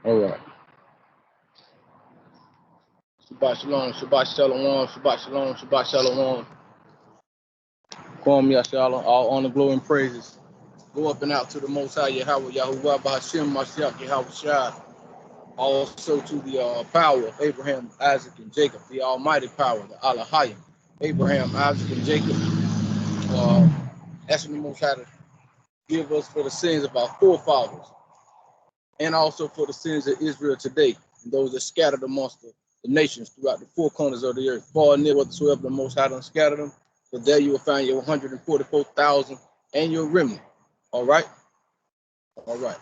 All right. Shabbat shalom, Shabbat shalom, Shabbat shalom, Shabbat shalom. Kwam Yashalom, all honor, glory, and praises go up and out to the Most High Yahweh, Yahuwah, Bahashim, Mashiach, Yahweh Shai. Also to the power of Abraham, Isaac, and Jacob, the almighty power, the Alahayim. Abraham, Isaac, and Jacob, asking the Most High to give us for the sins of our forefathers, and also for the sins of Israel today, and those that scattered amongst the nations throughout the four corners of the earth, far and near whatsoever the Most High done scattered them. So there you will find your 144,000 and your remnant. All right? All right.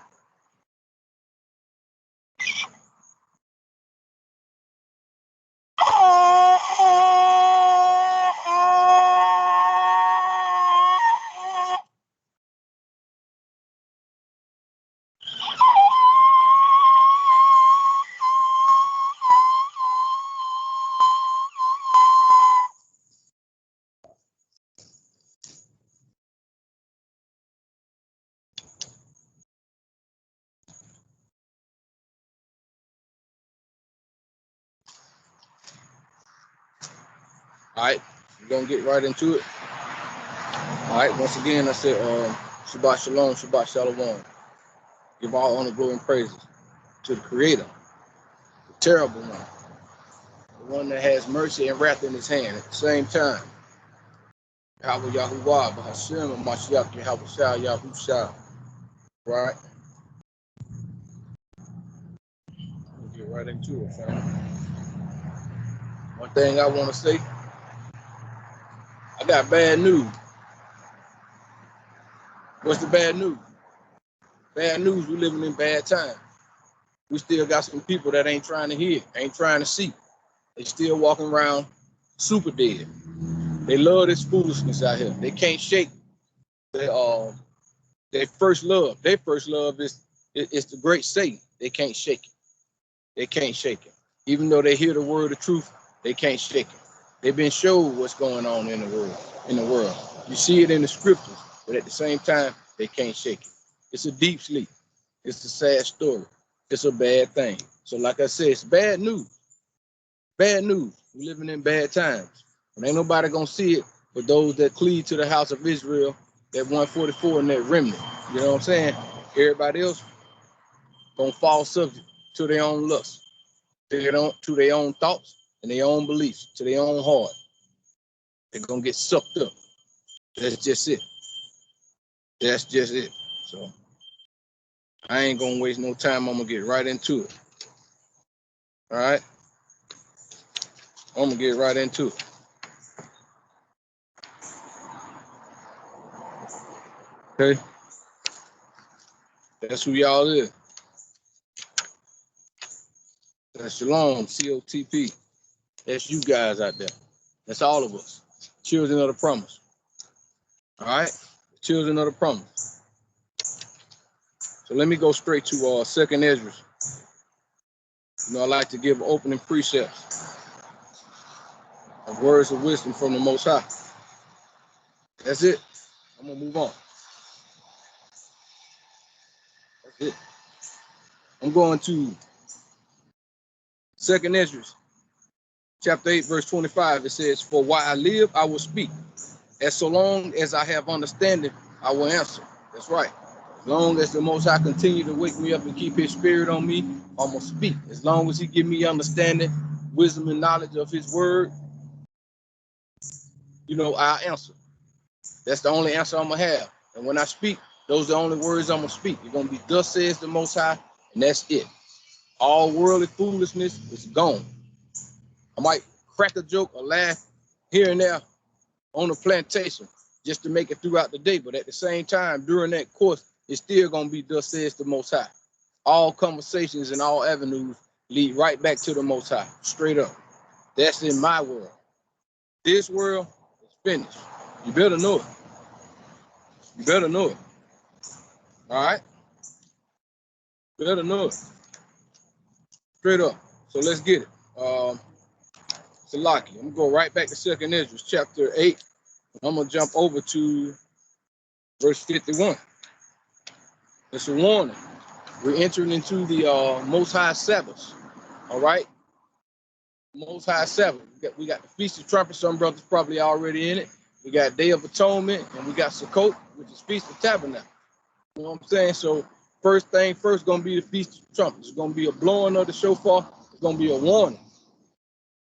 All right, we're going to get right into it. All right, once again, I said, Shabbat Shalom, Shabbat Shalom. Give all honor, glory, and praises to the Creator, the terrible one, the one that has mercy and wrath in his hand at the same time. Yahweh Yahuwah, Bahashim, and Mashiach, Yahweh Shai, Yahweh Shai. Right? We'll get right into it, fam. One thing I want to say, I got bad news. What's the bad news? Bad news, we living in bad times. We still got some people that ain't trying to hear, ain't trying to see. They still walking around super dead. They love this foolishness out here. They can't shake their first love. Their first love is the great Satan. They can't shake it. They can't shake it. Even though they hear the word of truth, they can't shake it. They've been showed what's going on in the world. You see it in the scriptures, but at the same time, they can't shake it. It's a deep sleep. It's a sad story. It's a bad thing. So like I said, it's bad news. Bad news. We're living in bad times. And ain't nobody gonna see it but those that cleave to the house of Israel, that 144 and that remnant. You know what I'm saying? Everybody else gonna fall subject to their own lust, to their own thoughts and their own beliefs, to their own heart. They're gonna get sucked up. That's just it. That's just it. So I ain't gonna waste no time. I'm gonna get right into it. All right. I'm gonna get right into it. Okay. That's who y'all is. That's Shalom, COTP. That's you guys out there. That's all of us. Children of the promise. All right? Children of the promise. So let me go straight to 2nd Ezra. You know, I like to give opening precepts of words of wisdom from the Most High. That's it. I'm going to move on. That's it. I'm going to 2nd Ezra, chapter 8, verse 25. It says, "For while I live, I will speak. As so long as I have understanding, I will answer." That's right. As long as the Most High continue to wake me up and keep his spirit on me, I'm going to speak. As long as he give me understanding, wisdom, and knowledge of his word, you know, I answer. That's the only answer I'm going to have. And when I speak, those are the only words I'm going to speak. It's going to be, "Thus says the Most High," and that's it. All worldly foolishness is gone. I might crack a joke or laugh here and there on the plantation just to make it throughout the day. But at the same time, during that course, it's still going to be, "Thus says the Most High." All conversations and all avenues lead right back to the Most High, straight up. That's in my world. This world is finished. You better know it. You better know it. All right? You better know it. Straight up. So let's get it. Salaki. I'm going to go right back to 2nd Ezra, chapter 8. I'm going to jump over to verse 51. It's a warning. We're entering into the Most High Sabbath. All right, Most High Sabbath. We got the Feast of Trumpets. Some brothers probably already in it. We got Day of Atonement, and we got Sukkot, which is Feast of Tabernacles. You know what I'm saying? So first thing first, gonna be the Feast of Trumpets. It's gonna be a blowing of the shofar. It's gonna be a warning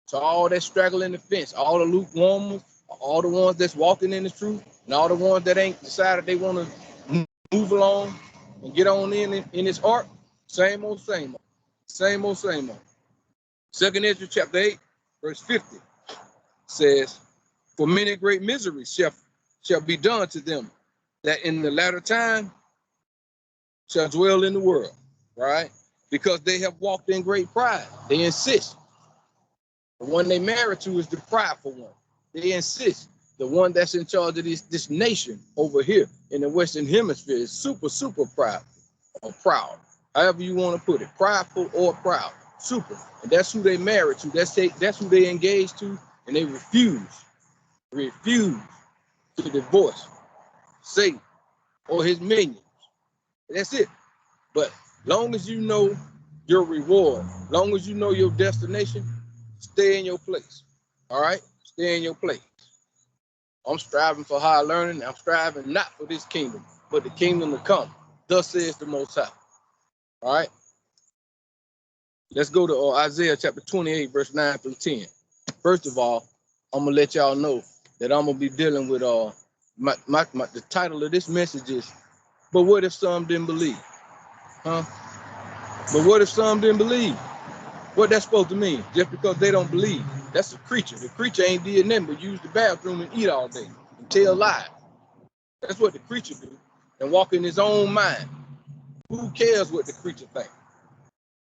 to all that straggling the fence, all the lukewarmers, all the ones that's walking in the truth, and all the ones that ain't decided they want to move along and get on in this ark. Same old, same old, same old, same old. 2nd Ezra chapter 8, verse 50 says, "For many great miseries shall be done to them that in the latter time shall dwell in the world," right? Because they have walked in great pride. They insist. The one they married to is the prideful one. They insist. The one that's in charge of this nation over here in the Western Hemisphere is super, super prideful or proud. However you want to put it, prideful or proud, super. And that's who they married to. That's who they engaged to, and they refuse to divorce Satan or his minions. That's it. But long as you know your reward, long as you know your destination, stay in your place. All right? Stay in your place. I'm striving for higher learning. I'm striving not for this kingdom, but the kingdom to come. Thus says the Most High. All right? Let's go to Isaiah chapter 28, verse 9 through 10. First of all, I'm going to let y'all know that I'm going to be dealing with the title of this message is, "But what if some didn't believe?" Huh? But what if some didn't believe? What that's supposed to mean? Just because they don't believe. That's a creature. The creature ain't did nothing but use the bathroom and eat all day and tell lies. That's what the creature do and walk in his own mind. Who cares what the creature thinks?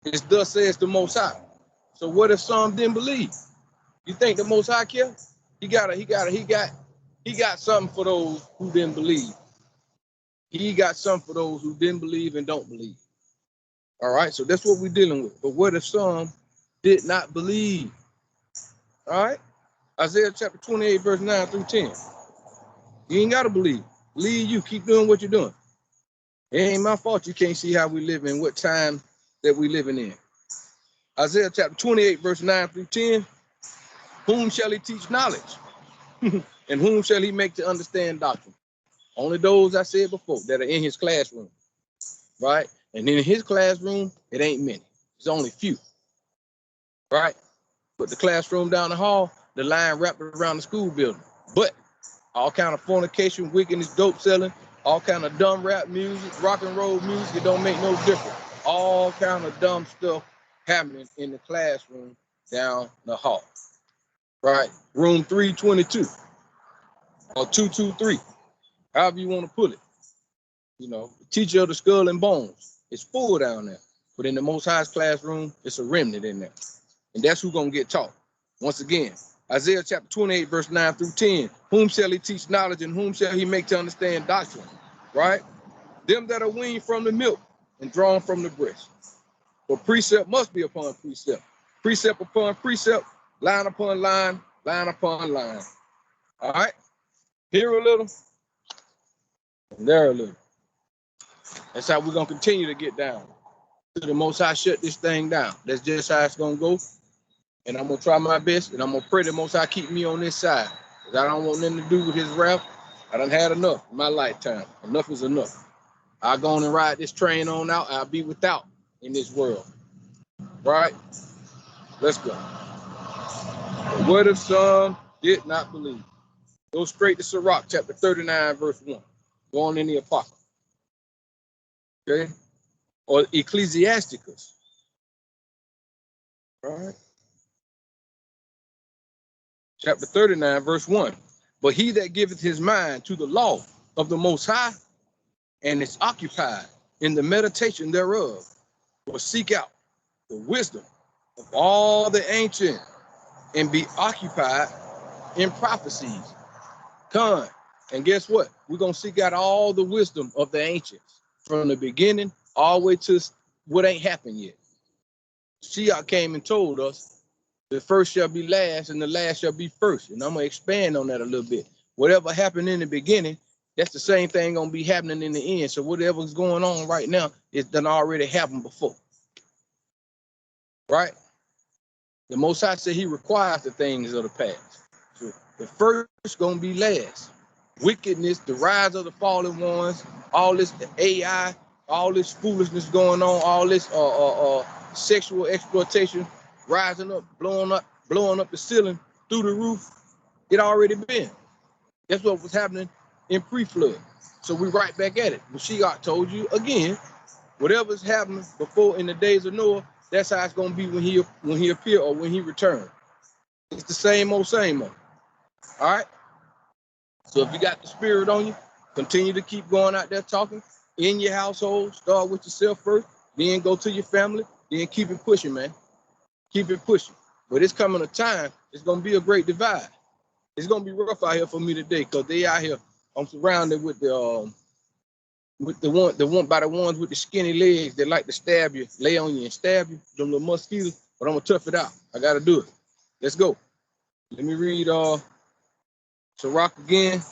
It's thus says the Most High. So what if some didn't believe? You think the Most High care? He got something for those who didn't believe. He got something for those who didn't believe and don't believe. All right, so that's what we're dealing with. But what if some did not believe? All right, Isaiah chapter 28, verse 9 through 10. You ain't got to believe. Believe you. Keep doing what you're doing. It ain't my fault you can't see how we live in what time that we living in. Isaiah chapter 28, verse 9 through 10. Whom shall he teach knowledge? And whom shall he make to understand doctrine? Only those I said before that are in his classroom, right? And in his classroom, it ain't many. It's only few, right? But the classroom down the hall, the line wrapped around the school building. But all kind of fornication, wickedness, dope selling, all kind of dumb rap music, rock and roll music, it don't make no difference. All kind of dumb stuff happening in the classroom down the hall, right? Room 322 or 223, however you want to put it. You know, the teacher of the skull and bones is full down there. But in the Most High's classroom, it's a remnant in there. And that's who's going to get taught. Once again, Isaiah chapter 28, verse 9 through 10. Whom shall he teach knowledge and whom shall he make to understand doctrine? Right? Them that are weaned from the milk and drawn from the breast. For precept must be upon precept. Precept upon precept, line upon line, line upon line. All right? Here a little, and there a little. That's how we're going to continue to get down. To the Most High shut this thing down. That's just how it's going to go. And I'm going to try my best, and I'm going to pray the Most High keep me on this side. Because I don't want nothing to do with his wrath. I done had enough in my lifetime. Enough is enough. I'll go on and ride this train on out. I'll be without in this world. Right? Let's go. But what if some did not believe? Go straight to Sirach, chapter 39, verse 1. Go on in the Apocrypha. Okay? Or Ecclesiasticus. All right? Chapter 39, verse 1. But he that giveth his mind to the law of the Most High and is occupied in the meditation thereof will seek out the wisdom of all the ancient and be occupied in prophecies. Come. And guess what? We're going to seek out all the wisdom of the ancients from the beginning all the way to what ain't happened yet. Shiach came and told us the first shall be last and the last shall be first. And I'm going to expand on that a little bit. Whatever happened in the beginning That's the same thing gonna be happening in the end. So whatever's going on right now, it's done already happened before. Right? The Most High said he requires the things of the past. So the first gonna be last. Wickedness, the rise of the fallen ones, all this AI, all this foolishness going on, all this sexual exploitation rising up, blowing up the ceiling through the roof. It already been. That's what was happening in pre-flood. So we right back at it. Mashiach told you again, whatever's happening before in the days of Noah, that's how it's gonna be when he appear or when he return. It's the same old. All right. So if you got the spirit on you, continue to keep going out there talking in your household. Start with yourself first, then go to your family, then keep it pushing, man. Keep it pushing. But it's coming a time, it's gonna be a great divide. It's gonna be rough out here for me today, because they out here, I'm surrounded with the ones with the skinny legs that like to stab you, lay on you and stab you, them little mosquitoes, but I'm gonna tough it out. I gotta do it. Let's go. Let me read Sirach again.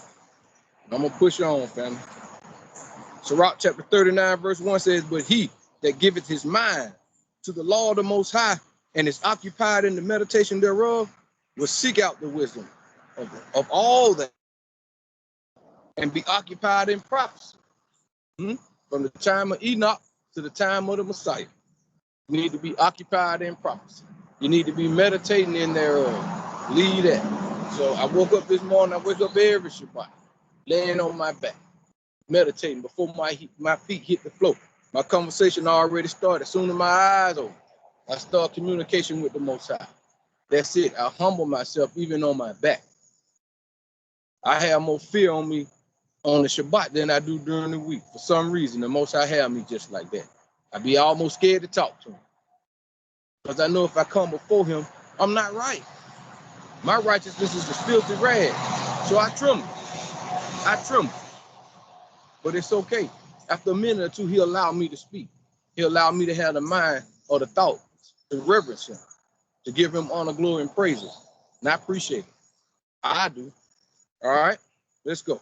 I'm gonna push on, family. Sirach chapter 39, verse 1 says, but he that giveth his mind to the law of the Most High and is occupied in the meditation thereof will seek out the wisdom of all that and be occupied in prophecy. From the time of Enoch to the time of the Messiah. You need to be occupied in prophecy. You need to be meditating in thereof. Lead that. So I woke up this morning, I wake up every Shabbat, laying on my back, meditating before my feet hit the floor. My conversation already started. As soon as my eyes open, I start communication with the Most High. That's it. I humble myself even on my back. I have more fear on me on the Shabbat than I do during the week. For some reason, the Most High have me just like that. I be almost scared to talk to him, because I know if I come before him, I'm not right. My righteousness is the filthy rag. So I tremble. But it's okay. After a minute or two, he'll allow me to speak. He'll allow me to have the mind or the thought to reverence him, to give him honor, glory, and praises. And I appreciate it. I do. All right, let's go.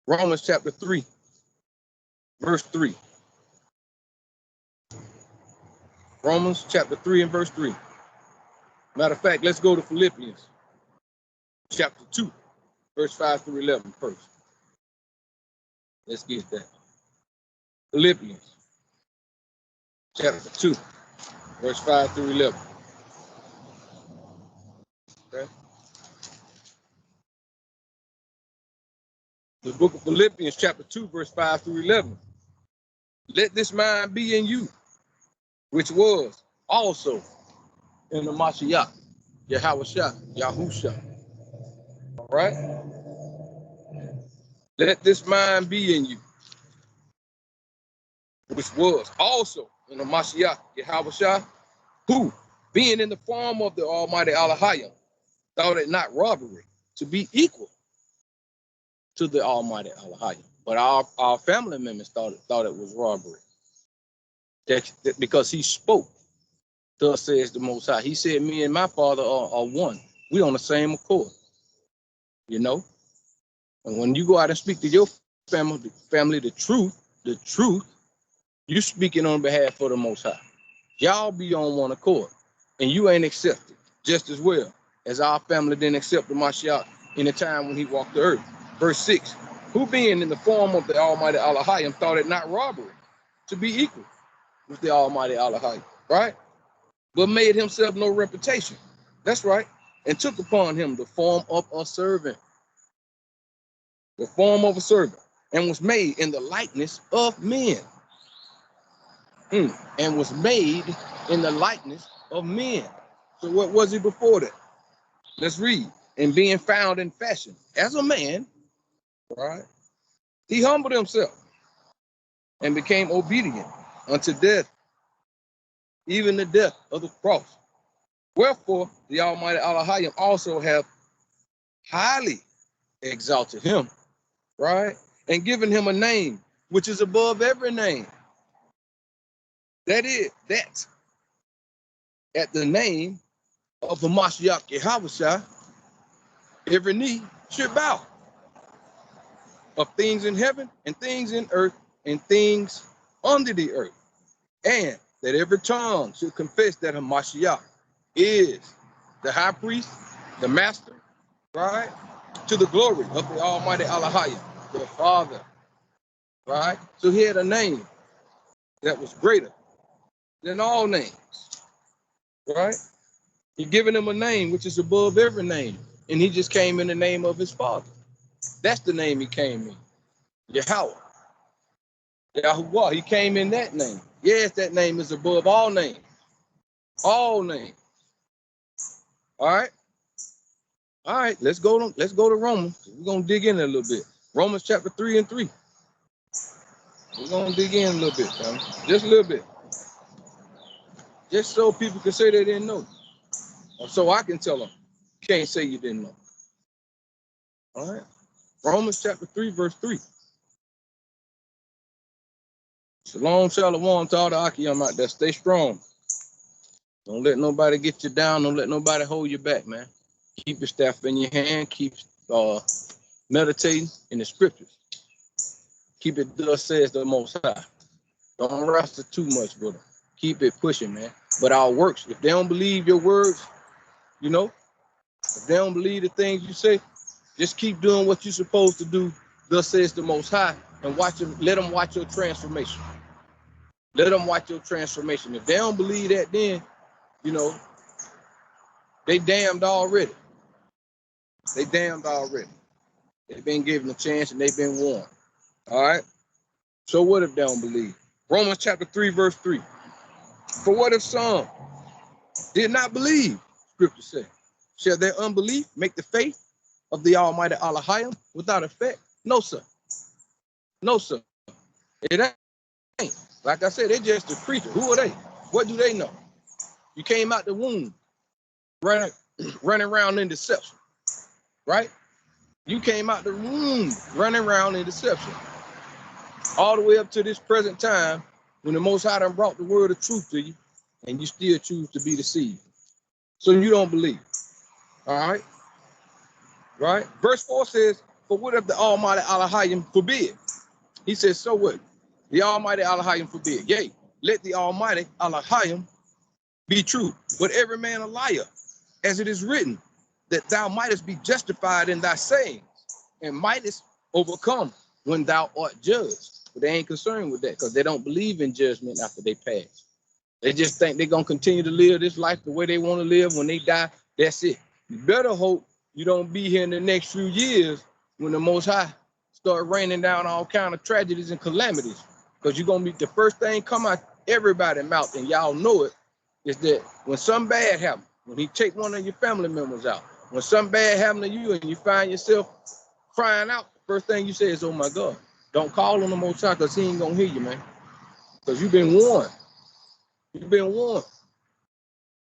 Romans chapter 3, verse 3. Romans chapter 3 and verse 3. Matter of fact, let's go to Philippians chapter 2, verse 5 through 11 first. Let's get that. Philippians chapter 2, verse 5 through 11. Okay. The book of Philippians chapter 2, verse 5 through 11. Let this mind be in you, which was also in the Mashiach, Yahusha. All right? Let this mind be in you, which was also in the Mashiach, Yahusha, who, being in the form of the Almighty Elohim, thought it not robbery to be equal to the Almighty Elohim. But our family members thought it was robbery. That because he spoke, thus says the Most High. He said, me and my Father are one. We on the same accord, you know? And when you go out and speak to your family the truth, you speaking on behalf of the Most High. Y'all be on one accord, and you ain't accepted just as well as our family didn't accept the Mashiach in the time when he walked the earth. Verse 6, who being in the form of the Almighty Elohim thought it not robbery to be equal with the Almighty Elohim, right? But made himself no reputation. That's right. And took upon him the form of a servant. The form of a servant. And was made in the likeness of men. And was made in the likeness of men. So what was he before that? Let's read. And being found in fashion as a man, right? He humbled himself and became obedient unto death, even the death of the cross. Wherefore the Almighty Elohim also have highly exalted him, right? And given him a name which is above every name. That is, that at the name of the Mashiach Yahusha, every knee should bow, of things in heaven and things in earth and things under the earth, and that every tongue should confess that Hamashiach is the high priest, the master, right? To the glory of the Almighty Allahayim, the Father, right? So he had a name that was greater than all names, right? He given him a name which is above every name, and he just came in the name of his Father. That's the name he came in, Yahweh, Yahuwah. He came in that name. Yes, that name is above all names, all names. All right. All right, let's go to Romans. We're gonna dig in a little bit. Romans chapter 3 and 3. We're gonna dig in a little bit, family. Just a little bit. Just so people can say they didn't know. Or so I can tell them, you can't say you didn't know. All right. Romans chapter 3, verse 3. Shalom, shalom to all the Akiyam out there. Stay strong. Don't let nobody get you down. Don't let nobody hold you back, man. Keep your staff in your hand. Keep meditating in the scriptures. Keep it thus says the Most High. Don't wrestle too much, brother. Keep it pushing, man. But our works, if they don't believe your words, you know, if they don't believe the things you say, just keep doing what you're supposed to do. Thus says the Most High, and watch them. Let them watch your transformation. Let them watch your transformation. If they don't believe that, then you know they damned already. They damned already. They've been given a chance and they've been warned. All right. So what if they don't believe? Romans chapter 3, verse 3. For what if some did not believe? Scripture says, shall their unbelief make the faith of the Almighty Allahayim without effect? No, sir. No, sir. It ain't. Like I said, they're just a creature. Who are they? What do they know? You came out the womb running around in deception, right? You came out the womb running around in deception. All the way up to this present time when the Most High done brought the word of truth to you and you still choose to be deceived. So you don't believe. All right? Right? Verse 4 says, for what if the Almighty Allahayim forbid? He says, so what? The Almighty Allahayim forbid. Yea, let the Almighty Allahayim be true, but every man a liar, as it is written, that thou mightest be justified in thy sayings, and mightest overcome when thou art judged. But they ain't concerned with that because they don't believe in judgment after they pass. They just think they're going to continue to live this life the way they want to live. When they die, that's it. You better hope you don't be here in the next few years when the Most High start raining down all kind of tragedies and calamities. Because you're going to be the first thing come out everybody's mouth, and y'all know it, is that when something bad happens, when he take one of your family members out, when something bad happens to you and you find yourself crying out, the first thing you say is, oh my God. Don't call on the Most High because he ain't going to hear you, man. Because you've been warned. You've been warned.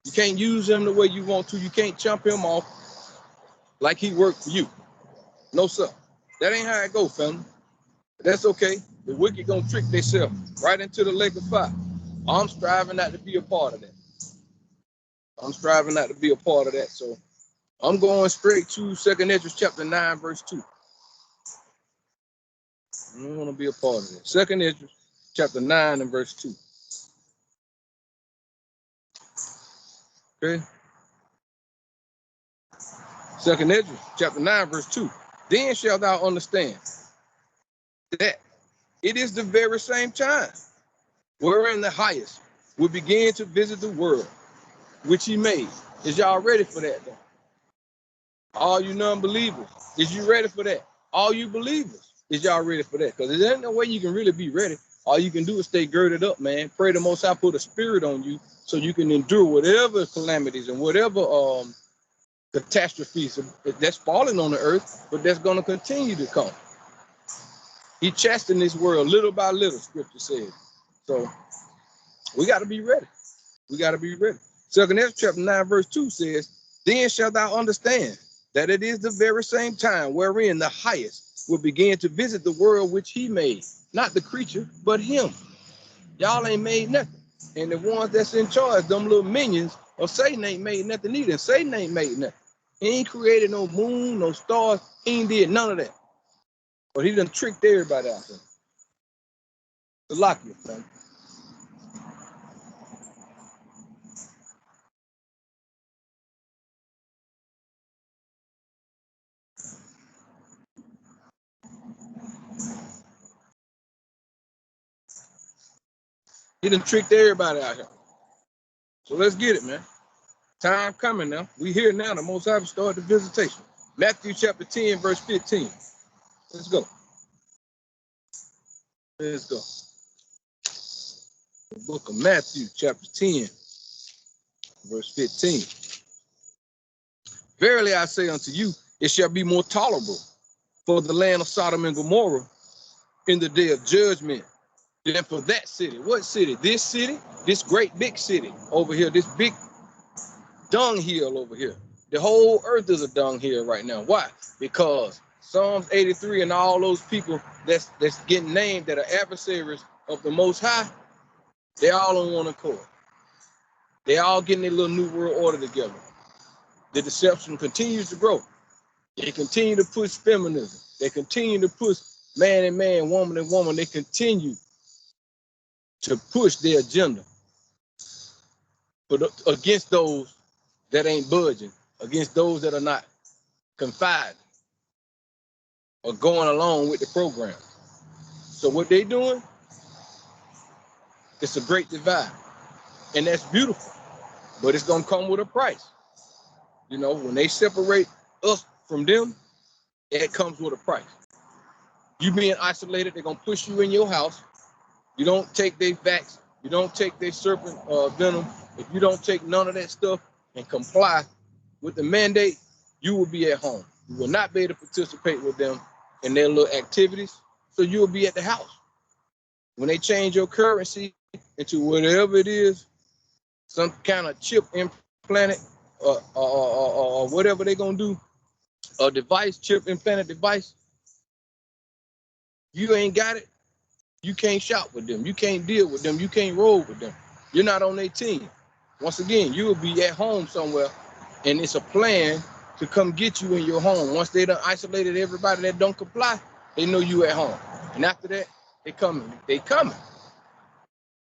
You can't use him the way you want to. You can't chump him off like he worked for you. No, sir. That ain't how it goes, family. That's okay. The wicked gonna trick themselves right into the lake of fire. I'm striving not to be a part of that. I'm striving not to be a part of that. So I'm going straight to 2nd Esdras chapter 9, verse 2. I don't want to be a part of that. 2nd Esdras chapter 9 and verse 2. Okay. 2nd Esdras chapter 9, verse 2. Then shalt thou understand that it is the very same time wherein the highest will begin to visit the world which he made. Is y'all ready for that though? All you non-believers, is you ready for that? All you believers, is y'all ready for that? Because there ain't no way you can really be ready. All you can do is stay girded up, man. Pray the Most High put a spirit on you so you can endure whatever calamities and whatever catastrophes that's falling on the earth, but that's going to continue to come. He chastened this world little by little, scripture says. So we got to be ready. We got to be ready. 2nd Esdras chapter 9, verse 2 says, then shalt thou understand that it is the very same time wherein the highest will begin to visit the world which he made. Not the creature, but him. Y'all ain't made nothing. And the ones that's in charge, them little minions of Satan ain't made nothing either. Satan ain't made nothing. He ain't created no moon, no stars. He ain't did none of that. But he done tricked everybody out there. Salakia, son. He done tricked everybody out here. So let's get it, man. Time coming now. We here now. The Most High started the visitation. Matthew chapter 10, verse 15. Let's go. Let's go. The book of Matthew chapter 10, verse 15. Verily I say unto you, it shall be more tolerable for the land of Sodom and Gomorrah in the day of judgment than for that city. What city? This city, this great big city over here, this big dunghill over here. The whole earth is a dunghill right now. Why? Because Psalms 83 and all those people that's getting named that are adversaries of the Most High, they all on one accord. They all getting their little new world order together. The deception continues to grow. They continue to push feminism. They continue to push man and man, woman and woman. They continue to push their agenda, but against those that ain't budging, against those that are not confiding or going along with the program. So what they doing, it's a great divide. And that's beautiful, but it's gonna come with a price. You know, when they separate us from them, it comes with a price. You being isolated, they're gonna push you in your house. You don't take their vax, you don't take their serpent venom. If you don't take none of that stuff and comply with the mandate, you will be at home. You will not be able to participate with them in their little activities. So you will be at the house. When they change your currency into whatever it is, some kind of chip implanted or whatever they're gonna do, a device, chip implanted device, you ain't got it, you can't shop with them, you can't deal with them, you can't roll with them. You're not on their team. Once again, you will be at home somewhere, and it's a plan to come get you in your home. Once they done isolated everybody that don't comply, they know you at home. And after that, they coming. They coming.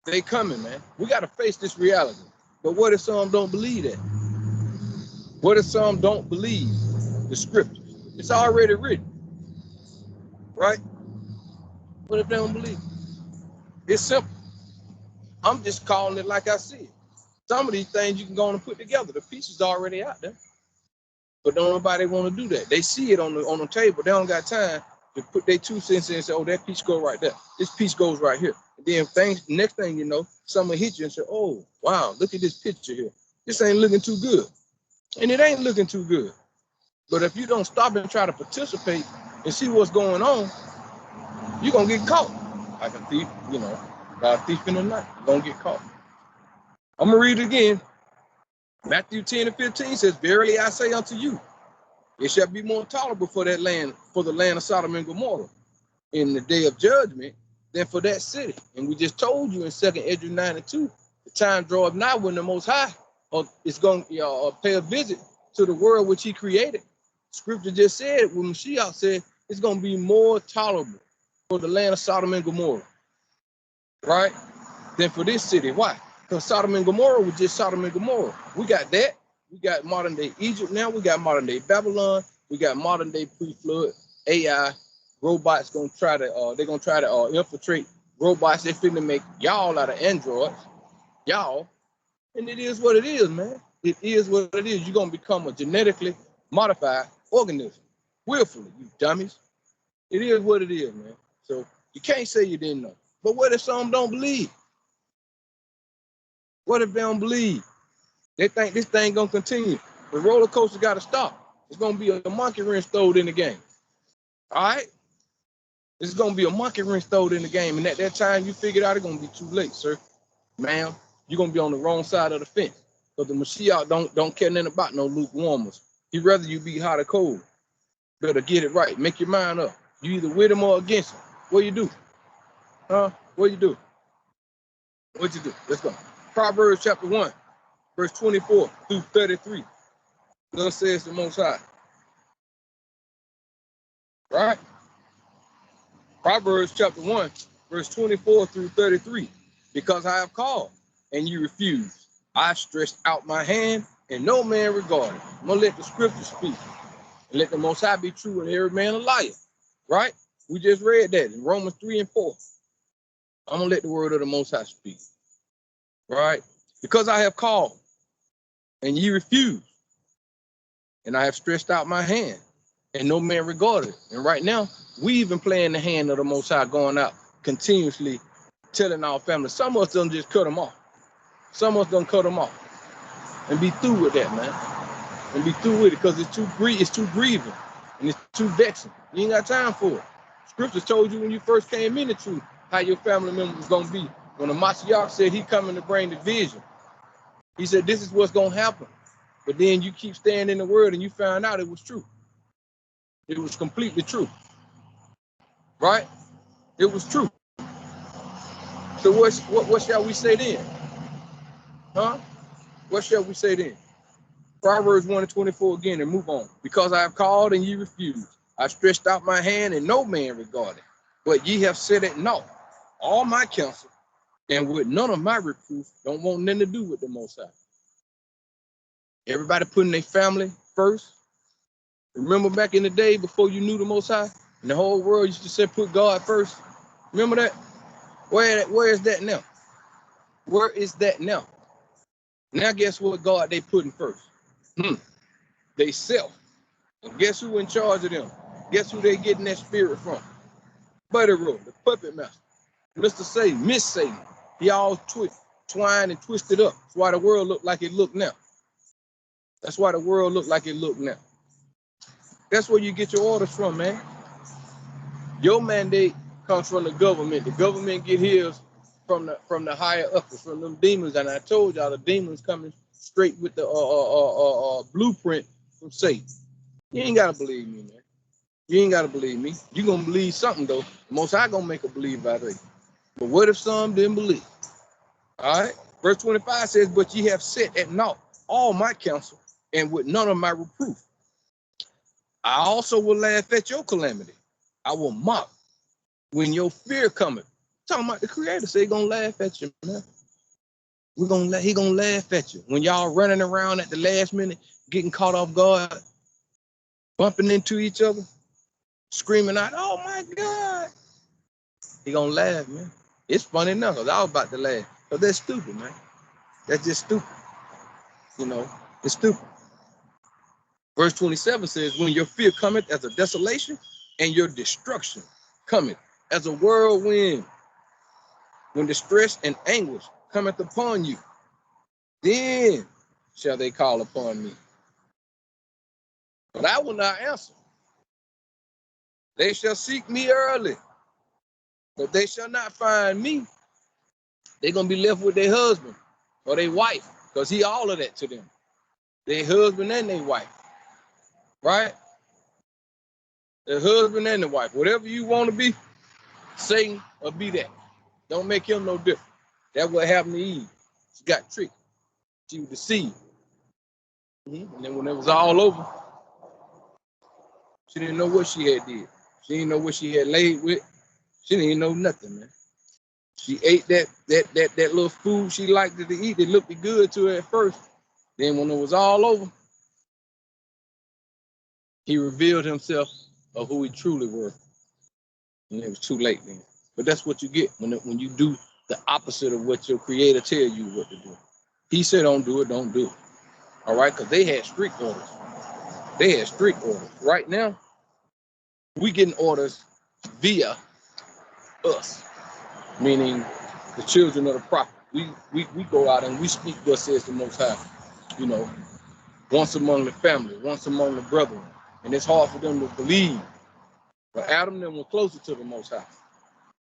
They coming, man. We got to face this reality. But what if some don't believe that? What if some don't believe the scriptures? It's already written, right? What if they don't believe it? It's simple. I'm just calling it like I see it. Some of these things you can go on and put together. The pieces are already out there. But don't nobody want to do that. They see it on the table. They don't got time to put their 2 cents in and say, oh, that piece go right there. This piece goes right here. And then next thing you know, someone hit you and say, oh, wow, look at this picture here. This ain't looking too good. And it ain't looking too good. But if you don't stop and try to participate and see what's going on, you're going to get caught. Like a thief, like a thief in the night. You're going to get caught. I'm going to read it again. Matthew 10 and 15 says, verily I say unto you, it shall be more tolerable for that land, for the land of Sodom and Gomorrah in the day of judgment than for that city. And we just told you in 2nd Esdras 9 and 2, the time draweth nigh when the Most High is going to pay a visit to the world which he created. Scripture just said, when Mashiach said, it's going to be more tolerable for the land of Sodom and Gomorrah, right, than for this city. Why? Because Sodom and Gomorrah was just Sodom and Gomorrah. We got that. We got modern day Egypt now. We got modern day Babylon. We got modern day pre-flood AI. Robots gonna try to they're gonna try to infiltrate robots. They're finna make y'all out of androids. Y'all. And it is what it is, man. It is what it is. You're gonna become a genetically modified organism. Willfully, you dummies. It is what it is, man. So you can't say you didn't know. But what if some don't believe? What if they don't believe? They think this thing gonna continue. The roller coaster gotta stop. It's gonna be a monkey wrench thrown in the game. All right? It's gonna be a monkey wrench thrown in the game. And at that time you figure it out, it's gonna be too late, sir. Ma'am, you're gonna be on the wrong side of the fence. Because the Mashiach don't care nothing about no lukewarmers. He'd rather you be hot or cold. Better get it right. Make your mind up. You either with him or against him. What you do? Huh? What you do? What you do? Let's go. Proverbs chapter 1. Verse 24 through 33. Thus says the Most High. Right? Proverbs chapter 1, verse 24 through 33. Because I have called, and you refused. I stretched out my hand, and no man regarded. I'm going to let the scripture speak. And let the Most High be true and every man a liar. Right? We just read that in Romans 3 and 4. I'm going to let the word of the Most High speak. Right? Because I have called, and ye refused. And I have stretched out my hand, and no man regarded. And right now, we even playing the hand of the Most High, going out continuously telling our family. Some of us done just cut them off. Some of us done cut them off. And be through with that, man. And be through with it, because it's too grieving, and it's too vexing. You ain't got time for it. Scripture told you when you first came in the truth how your family member was going to be. When the Mashiach said he coming to bring division, he said this is what's going to happen. But then you keep staying in the word and you found out it was true. It was completely true. Right? It was true. So what shall we say then? Huh? What shall we say then? Proverbs 1 and 24 again, and move on. Because I have called and ye refused. I stretched out my hand and no man regarded. But ye have said it naught. All my counsel, and with none of my reproof, don't want nothing to do with the Most High. Everybody putting their family first. Remember back in the day before you knew the Most High, and the whole world used to say put God first. Remember that? Where is that now? Where is that now? Now guess what God they putting first? They self. And guess who in charge of them? Guess who they getting that spirit from? Buddy Roll, the puppet master. Mr. Satan, Miss Satan. He all twined and twisted up. That's why the world look like it look now. That's why the world look like it look now. That's where you get your orders from, man. Your mandate comes from the government. The government get his from the higher ups, from them demons. And I told y'all the demons coming straight with the blueprint from Satan. You ain't gotta believe me, man. You ain't gotta believe me. You gonna believe something though. The Most High gonna make a believe out of you. But what if some didn't believe? All right. Verse 25 says, but ye have set at naught all my counsel, and with none of my reproof. I also will laugh at your calamity. I will mock when your fear cometh. Talking about the Creator, say he gonna laugh at you, man. He gonna laugh at you when y'all running around at the last minute, getting caught off guard, bumping into each other, screaming out, "Oh my God!" He gonna laugh, man. It's funny enough, cause I was about to laugh, but that's stupid, man. That's just stupid. You know, it's stupid. Verse 27 says, when your fear cometh as a desolation, and your destruction cometh as a whirlwind, when distress and anguish cometh upon you, then shall they call upon me. But I will not answer. They shall seek me early, but they shall not find me. They're going to be left with their husband or their wife, because he all of that to them. Their husband and their wife, right? Their husband and the wife. Whatever you want to be, Satan will be that. Don't make him no different. That's what happened to Eve. She got tricked. She was deceived. And then when it was all over, she didn't know what she had did. She didn't know what she had laid with. She didn't even know nothing, man. She ate that little food she liked to eat. It looked good to her at first. Then when it was all over, he revealed himself of who he truly were. And it was too late then. But that's what you get when you do the opposite of what your Creator tell you what to do. He said, don't do it, don't do it. All right, because they had strict orders. They had strict orders. Right now, we getting orders via us, meaning the children of the prophet. We go out and we speak what says the Most High, you know, once among the family, once among the brethren. And it's hard for them to believe. But Adam and them were closer to the Most High.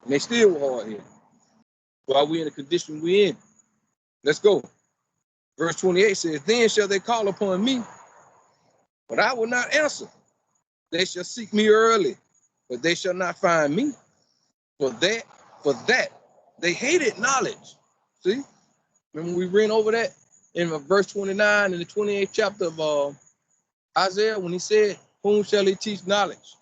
And they still were hard here. While we in the condition we in. Let's go. Verse 28 says, then shall they call upon me, but I will not answer. They shall seek me early, but they shall not find me. For that, they hated knowledge. See? Remember we ran over that in verse 29 in the 28th chapter of Isaiah, when he said, whom shall he teach knowledge?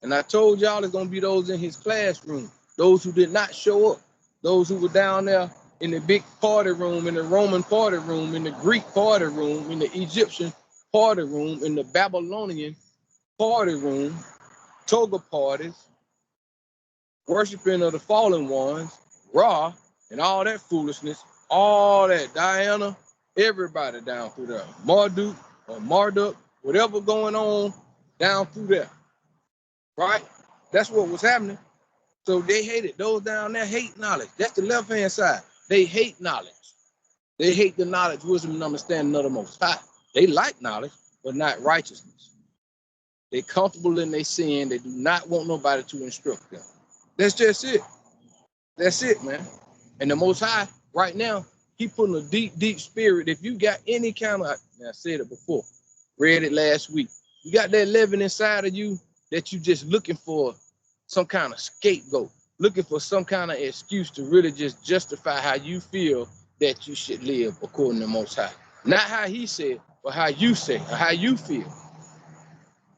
And I told y'all it's going to be those in his classroom, those who did not show up, those who were down there in the big party room, in the Roman party room, in the Greek party room, in the Egyptian party room, in the Babylonian party room, toga parties, worshiping of the fallen ones, Ra, and all that foolishness, all that, Diana, everybody down through there, Marduk or Marduk, whatever going on down through there, right? That's what was happening. So they hated, those down there hate knowledge. That's the left-hand side. They hate knowledge. They hate the knowledge, wisdom, and understanding of the Most High. They like knowledge, but not righteousness. They're comfortable in their sin. They do not want nobody to instruct them. That's just it. That's it, man. And the Most High, right now, he putting a deep, deep spirit. If you got any kind of, I said it before, read it last week. You got that living inside of you that you just looking for some kind of scapegoat, looking for some kind of excuse to really just justify how you feel that you should live according to the Most High. Not how he said, but how you say, or how you feel.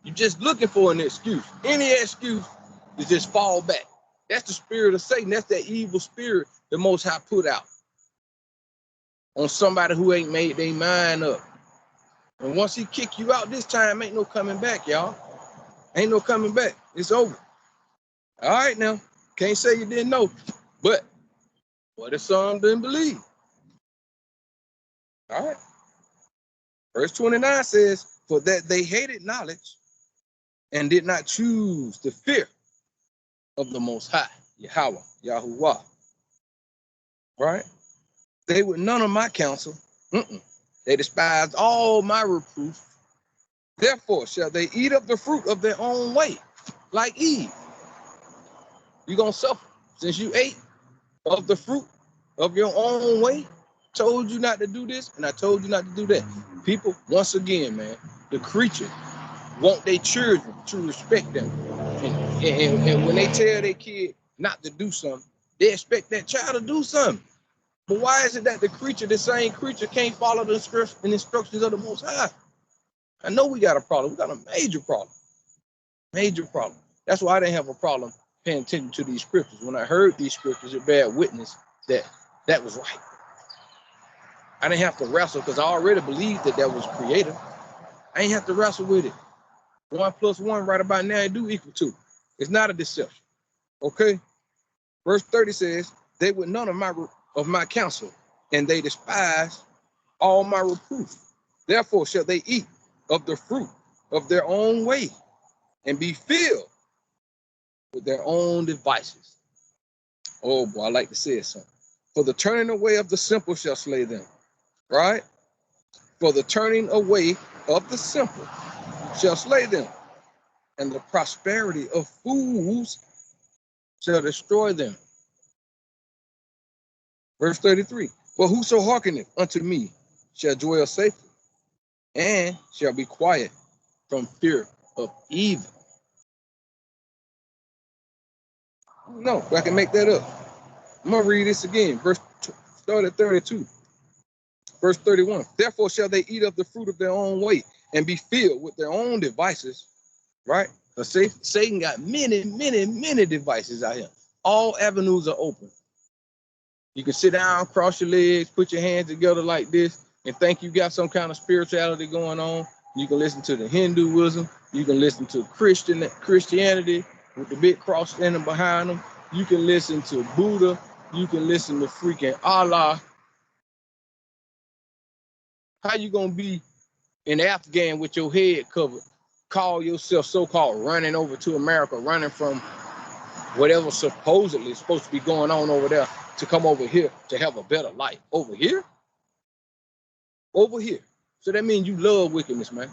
You're just looking for an excuse. Any excuse to just fall back. That's the spirit of Satan. That's that evil spirit the Most High put out on somebody who ain't made their mind up. And once he kick you out this time, ain't no coming back, y'all. Ain't no coming back. It's over. All right now. Can't say you didn't know. But what if some didn't believe? All right. Verse 29 says, for that they hated knowledge and did not choose the fear of the Most High, Yahweh, Yahuwah. Right? They would none of my counsel. They despised all my reproof. Therefore shall they eat up the fruit of their own way, like Eve. You're going to suffer. Since you ate of the fruit of your own way, told you not to do this, and I told you not to do that. People, once again, man, the creature want their children to respect them. And when they tell their kid not to do something, they expect that child to do something. But why is it that the creature, the same creature, can't follow the instructions of the Most High? I know we got a problem. We got a major problem. Major problem. That's why I didn't have a problem paying attention to these scriptures. When I heard these scriptures, it bear witness that that was right. I didn't have to wrestle because I already believed that was creative. I ain't have to wrestle with it. 1 + 1 right about now, it do equal 2. It's not a deception. Okay? Verse 30 says, they would none of my counsel, and they despise all my reproof. Therefore shall they eat of the fruit of their own way, and be filled with their own devices. Oh boy, I like to say something. For the turning away of the simple shall slay them. Right? For the turning away of the simple shall slay them, and the prosperity of fools shall destroy them. Verse 33, for whoso hearkeneth unto me shall dwell safely, and shall be quiet from fear of evil. No, I can make that up. I'm going to read this again. Start at 32. Verse 31, therefore shall they eat of the fruit of their own way, and be filled with their own devices. Right? Because Satan got many, many, many devices out here. All avenues are open. You can sit down, cross your legs, put your hands together like this, and think you got some kind of spirituality going on. You can listen to the Hinduism. You can listen to Christianity with the big cross standing behind them. You can listen to Buddha. You can listen to freaking Allah. How you gonna be in Afghan with your head covered? Call yourself so-called running over to America, running from whatever supposedly is supposed to be going on over there to come over here to have a better life. Over here? Over here. So that means you love wickedness, man.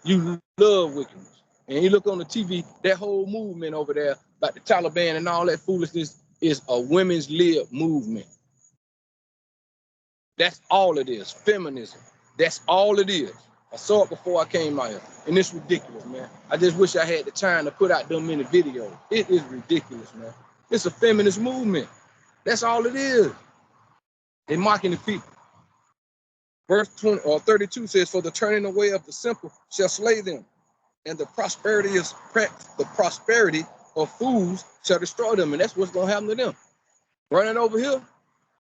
You love wickedness. And you look on the TV, that whole movement over there about the Taliban and all that foolishness is a women's lib movement. That's all it is. Feminism. That's all it is. I saw it before I came out here. And it's ridiculous, man. I just wish I had the time to put out them many videos. It is ridiculous, man. It's a feminist movement. That's all it is. They're mocking the people. Verse 20 or 32 says, "For the turning away of the simple shall slay them, and the prosperity of fools shall destroy them." And that's what's gonna happen to them. Running over here,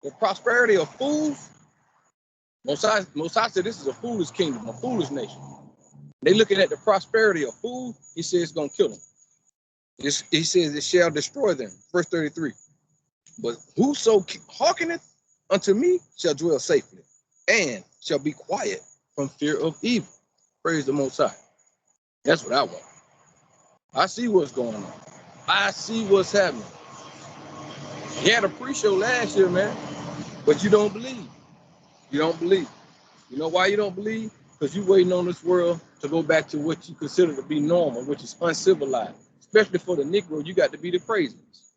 the prosperity of fools. Mosiah said this is a foolish kingdom, a foolish nation. They looking at the prosperity of fools. He says it's gonna kill them. He says it shall destroy them. Verse 33. "But whoso hearkeneth unto me shall dwell safely, and shall be quiet from fear of evil." Praise the Most High. That's what I want. I see what's going on. I see what's happening. He had a pre-show last year, man, but you don't believe. You don't believe. You know why you don't believe? Because you're waiting on this world to go back to what you consider to be normal, which is uncivilized. Especially for the Negro, you got to be the craziest.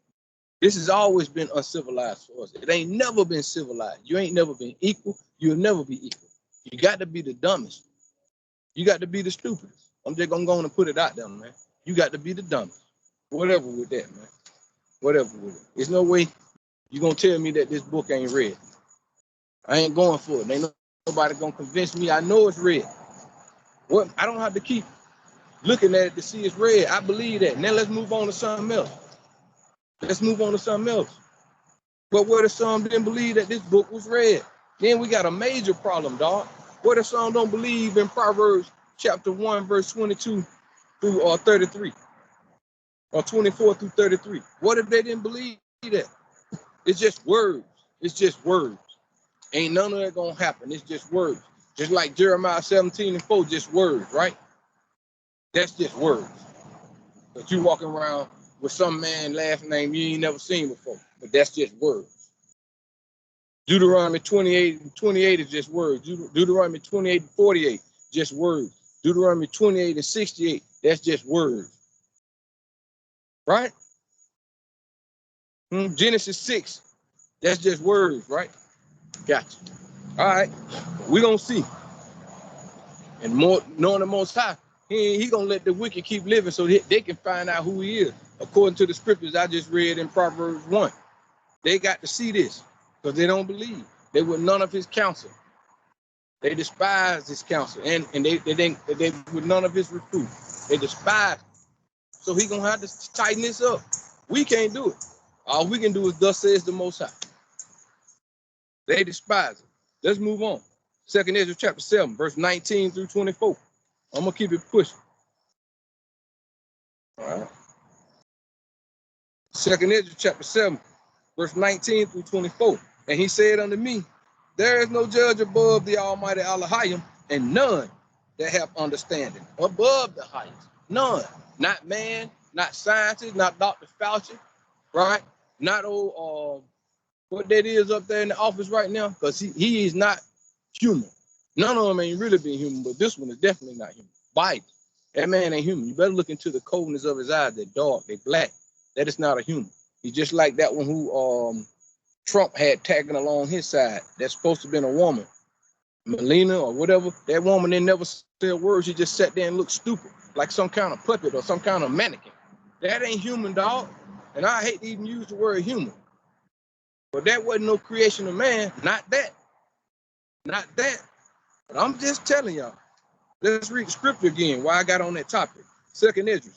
This has always been uncivilized for us. It ain't never been civilized. You ain't never been equal. You'll never be equal. You got to be the dumbest. You got to be the stupidest. I'm just gonna go on and put it out there, man. You got to be the dumbest. Whatever with that, man. Whatever with it. There's no way you're gonna tell me that this book ain't read. I ain't going for it. Ain't nobody gonna convince me. I know it's read. What? I don't have to keep looking at it to see it's read. I believe that. Now let's move on to something else. Let's move on to something else. But what if some didn't believe that this book was read? Then we got a major problem, dog. What if some don't believe in Proverbs chapter 1, verse 22 through 33? Or 24 through 33. What if they didn't believe that? It's just words. It's just words. Ain't none of that gonna happen. It's just words. Just like Jeremiah 17:4, just words, right? That's just words. But you walking around with some man last name you ain't never seen before. But that's just words. Deuteronomy 28 is just words. Deuteronomy 28:48, just words. Deuteronomy 28:68, that's just words. Right? Genesis 6, that's just words, right? Gotcha. All right, we gonna see. And more knowing the Most High, he gonna let the wicked keep living so they can find out who he is. According to the scriptures I just read in Proverbs 1, they got to see this because they don't believe. They were none of his counsel. They despise his counsel, and they were none of his reproof. They despise. So he gonna have to tighten this up. We can't do it. All we can do is thus says the Most High. They despise it. Let's move on. 2nd Ezra chapter 7, verse 19 through 24. I'm gonna keep it pushing. All right. 2nd Ezra chapter 7, verse 19 through 24. "And he said unto me, there is no judge above the Almighty Elohim, and none that have understanding above the highest. None. Not man, not scientist, not Dr. Fauci, right? Not old what that is up there in the office right now, because he is not human. None of them ain't really been human, but this one is definitely not human. Biden, that man ain't human. You better look into the coldness of his eyes. They're dark, they're black. That is not a human. He's just like that one who Trump had tagging along his side. That's supposed to have been a woman, Melina or whatever. That woman didn't never say a word. She just sat there and looked stupid, like some kind of puppet or some kind of mannequin. That ain't human, dog. And I hate to even use the word human. But that wasn't no creation of man. Not that. Not that. But I'm just telling y'all. Let's read the scripture again while I got on that topic. 2nd Ezra,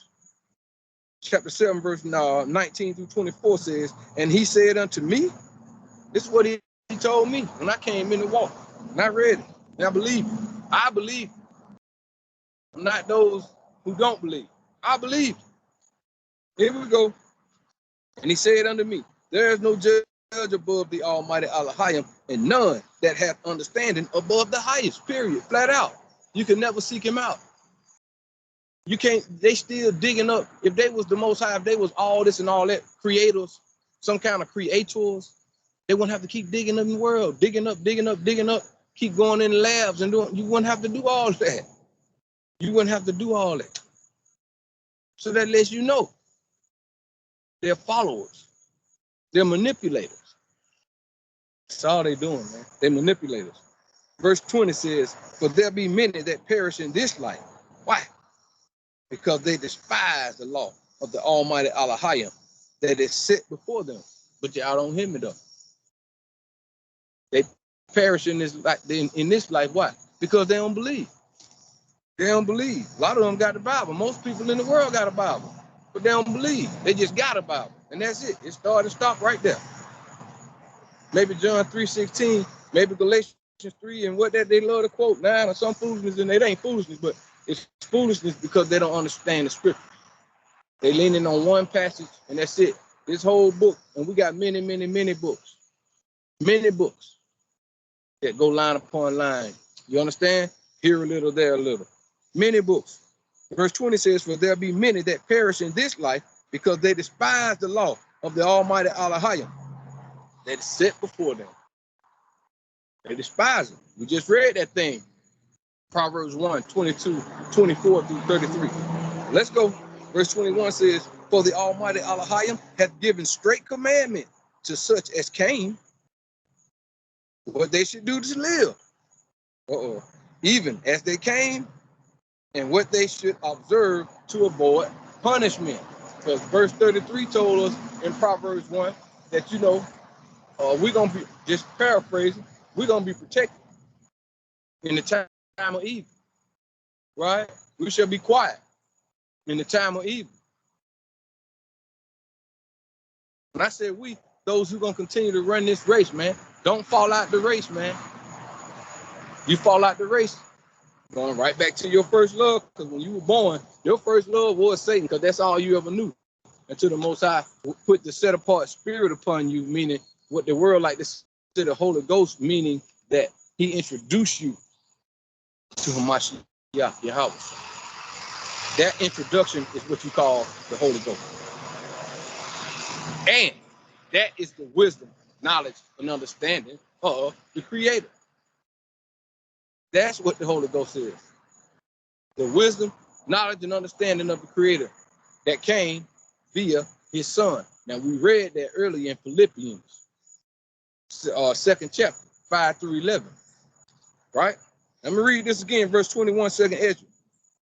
chapter 7, verse 19 through 24 says, "And he said unto me," this is what he told me when I came in the walk. And I read it. And I believe it. I believe it. I'm not those who don't believe. I believe it. Here we go. "And he said unto me, there is no judge above the Almighty Elohim, and none that hath understanding above the highest," period, flat out. You can never seek him out. You can't, they still digging up. If they was the Most High, if they was all this and all that, creators, some kind of creators, they wouldn't have to keep digging up in the world, digging up, keep going in the labs and doing, you wouldn't have to do all that. You wouldn't have to do all that. So that lets you know they're followers. They're manipulators. That's all they're doing, man. They're manipulators. Verse 20 says, "For there be many that perish in this life." Why? Because they despise the law of the Almighty Elohim that is set before them. But y'all don't hear me though. They perish in this life. In this life, why? Because they don't believe. They don't believe. A lot of them got the Bible. Most people in the world got a Bible, but they don't believe. They just got a Bible, and that's it. It started and stopped right there. Maybe John 3:16, maybe Galatians 3, and what that they love to quote 9 or some foolishness, and it ain't foolishness, but it's foolishness because they don't understand the scripture. They leaning on one passage, and that's it. This whole book, and we got many books that go line upon line. You understand? Here a little, there a little. Many books. Verse 20 says, for there be many that perish in this life because they despise the law of the Almighty Elohim that is set before them. They despise it. We just read that thing. Proverbs 1, 22, 24 through 33. Let's go. Verse 21 says, for the Almighty Elohim hath given straight commandment to such as came, what they should do to live. Even as they came, and what they should observe to avoid punishment. Because verse 33 told us in Proverbs 1 that, we're going to be, just paraphrasing, we're going to be protected in the time of evil, right? We shall be quiet in the time of evil. When I said we, those who are going to continue to run this race, man, don't fall out the race, man. You fall out the race, going right back to your first love, because when you were born, your first love was Satan, because that's all you ever knew. Until the Most High put the set-apart spirit upon you, meaning what the world like to say the Holy Ghost, meaning that he introduced you to Hamashiach Yahweh. That introduction is what you call the Holy Ghost. And that is the wisdom, knowledge, and understanding of the Creator. That's what the Holy Ghost is. The wisdom, knowledge, and understanding of the Creator that came via his Son. Now, we read that earlier in Philippians, 2nd chapter, 5 through 11. Right? Let me read this again, verse 21, 2nd Ezra,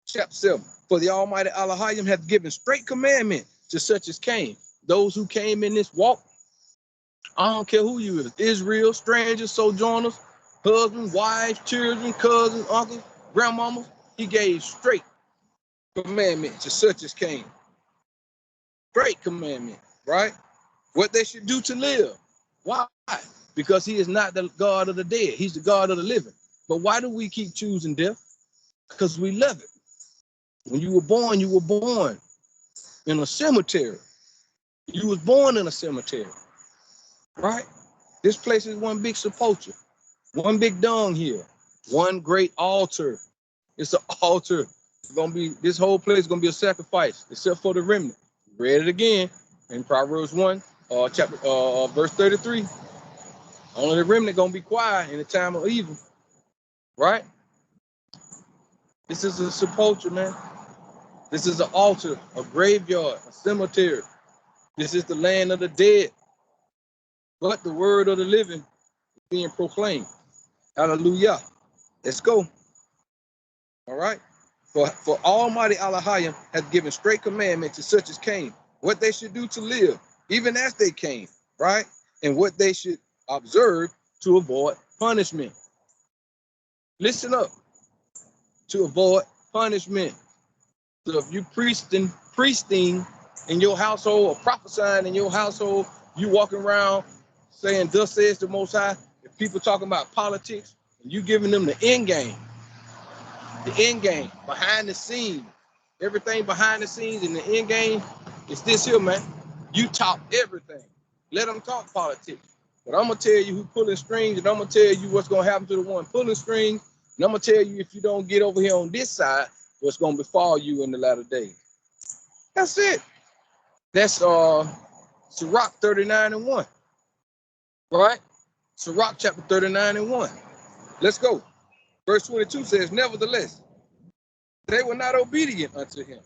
chapter 7. For the Almighty Elohim hath given straight commandment to such as came. Those who came in this walk, I don't care who you is, Israel, strangers, sojourners, husbands, wives, children, cousins, uncles, grandmamas, he gave straight commandment to such as came. Straight commandment, right? What they should do to live. Why? Because he is not the God of the dead. He's the God of the living. But why do we keep choosing death? Because we love it. When you were born in a cemetery. You was born in a cemetery, right? This place is one big sepulcher, one big dung hill, one great altar. It's an altar. It's gonna be, this whole place is gonna be a sacrifice, except for the remnant. Read it again in Proverbs 1, verse 33. Only the remnant gonna be quiet in the time of evil, right? This is a sepulcher, man. This is an altar, a graveyard, a cemetery. This is the land of the dead. But the word of the living is being proclaimed. Hallelujah. Let's go. All right. For Almighty Elohim hath given straight commandment to such as came, what they should do to live, even as they came, right? And what they should observe to avoid punishment. Listen up. To avoid punishment. So if you priesting in your household or prophesying in your household, you walking around saying, thus says the Most High, if people talking about politics, and you giving them the end game, behind the scenes, everything behind the scenes in the end game, it's this here, man. You talk everything. Let them talk politics. But I'm going to tell you who pulling strings, and I'm going to tell you what's going to happen to the one pulling strings, and I'm going to tell you if you don't get over here on this side, what's going to befall you in the latter days. That's it. That's Sirach 39:1. Right? Sirach chapter 39:1. Let's go. Verse 22 says, nevertheless, they were not obedient unto him,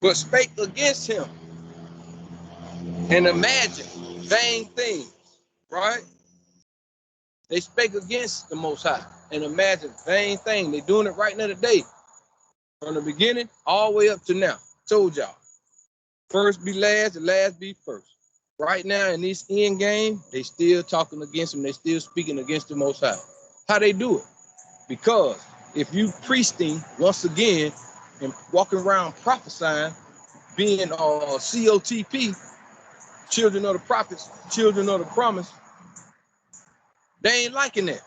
but spake against him and imagined vain things. Right? They spake against the Most High and imagined vain things. They're doing it right now today. From the beginning all the way up to now. Told y'all. First be last, and last be first. Right now in this end game, they still talking against him. They still speaking against the Most High. How they do it? Because if you priesting once again and walking around prophesying, being COTP, children of the prophets, children of the promise, they ain't liking that.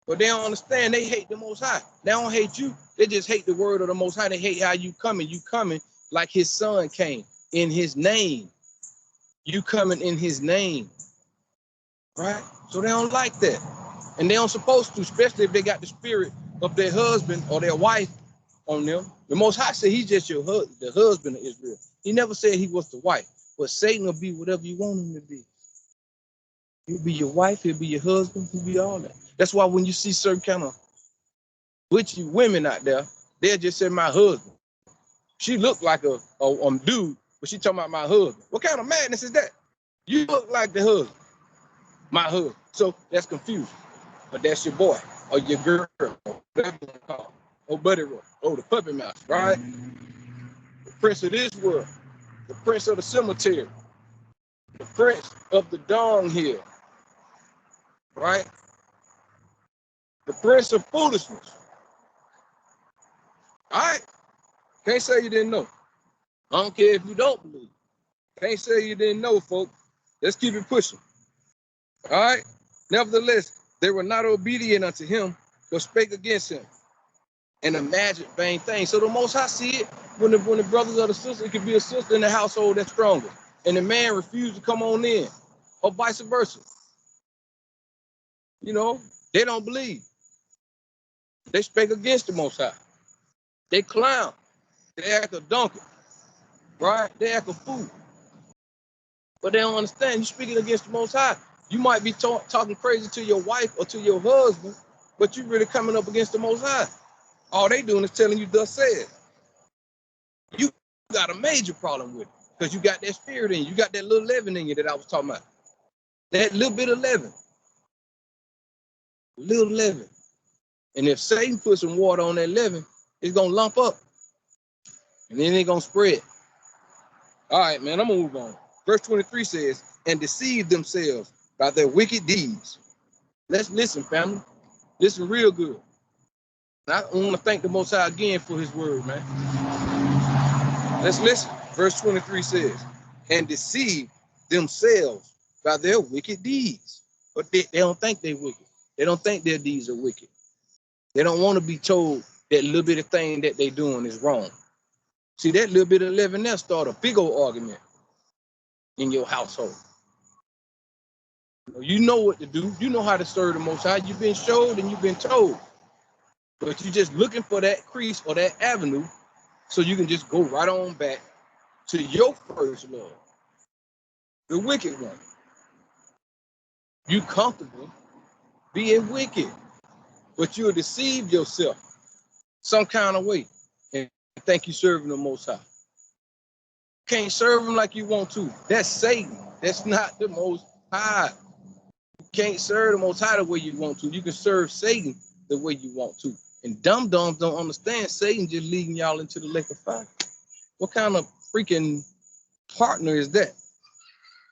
But they don't understand. They hate the Most High. They don't hate you. They just hate the word of the Most High. They hate how you coming. You coming like his son came in his name. You coming in his name, right? So they don't like that. And they don't supposed to, especially if they got the spirit of their husband or their wife on them. The Most High said he's just your the husband of Israel. He never said he was the wife. But Satan will be whatever you want him to be. He'll be your wife. He'll be your husband. He'll be all that. That's why when you see certain kind of witchy women out there, they'll just say, my husband. She looked like a dude, but she talking about my husband. What kind of madness is that? You look like the husband, my husband. So that's confusing. But that's your boy or your girl, or whatever you want to call it. Or buddy, or the puppet mouse, right? The prince of this world, the prince of the cemetery, the prince of the dung hill, right? The prince of foolishness. All right? Can't say you didn't know. I don't care if you don't believe. Can't say you didn't know, folks. Let's keep it pushing. All right? Nevertheless, they were not obedient unto him, but spake against him and imagined vain things. So the Most High see it when the brothers or the sisters, it could be a sister in the household that's stronger, and the man refused to come on in, or vice versa. You know, they don't believe. They spake against the Most High. They clown. They act a donkey, right? They act a fool. But they don't understand. You're speaking against the Most High. You might be talking crazy to your wife or to your husband, but you're really coming up against the Most High. All they doing is telling you thus said. You got a major problem with it because you got that spirit in you. You got that little leaven in you that I was talking about. That little bit of leaven. Little leaven. And if Satan puts some water on that leaven, it's going to lump up. And then it's going to spread. All right, man, I'm going to move on. Verse 23 says, and deceive themselves by their wicked deeds. Let's listen, family. Listen real good. And I want to thank the Most High again for his word, man. Let's listen. Verse 23 says, and deceive themselves by their wicked deeds. But they don't think they're wicked. They don't think their deeds are wicked. They don't want to be told that little bit of thing that they're doing is wrong. See, that little bit of leaven there start a big old argument in your household. You know what to do. You know how to serve the Most High. You've been showed and you've been told. But you're just looking for that crease or that avenue so you can just go right on back to your first love, the wicked one. You comfortable being wicked, but you'll deceive yourself some kind of way and think you're serving the Most High. Can't serve him like you want to. That's Satan. That's not the Most High. You can't serve the Most High the way you want to. You can serve Satan the way you want to. And dum-dums don't understand Satan just leading y'all into the lake of fire. What kind of freaking partner is that?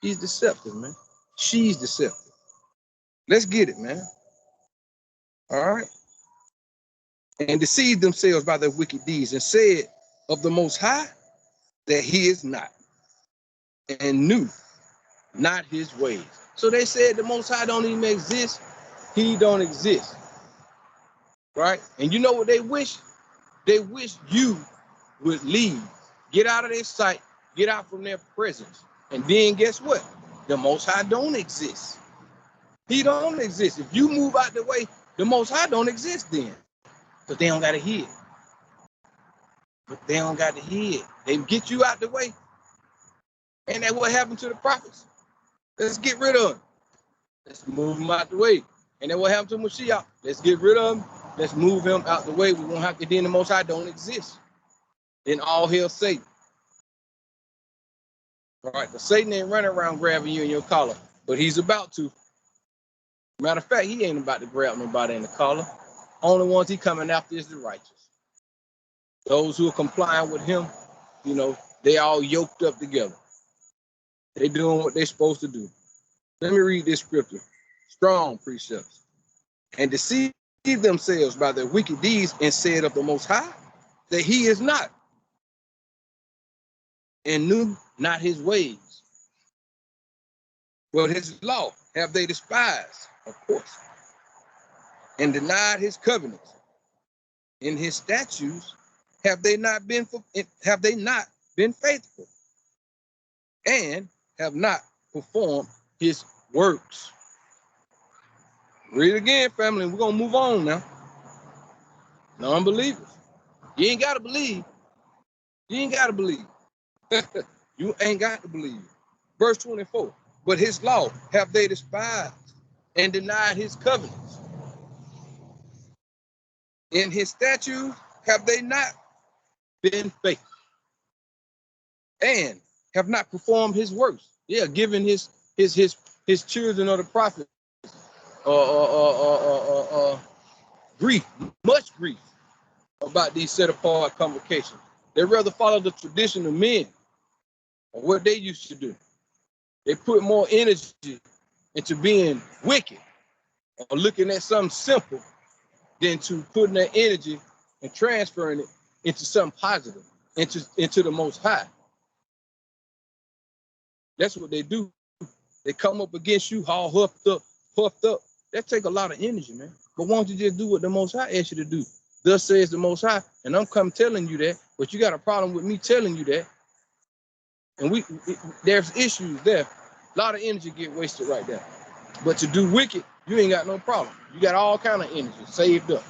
He's deceptive, man. She's deceptive. Let's get it, man. All right. And deceived themselves by their wicked deeds and said of the Most High that he is not, and knew not his ways. So they said the Most High don't even exist. He don't exist. Right? And you know what they wish? They wish you would leave. Get out of their sight. Get out from their presence. And then guess what? The Most High don't exist. He don't exist. If you move out the way, the Most High don't exist then. But they don't got to hear it. But they don't got to hear it. They get you out the way. And that's what happened to the prophets. Let's get rid of them. Let's move them out the way. And then what happened to Mashiach? Let's get rid of him. Let's move him out the way. We won't have to. Then the Most High don't exist. Then all hell Satan. All right, because Satan ain't running around grabbing you in your collar, but he's about to. Matter of fact, he ain't about to grab nobody in the collar. Only ones he coming after is the righteous. Those who are complying with him, you know, they all yoked up together. They doing what they're supposed to do. Let me read this scripture. Strong precepts. And deceive themselves by their wicked deeds, and said of the Most High that he is not, and knew not his ways. But his law have they despised, of course, and denied his covenants. In his statutes have they not been faithful, and have not performed his works. Read it again, family. We're gonna move on now. Non-believers. You ain't gotta believe. You ain't gotta believe. You ain't got to believe. Verse 24. But his law have they despised, and denied his covenants. In his statutes have they not been faithful, and have not performed his works. Yeah, giving his children of the prophet grief, much grief about these set apart convocations. They rather follow the tradition of men or what they used to do. They put more energy into being wicked or looking at something simple than to putting that energy and transferring it into something positive, into the Most High. That's what they do. They come up against you all puffed up. That take a lot of energy, man. But why don't you just do what the Most High asks you to do? Thus says the Most High, and I'm come telling you that, but you got a problem with me telling you that. And there's issues there. A lot of energy get wasted right there. But to do wicked, you ain't got no problem. You got all kind of energy saved up.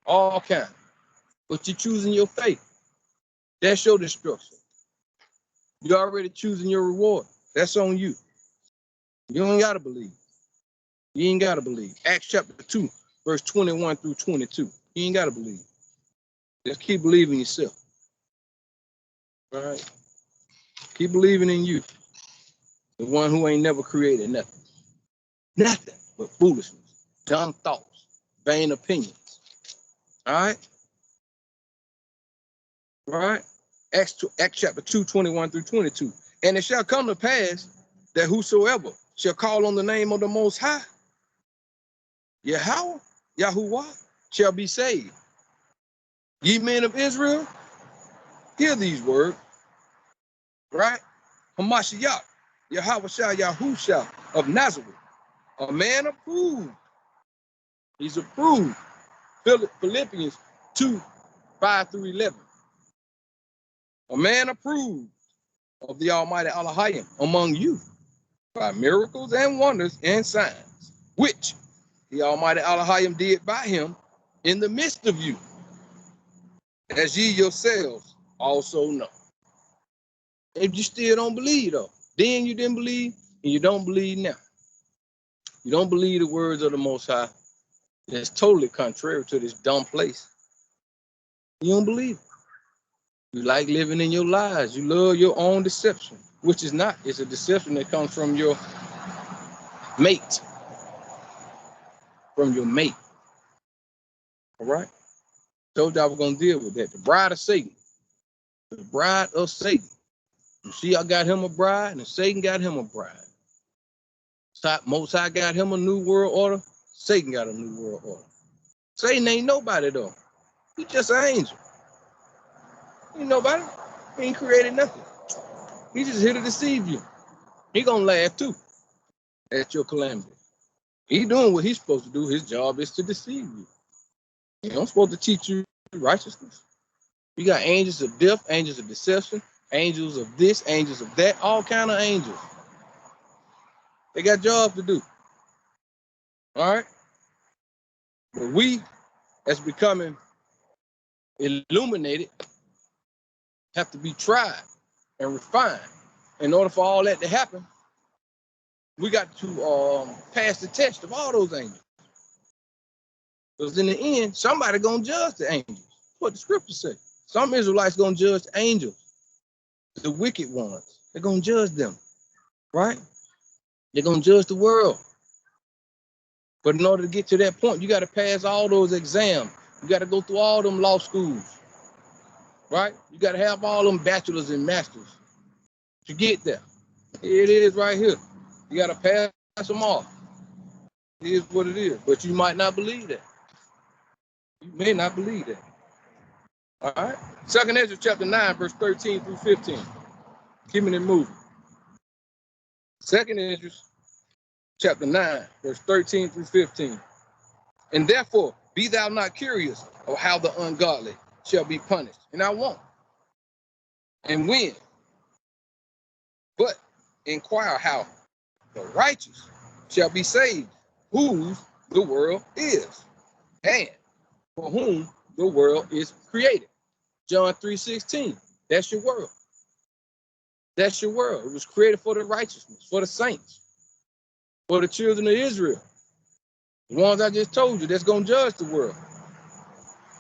All kind. But you're choosing your faith. That's your destruction. You're already choosing your reward. That's on you. You ain't got to believe. You ain't got to believe. Acts chapter 2, verse 21 through 22. You ain't got to believe. Just keep believing yourself. All right? Keep believing in you. The one who ain't never created nothing. Nothing but foolishness, dumb thoughts, vain opinions. All right? All right? Acts chapter 2, 21 through 22. And it shall come to pass that whosoever shall call on the name of the Most High, Yahuwah, shall be saved. Ye men of Israel, hear these words. Right? Hamashiach, Yahweh Yahusha of Nazareth, a man approved. He's approved. Philippians 2, 5 through 11. A man approved of the Almighty Elohim among you by miracles and wonders and signs, which the Almighty Elohim did by him in the midst of you, as ye yourselves also know. If you still don't believe, though, then you didn't believe, and you don't believe now. You don't believe the words of the Most High. It's totally contrary to this dumb place. You don't believe it. You like living in your lies. You love your own deception, which is not. It's a deception that comes from your mate. From your mate. All right? Told y'all we're going to deal with that. The bride of Satan. The bride of Satan. You see, I got him a bride, and Satan got him a bride. Most High got him a new world order. Satan got a new world order. Satan ain't nobody, though. He just an angel. He ain't nobody. He ain't created nothing. He just here to deceive you. He gonna laugh, too, at your calamity. He doing what he's supposed to do. His job is to deceive you. He don't supposed to teach you righteousness. You got angels of death, angels of deception, angels of this, angels of that, all kind of angels. They got jobs to do. All right? But we, as becoming illuminated, have to be tried and refined. In order for all that to happen, we got to pass the test of all those angels. Because in the end, somebody gonna judge the angels. That's what the scriptures say. Some Israelites gonna judge the angels, the wicked ones. They're gonna judge them, right? They're gonna judge the world. But in order to get to that point, you got to pass all those exams. You got to go through all them law schools, right? You got to have all them bachelors and masters to get there. It is right here. You got to pass them off. It is what it is. But you might not believe that. You may not believe that. All right. 2nd Ezra chapter 9, verse 13 through 15. Keeping it moving. 2nd Ezra chapter 9, verse 13 through 15. And therefore, be thou not curious of how the ungodly shall be punished. And I won't. And when. But inquire how the righteous shall be saved, whose the world is, and for whom the world is created. John 3:16. That's your world. That's your world. It was created for the righteousness, for the saints, for the children of Israel. The ones I just told you that's going to judge the world.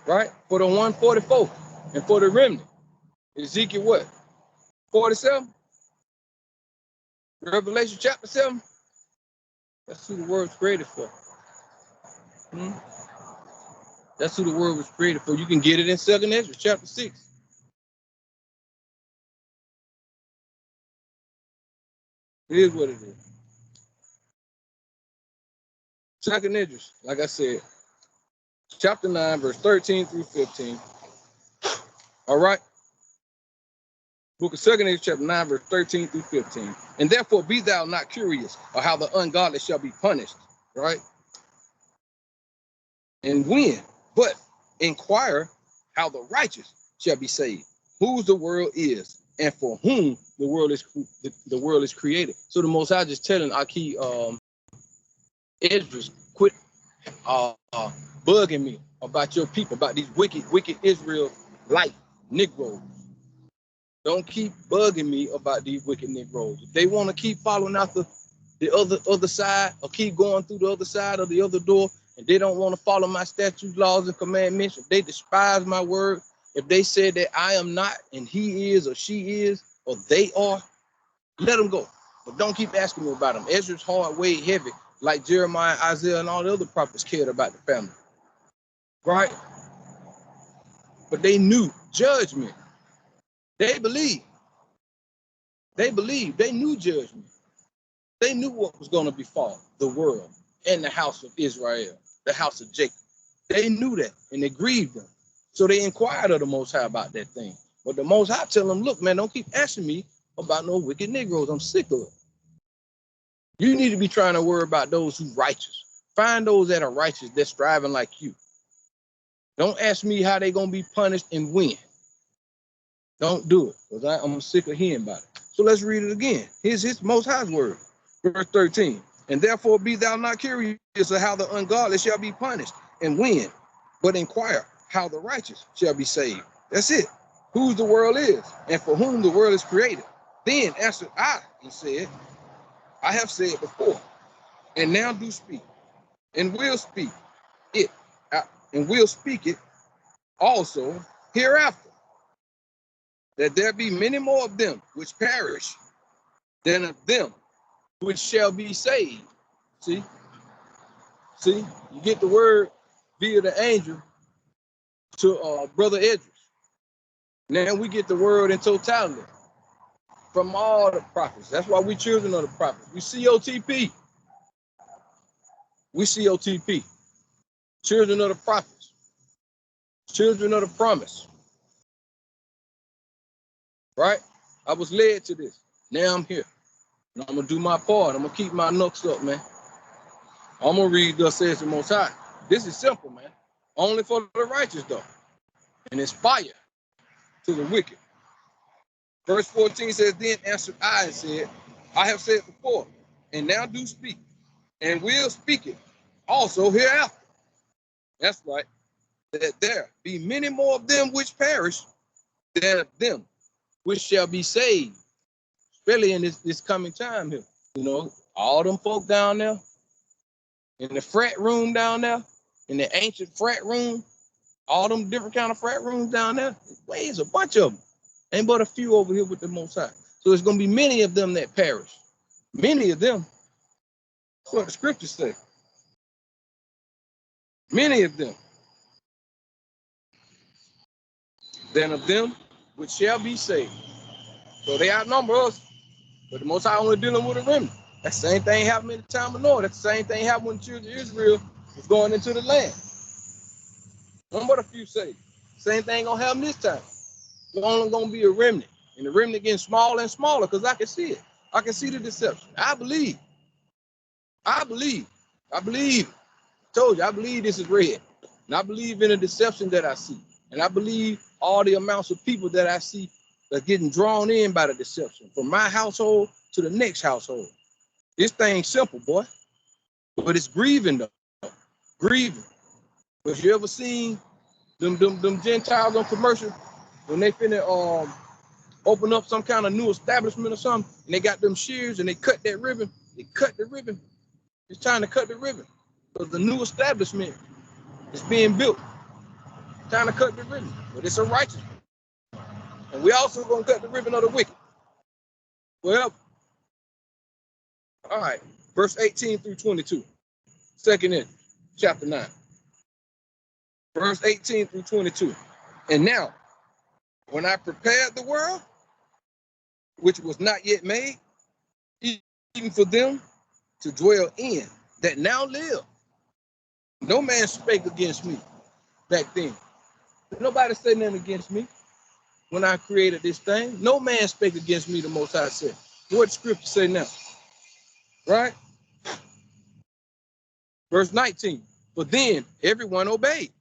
Right? For the 144 and for the remnant. Ezekiel what? 47? Revelation chapter 7? That's who the world was created for. That's who the world was created for. You can get it in 2nd Ezra chapter 6. It is what it is. 2nd Ezra, like I said, chapter 9, verse 13 through 15. All right? Book of 2nd Ezra, chapter 9, verse 13 through 15. And therefore be thou not curious of how the ungodly shall be punished. Right? And when, but inquire how the righteous shall be saved, whose the world is, and for whom the world is created. So the Most High just telling Aki Esdras, quit bugging me about your people, about these wicked Israelite Negroes. Don't keep bugging me about these wicked Negroes. If they want to keep following after the other side, or keep going through the other side of the other door, and they don't want to follow my statutes, laws, and commandments, if they despise my word, if they said that I am not, and he is, or she is, or they are, let them go. But don't keep asking me about them. Ezra's heart weighed heavy, like Jeremiah, Isaiah, and all the other prophets cared about the family. Right? But they knew judgment. They believed. They believed. They knew judgment. They knew what was going to befall the world and the house of Israel, the house of Jacob. They knew that, and it grieved them. So they inquired of the Most High about that thing. But the Most High tell them, look, man, don't keep asking me about no wicked Negroes. I'm sick of it. You need to be trying to worry about those who righteous. Find those that are righteous, that's striving like you. Don't ask me how they're going to be punished and when. Don't do it, because I'm sick of hearing about it. So let's read it again. Here's his Most High's word. Verse 13. And therefore be thou not curious of how the ungodly shall be punished and when, but inquire how the righteous shall be saved. That's it. Whose the world is, and for whom the world is created. Then answered I and said, I have said before, and now do speak, and will speak it, and will speak it also hereafter, that there be many more of them which perish than of them which shall be saved. See, you get the word via the angel to Brother Edris. Now we get the word in totality from all the prophets. That's why we children of the prophets. We COTP. We COTP. Children of the prophets. Children of the promise. Right? I was led to this. Now I'm here. And I'm going to do my part. I'm going to keep my nooks up, man. I'm going to read thus says the Most High. This is simple, man. Only for the righteous, though. And it's fire to the wicked. Verse 14 says, then answered I and said, I have said before, and now do speak, and will speak it also hereafter. That's right. That there be many more of them which perish than of them which shall be saved. Especially in this coming time here. You know, all them folk down there, in the frat room down there, in the ancient frat room, all them different kind of frat rooms down there, there's a bunch of them. Ain't but a few over here with the Most High. So there's going to be many of them that perish. Many of them. That's what the scriptures say. Many of them. Than of them which shall be saved. So they outnumber us. But the Most High only dealing with a remnant. That same thing happened in the time of Noah. That same thing happened when the children of Israel was going into the land. What a few say. Same thing gonna happen this time. It's only gonna be a remnant. And the remnant getting smaller and smaller because I can see it. I can see the deception. I believe. I believe. I believe. I told you, I believe this is red. And I believe in the deception that I see. And I believe all the amounts of people that I see are getting drawn in by the deception. From my household to the next household. This thing's simple, boy. But it's grieving though. Grieving. But you ever seen them Gentiles on commercial when they finna open up some kind of new establishment or something, and they got them shears and they cut that ribbon. They cut the ribbon. It's trying to cut the ribbon because the new establishment is being built. Trying to cut the ribbon, but it's a righteous one. And we also gonna cut the ribbon of the wicked. Well, all right. Verse 18 through 22. Second in chapter 9. Verse 18 through 22. And now, when I prepared the world, which was not yet made, even for them to dwell in, that now live, no man spake against me back then. Nobody said nothing against me when I created this thing. No man spake against me, the Most High said. What the scripture say now? Right? Verse 19. But then everyone obeyed.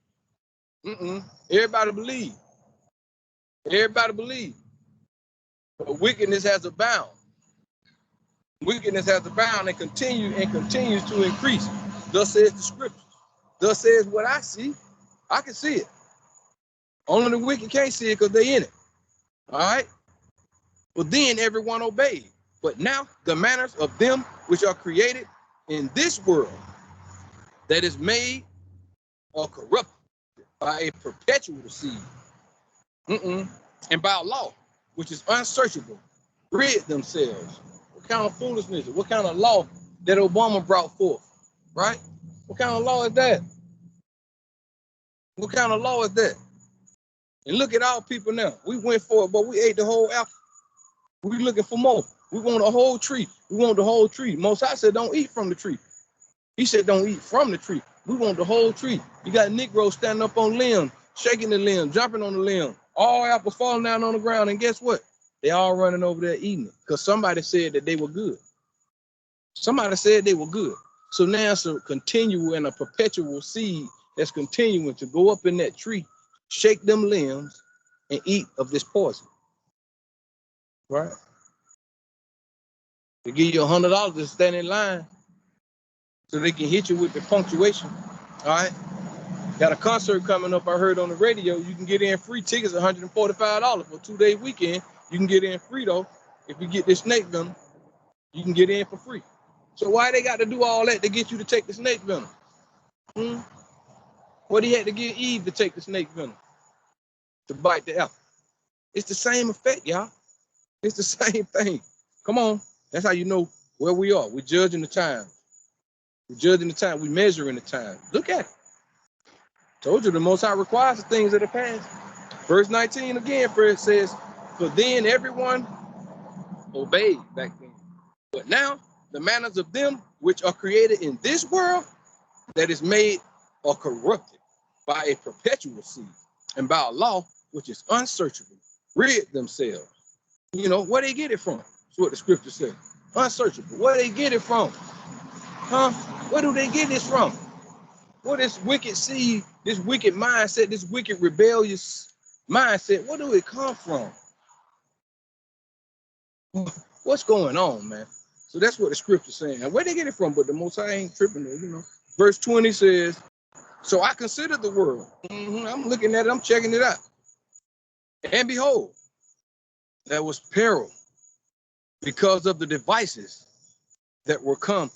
Everybody believed. Everybody believed. But wickedness has abound. Wickedness has abound and continues to increase. Thus says the scripture. Thus says what I see. I can see it. Only the wicked can't see it because they in it. All right? But then everyone obeyed. But now the manners of them which are created in this world that is made or corrupted by a perpetual seed, and by a law which is unsearchable, rid themselves. What kind of foolishness? What kind of law that Obama brought forth? Right? What kind of law is that? What kind of law is that? And look at our people now. We went for it, but we ate the whole apple. We looking for more. We want a whole tree. We want the whole tree. Most High said, don't eat from the tree. He said, don't eat from the tree. We want the whole tree. You got Negroes standing up on limb, shaking the limb, jumping on the limb, all apples falling down on the ground. And guess what? They all running over there eating it because somebody said that they were good. Somebody said they were good. So now it's a continual and a perpetual seed that's continuing to go up in that tree, shake them limbs, and eat of this poison. Right? They give you $100 to stand in line so they can hit you with the punctuation. All right? Got a concert coming up, I heard on the radio. You can get in free tickets, $145 for a 2-day weekend. You can get in free, though. If you get this snake venom, you can get in for free. So why they got to do all that to get you to take the snake venom? What he had to get Eve to take the snake venom? To bite the apple. It's the same effect, y'all. It's the same thing. Come on. That's how you know where we are. We're judging the time. We're judging the time. We're measuring the time. Look at it. Told you the Most High requires the things of the past. Verse 19 again, Fred says, for then everyone obeyed back then. But now the manners of them which are created in this world that is made or corrupted by a perpetual seed and by a law which is unsearchable, rid themselves. You know, where they get it from? That's what the scripture says. Unsearchable. Where they get it from? Where do they get this from? What this wicked seed, this wicked mindset, this wicked rebellious mindset, where do it come from? What's going on, man? So that's what the scripture's saying. And where they get it from? But the Most High ain't tripping, you know. Verse 20 says, so I considered the world. I'm looking at it, I'm checking it out. And behold, there was peril because of the devices that were come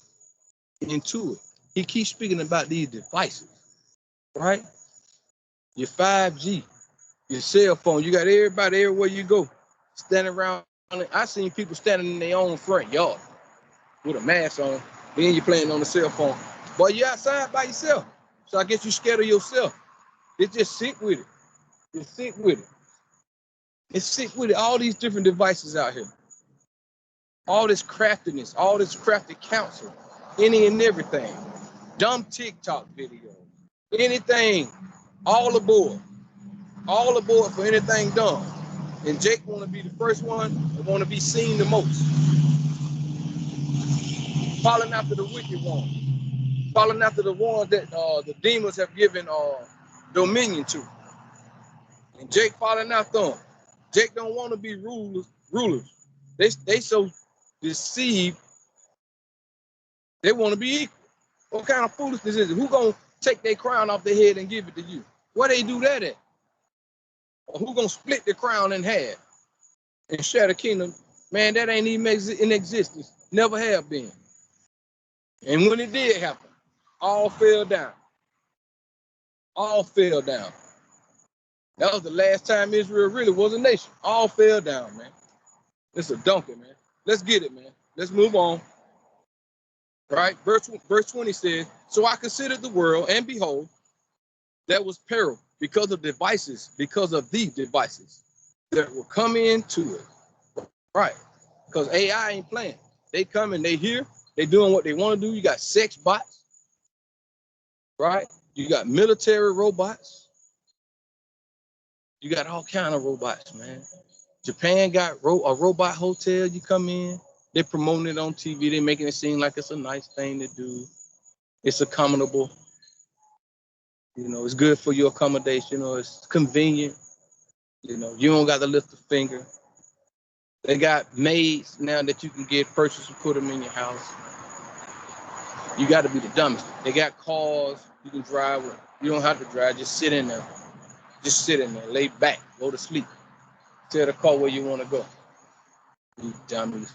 into it. He keeps speaking about these devices, right? Your 5G, your cell phone, you got everybody everywhere you go, standing around. I seen people standing in their own front yard with a mask on, then you're playing on the cell phone. But you're outside by yourself. So I guess you're scared of yourself. It's just sick with it. It's sick with it. It's sick with it. All these different devices out here. all this craftiness, all this crafty counsel, any and everything, dumb TikTok videos, anything, all aboard for anything dumb. And Jake want to be the first one and want to be seen the most. Following after the wicked one, following after the ones that the demons have given dominion to. And Jake following after them. Jake don't want to be rulers. They so deceived. They want to be equal. What kind of foolishness is it? Who gonna take their crown off their head and give it to you? Where they do that at? Or who gonna split the crown in half and share the kingdom? Man, that ain't even in existence. Never have been. And when it did happen, all fell down. All fell down. That was the last time Israel really was a nation. All fell down, man. It's a donkey, man. Let's get it, man. Let's move on. Right? Verse 20 says, so I considered the world, and behold, there was peril because of the devices that will come into it. Right? Because AI ain't playing. They come and they here. They doing what they want to do. You got sex bots. Right? You got military robots. You got all kind of robots, man. Japan got a robot hotel. You come in, they're promoting it on TV. They're making it seem like it's a nice thing to do. It's accommodable. You know, it's good for your accommodation, or it's convenient. You know, you don't got to lift a finger. They got maids now that you can get purchased and put them in your house. You got to be the dumbest. They got cars you can drive with. You don't have to drive. Just sit in there. Just sit in there. Lay back. Go to sleep. Tell the car where you want to go. You dummies.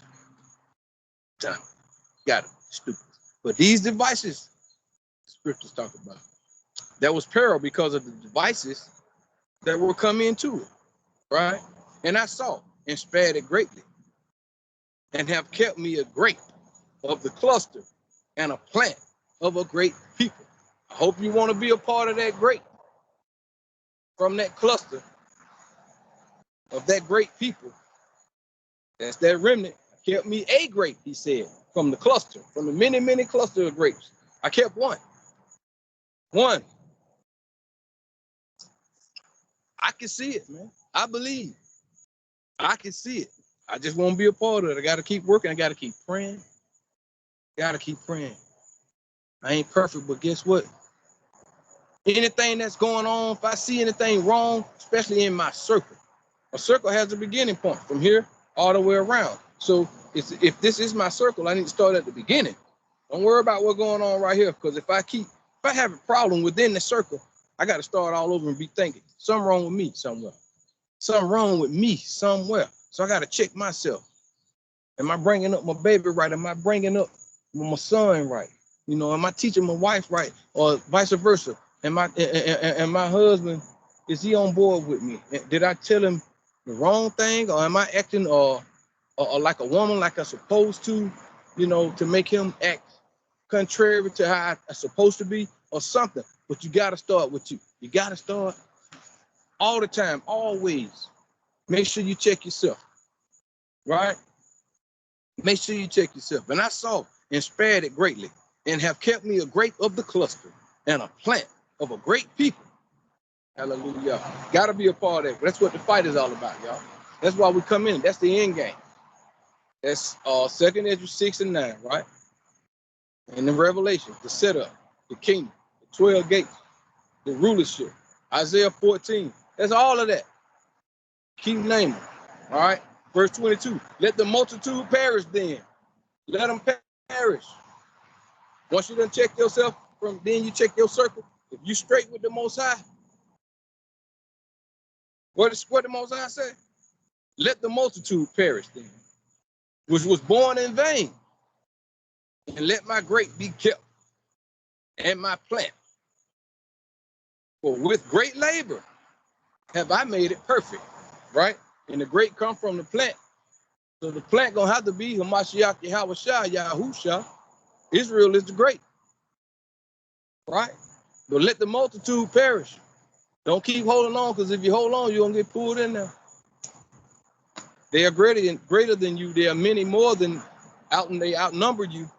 Dumb. Got it. Stupid. But these devices, scriptures talk about, that was peril because of the devices that will come into it. Right? And I saw and spared it greatly, and have kept me a grape of the cluster and a plant of a great people. I hope you want to be a part of that grape from that cluster of that great people. That's that remnant. I kept me a grape, he said, from the cluster, from the many, many cluster of grapes. I kept one. One. I can see it, man. I believe. I can see it. I just won't be a part of it. I got to keep working. I got to keep praying. Got to keep praying. I ain't perfect, but guess what? Anything that's going on, if I see anything wrong, especially in my circle, a circle has a beginning point from here all the way around. So if this is my circle, I need to start at the beginning. Don't worry about what's going on right here, because if I have a problem within the circle, I got to start all over and be thinking something wrong with me somewhere. Something wrong with me somewhere. So I got to check myself. Am I bringing up my baby right? Am I bringing up my son right? You know, am I teaching my wife right, or vice versa? And my husband, is he on board with me? Did I tell him the wrong thing, or am I acting or like a woman, like I'm supposed to, you know, to make him act contrary to how I'm supposed to be, or something? But you got to start with you. You got to start all the time, always. Make sure you check yourself, right? Make sure you check yourself. And I saw and spared it greatly, and have kept me a grape of the cluster and a plant of a great people. Hallelujah. Got to be a part of it. That's what the fight is all about, y'all. That's why we come in. That's the end game. That's 2nd Ezra 6 and 9, right? And the Revelation, the setup, the kingdom, the 12 gates, the rulership, Isaiah 14. That's all of that. Keep naming. All right. Verse 22. Let the multitude perish then. Let them perish. Once you done check yourself, then you check your circle. If you straight with the Most High, what the Most High say? Let the multitude perish then, which was born in vain. And let my grape be kept, and my plant. For with great labor have I made it perfect, right? And the grape come from the plant. So the plant gonna have to be Hamashiach Yahweh Yahusha. Israel is the grape, right? But let the multitude perish. Don't keep holding on, because if you hold on, you're gonna get pulled in there. They are greater than you. There are many more than and they outnumber you.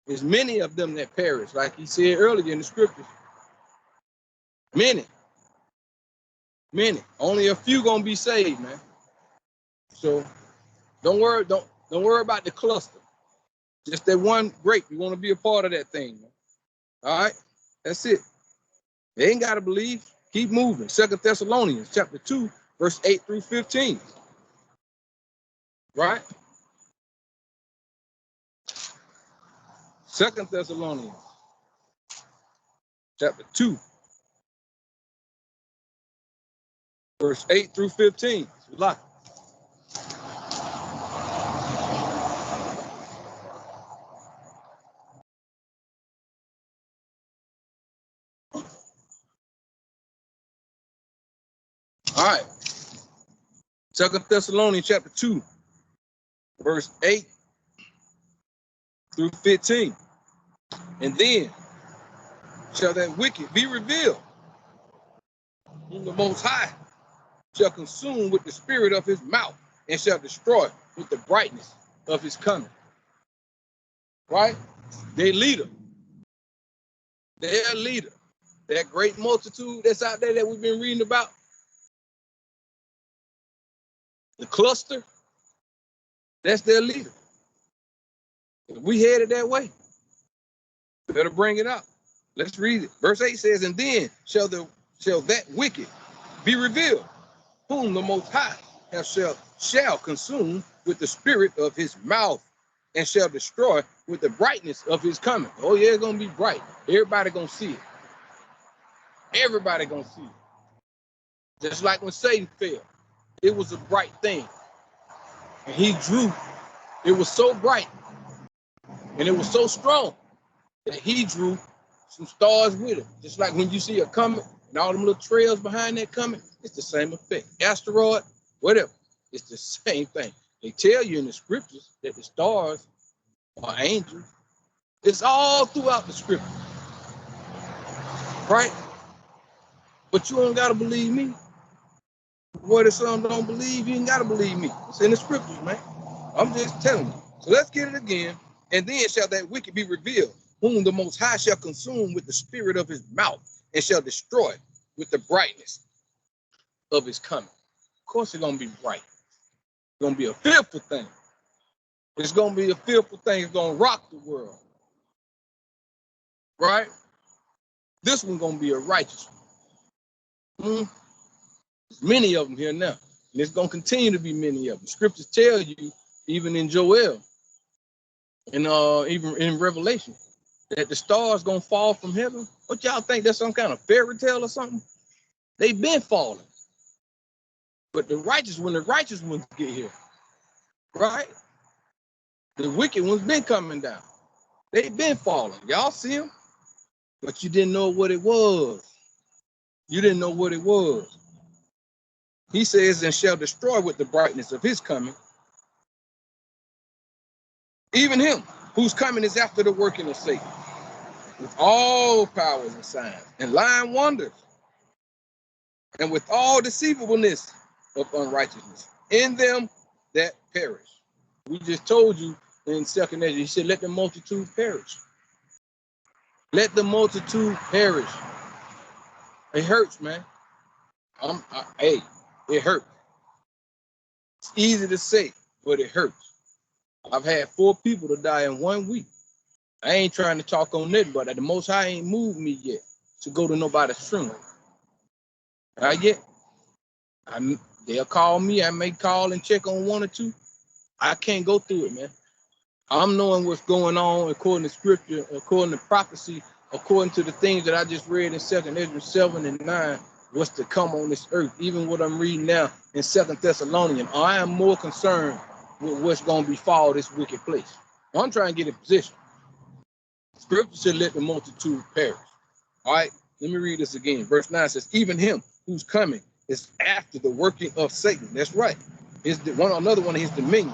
There's many of them that perish, like he said earlier in the scriptures. Many. Only a few gonna be saved, man. So don't worry about the cluster. Just that one grape. You want to be a part of that thing, man. All right, that's it. They ain't gotta believe. Keep moving. 2 Thessalonians chapter 2, verse 8 through 15. Right? 2 Thessalonians chapter 2, verse 8 through 15. Lock. All right. 2 Thessalonians chapter 2, verse 8 through 15. And then shall that wicked be revealed, whom the Most High shall consume with the spirit of his mouth, and shall destroy with the brightness of his coming. Right? Their leader. That great multitude that's out there that we've been reading about. The cluster, that's their leader. If we headed that way, better bring it out. Let's read it. Verse 8 says, and then shall that wicked be revealed, whom the Most High shall consume with the spirit of his mouth, and shall destroy with the brightness of his coming. Oh yeah, it's gonna be bright. Everybody gonna see it. Everybody gonna see it. Just like when Satan fell, it was a bright thing. And he drew, it was so bright, and it was so strong that he drew some stars with it. Just like when you see a comet and all them little trails behind that comet, it's the same effect. Asteroid, whatever, it's the same thing. They tell you in the scriptures that the stars are angels. It's all throughout the scripture, right? But you don't gotta believe me. What if some don't believe? You ain't gotta believe me. It's in the scriptures, man. I'm just telling you. So let's get it again. And then shall that wicked be revealed, whom the Most High shall consume with the spirit of his mouth, and shall destroy with the brightness of his coming. Of course, it's gonna be bright. It's gonna be a fearful thing. It's gonna be a fearful thing. It's gonna rock the world, right? This one's gonna be a righteous one. There's many of them here now, and there's gonna continue to be many of them. Scriptures tell you, even in Joel, and even in Revelation, that the stars gonna fall from heaven. What y'all think? That's some kind of fairy tale or something? They've been falling, but when the righteous ones get here, right? The wicked ones been coming down. They've been falling. Y'all see them, but you didn't know what it was. You didn't know what it was. He says, and shall destroy with the brightness of his coming, even him whose coming is after the working of Satan, with all powers and signs and lying wonders, and with all deceivableness of unrighteousness in them that perish. We just told you in 2nd Ezra, he said, let the multitude perish. Let the multitude perish. It hurts, man. Hey, it hurts. It's easy to say, but it hurts. I've had 4 people to die in 1 week. I ain't trying to talk on that, but the Most High ain't moved me yet to go to nobody's funeral. Not yet. They'll call me. I may call and check on 1 or 2. I can't go through it, man. I'm knowing what's going on according to scripture, according to prophecy, according to the things that I just read in 2nd Ezra 7 and 9, what's to come on this earth, even what I'm reading now in 2nd Thessalonians. I am more concerned with what's going to befall this wicked place. I'm trying to get in position. Scripture said, let the multitude perish. All right, let me read this again. Verse 9 says, even him who's coming is after the working of Satan. That's right. Another one of his dominion,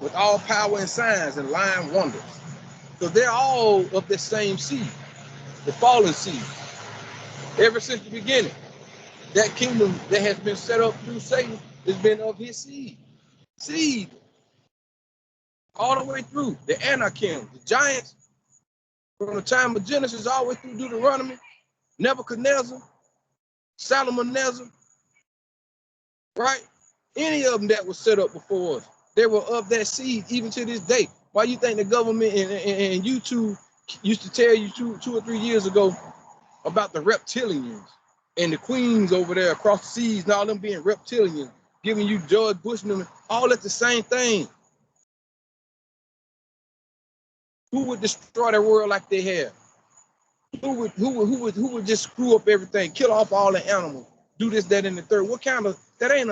with all power and signs and lying wonders. So they're all of the same seed, the fallen seed. Ever since the beginning, that kingdom that has been set up through Satan has been of his seed. Seed. All the way through. The Anakim, the giants, from the time of Genesis all the way through Deuteronomy, Nebuchadnezzar, Salmanasar, right? Any of them that was set up before us, they were of that seed even to this day. Why you think the government and YouTube used to tell you two or 3 years ago about the reptilians and the queens over there across the seas and all them being reptilians, giving you George Bush and them, all at the same thing? Who would destroy the world like they have? Who would just screw up everything, kill off all the animals, do this, that, and the third? What kind of that ain't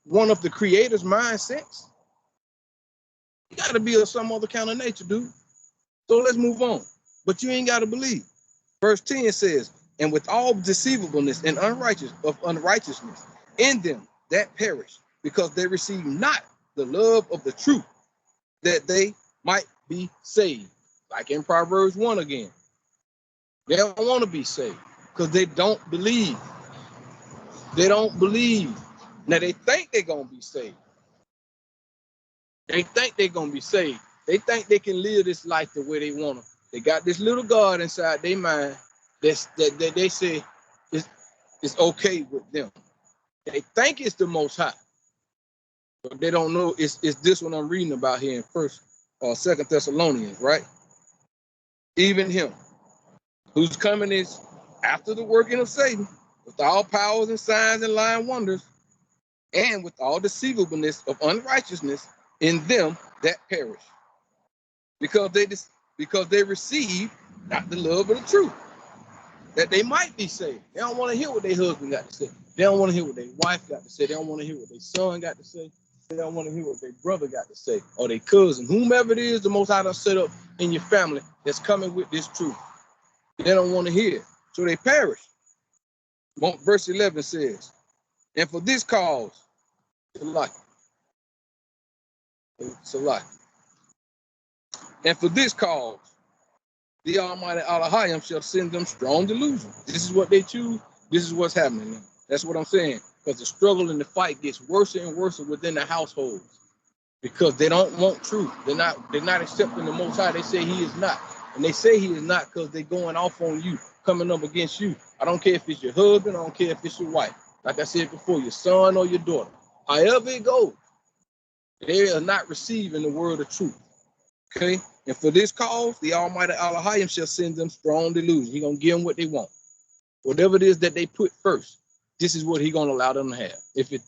one of the creator's mindsets? You got to be of some other kind of nature, dude. So let's move on. But you ain't got to believe. Verse 10 says, and with all deceivableness and unrighteousness in them that perish, because they receive not the love of the truth, that they might be saved. Like in Proverbs 1 again. They don't want to be saved because they don't believe. They don't believe. Now they think they're going to be saved. They think they're going to be saved. They think they can live this life the way they want to. They got this little God inside their mind that they say is okay with them. They think it's the Most High, but they don't know it's this one I'm reading about here in 2 Thessalonians, right? Even him, whose coming is after the working of Satan, with all powers and signs and lying wonders, and with all deceivableness of unrighteousness in them that perish, because they receive not the love of the truth, that they might be saved. They don't want to hear what their husband got to say. They don't want to hear what their wife got to say. They don't want to hear what their son got to say. They don't want to hear what their brother got to say, or their cousin, whomever it is, the Most High done set up in your family that's coming with this truth. They don't want to hear it, so they perish. Verse 11 says, and for this cause, and for this cause, the Almighty Elohim shall send them strong delusion. This is what they choose. This is what's happening now. That's what I'm saying. Because the struggle and the fight gets worse and worse within the households. Because they don't want truth. They're not accepting the Most High. They say he is not. And they say he is not because they're going off on you, coming up against you. I don't care if it's your husband. I don't care if it's your wife. Like I said before, your son or your daughter. However it goes, they are not receiving the word of truth. Okay? And for this cause, the Almighty Elohim shall send them strong delusion. He's going to give them what they want. Whatever it is that they put first, this is what he's going to allow them to have. If it,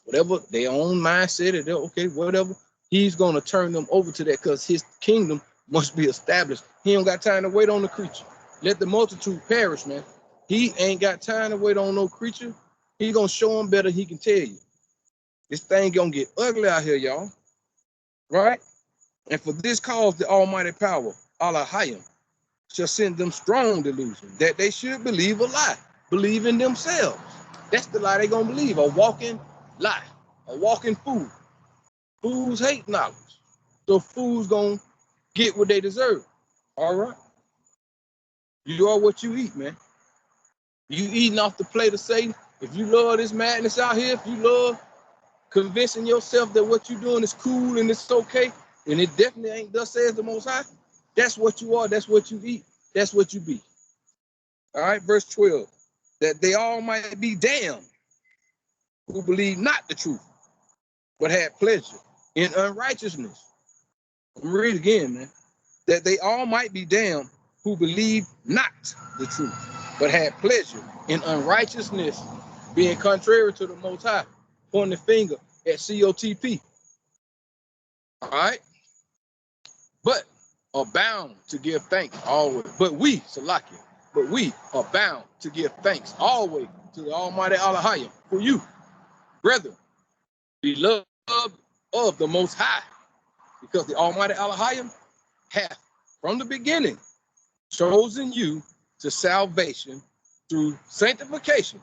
whatever their own mindset, or okay, whatever, he's going to turn them over to that because his kingdom must be established. He don't got time to wait on the creature. Let the multitude perish, man. He ain't got time to wait on no creature. He going to show them better he can tell you. This thing going to get ugly out here, y'all. Right? And for this cause, the Almighty power, Elohim, shall send them strong delusion, that they should believe a lie, believe in themselves. That's the lie they're going to believe, a walking lie, a walking fool. Fools hate knowledge. So fools going to get what they deserve. All right? You are what you eat, man. You eating off the plate of Satan. If you love this madness out here, if you love convincing yourself that what you're doing is cool and it's okay, and it definitely ain't thus says the Most High, that's what you are, that's what you eat, that's what you be. All right, verse 12, that they all might be damned who believe not the truth, but had pleasure in unrighteousness. I'm gonna read again, man. That they all might be damned who believe not the truth, but had pleasure in unrighteousness, being contrary to the Most High, pointing the finger at COTP. All right? But are bound to give thanks always. But we, Salakia, are bound to give thanks always to the Almighty Elohim for you, brethren, beloved of the Most High, because the Almighty Elohim hath from the beginning chosen you to salvation through sanctification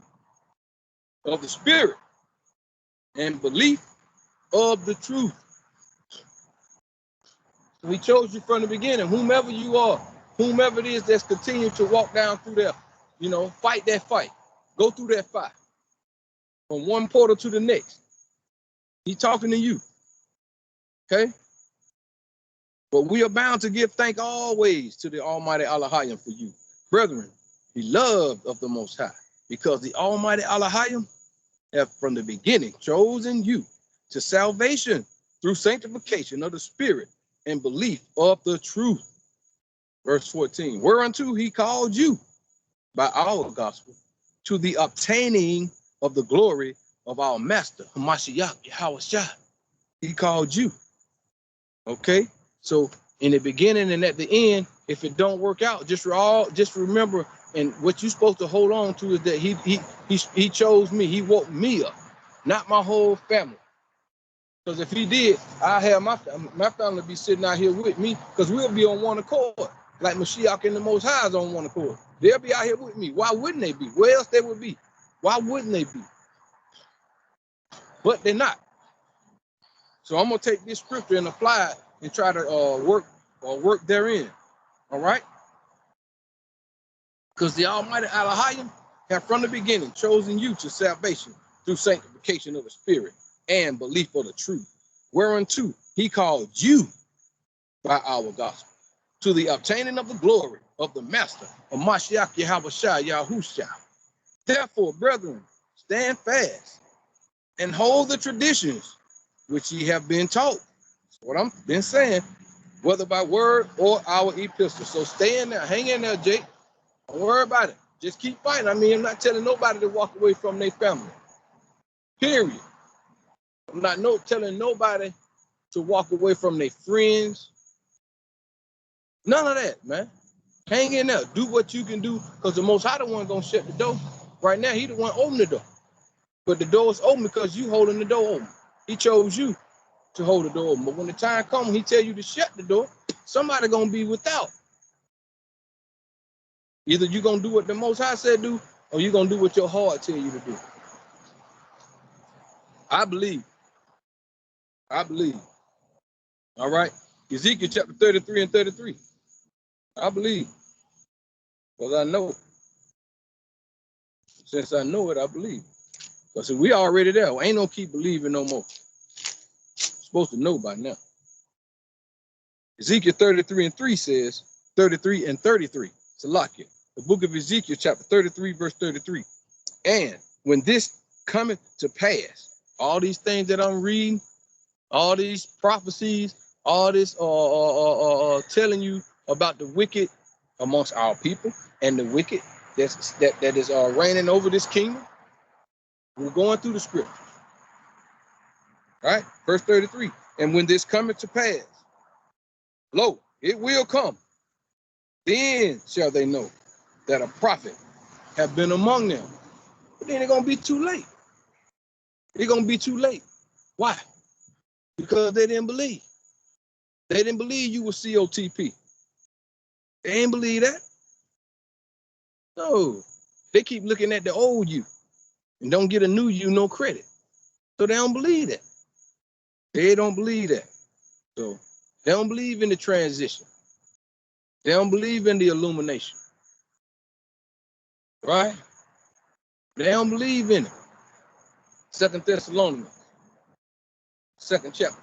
of the Spirit and belief of the truth. We chose you from the beginning, whomever you are, whomever it is that's continuing to walk down through there, fight that fight, go through that fight from one portal to the next. He's talking to you. Okay? But we are bound to give thank always to the Almighty Elohim for you, brethren, beloved of the Most High, because the Almighty Elohim have from the beginning chosen you to salvation through sanctification of the Spirit and belief of the truth. Verse 14, whereunto he called you by our gospel to the obtaining of the glory of our Master, Hamashiach Yahushua. He called you. Okay? So in the beginning and at the end, if it don't work out, just remember, and what you're supposed to hold on to is that he chose me. He woke me up, not my whole family. Because if he did, I have my family be sitting out here with me, because we'll be on one accord, like Mashiach and the Most High is on one accord. They'll be out here with me. Why wouldn't they be? Where else they would be? Why wouldn't they be? But they're not. So I'm gonna take this scripture and apply it and try to work therein. All right? Because the Almighty Elohim have from the beginning chosen you to salvation through sanctification of the Spirit and belief of the truth, whereunto he called you by our gospel to the obtaining of the glory of the Master of Mashiach Yahushua. Therefore, brethren, stand fast and hold the traditions which ye have been taught. That's what I've been saying, whether by word or our epistle. So stay in there, hang in there, Jake. Don't worry about it. Just keep fighting. I mean, I'm not telling nobody to walk away from their family. Period. I'm not telling nobody to walk away from their friends. None of that, man. Hang in there. Do what you can do, because the Most High the one gonna shut the door. Right now, he the one open the door. But the door is open because you holding the door open. He chose you to hold the door open. But when the time comes, he tell you to shut the door, somebody gonna be without. Either you gonna do what the Most High said do, or you gonna do what your heart tell you to do. I believe. All right. Ezekiel chapter 33 and 33. I believe. Because I know. Since I know it, I believe. Because we already there. Ain't no keep believing no more. Supposed to know by now. Ezekiel 33 and 3 says, 33 and 33. Salakia. The book of Ezekiel chapter 33, verse 33. And when this cometh to pass, all these things that I'm reading, all these prophecies, all this telling you about the wicked amongst our people and the wicked that is reigning over this kingdom. We're going through the scriptures. All right, verse 33. And when this cometh to pass, lo, it will come. Then shall they know that a prophet have been among them. But then it's going to be too late. It's going to be too late. Why? Because they didn't believe. They didn't believe you were COTP. They didn't believe that. No. They keep looking at the old you and don't get a new you no credit. So they don't believe that. They don't believe that. So they don't believe in the transition. They don't believe in the illumination. Right? They don't believe in it. 2 Thessalonians, 2nd chapter,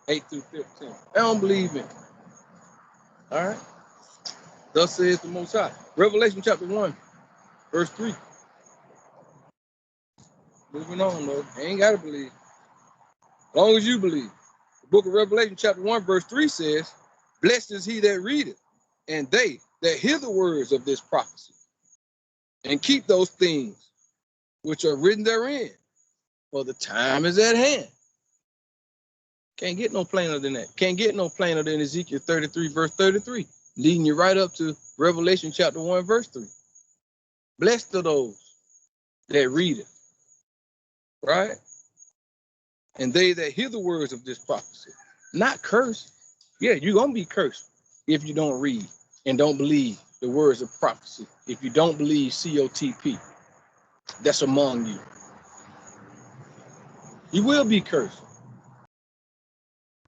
8 through 15. They don't believe in it. All right? Thus says the Most High. Revelation chapter 1, verse 3. Moving on, though. They ain't got to believe. As long as you believe. The book of Revelation chapter 1, verse 3 says, blessed is he that readeth, and they that hear the words of this prophecy, and keep those things which are written therein, for the time is at hand. Can't get no plainer than that. Can't get no plainer than Ezekiel 33, verse 33, leading you right up to Revelation chapter 1, verse 3. Blessed are those that read it, right? And they that hear the words of this prophecy, not cursed. Yeah, you're going to be cursed if you don't read and don't believe the words of prophecy. If you don't believe COTP, that's among you. You will be cursed.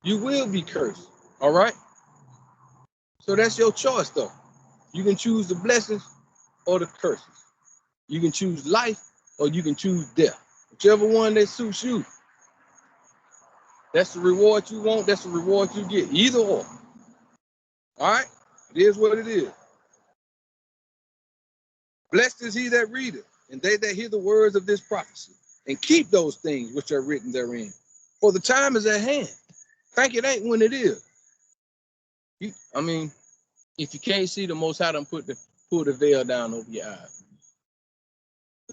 You will be cursed. All right? So that's your choice, though. You can choose the blessings or the curses. You can choose life or you can choose death. Whichever one that suits you. That's the reward you want. That's the reward you get. Either or. All right? It is what it is. Blessed is he that readeth, and they that hear the words of this prophecy, and keep those things which are written therein. For the time is at hand. Think it ain't when it is. I mean, if you can't see, the Most High done pull the veil down over your eyes.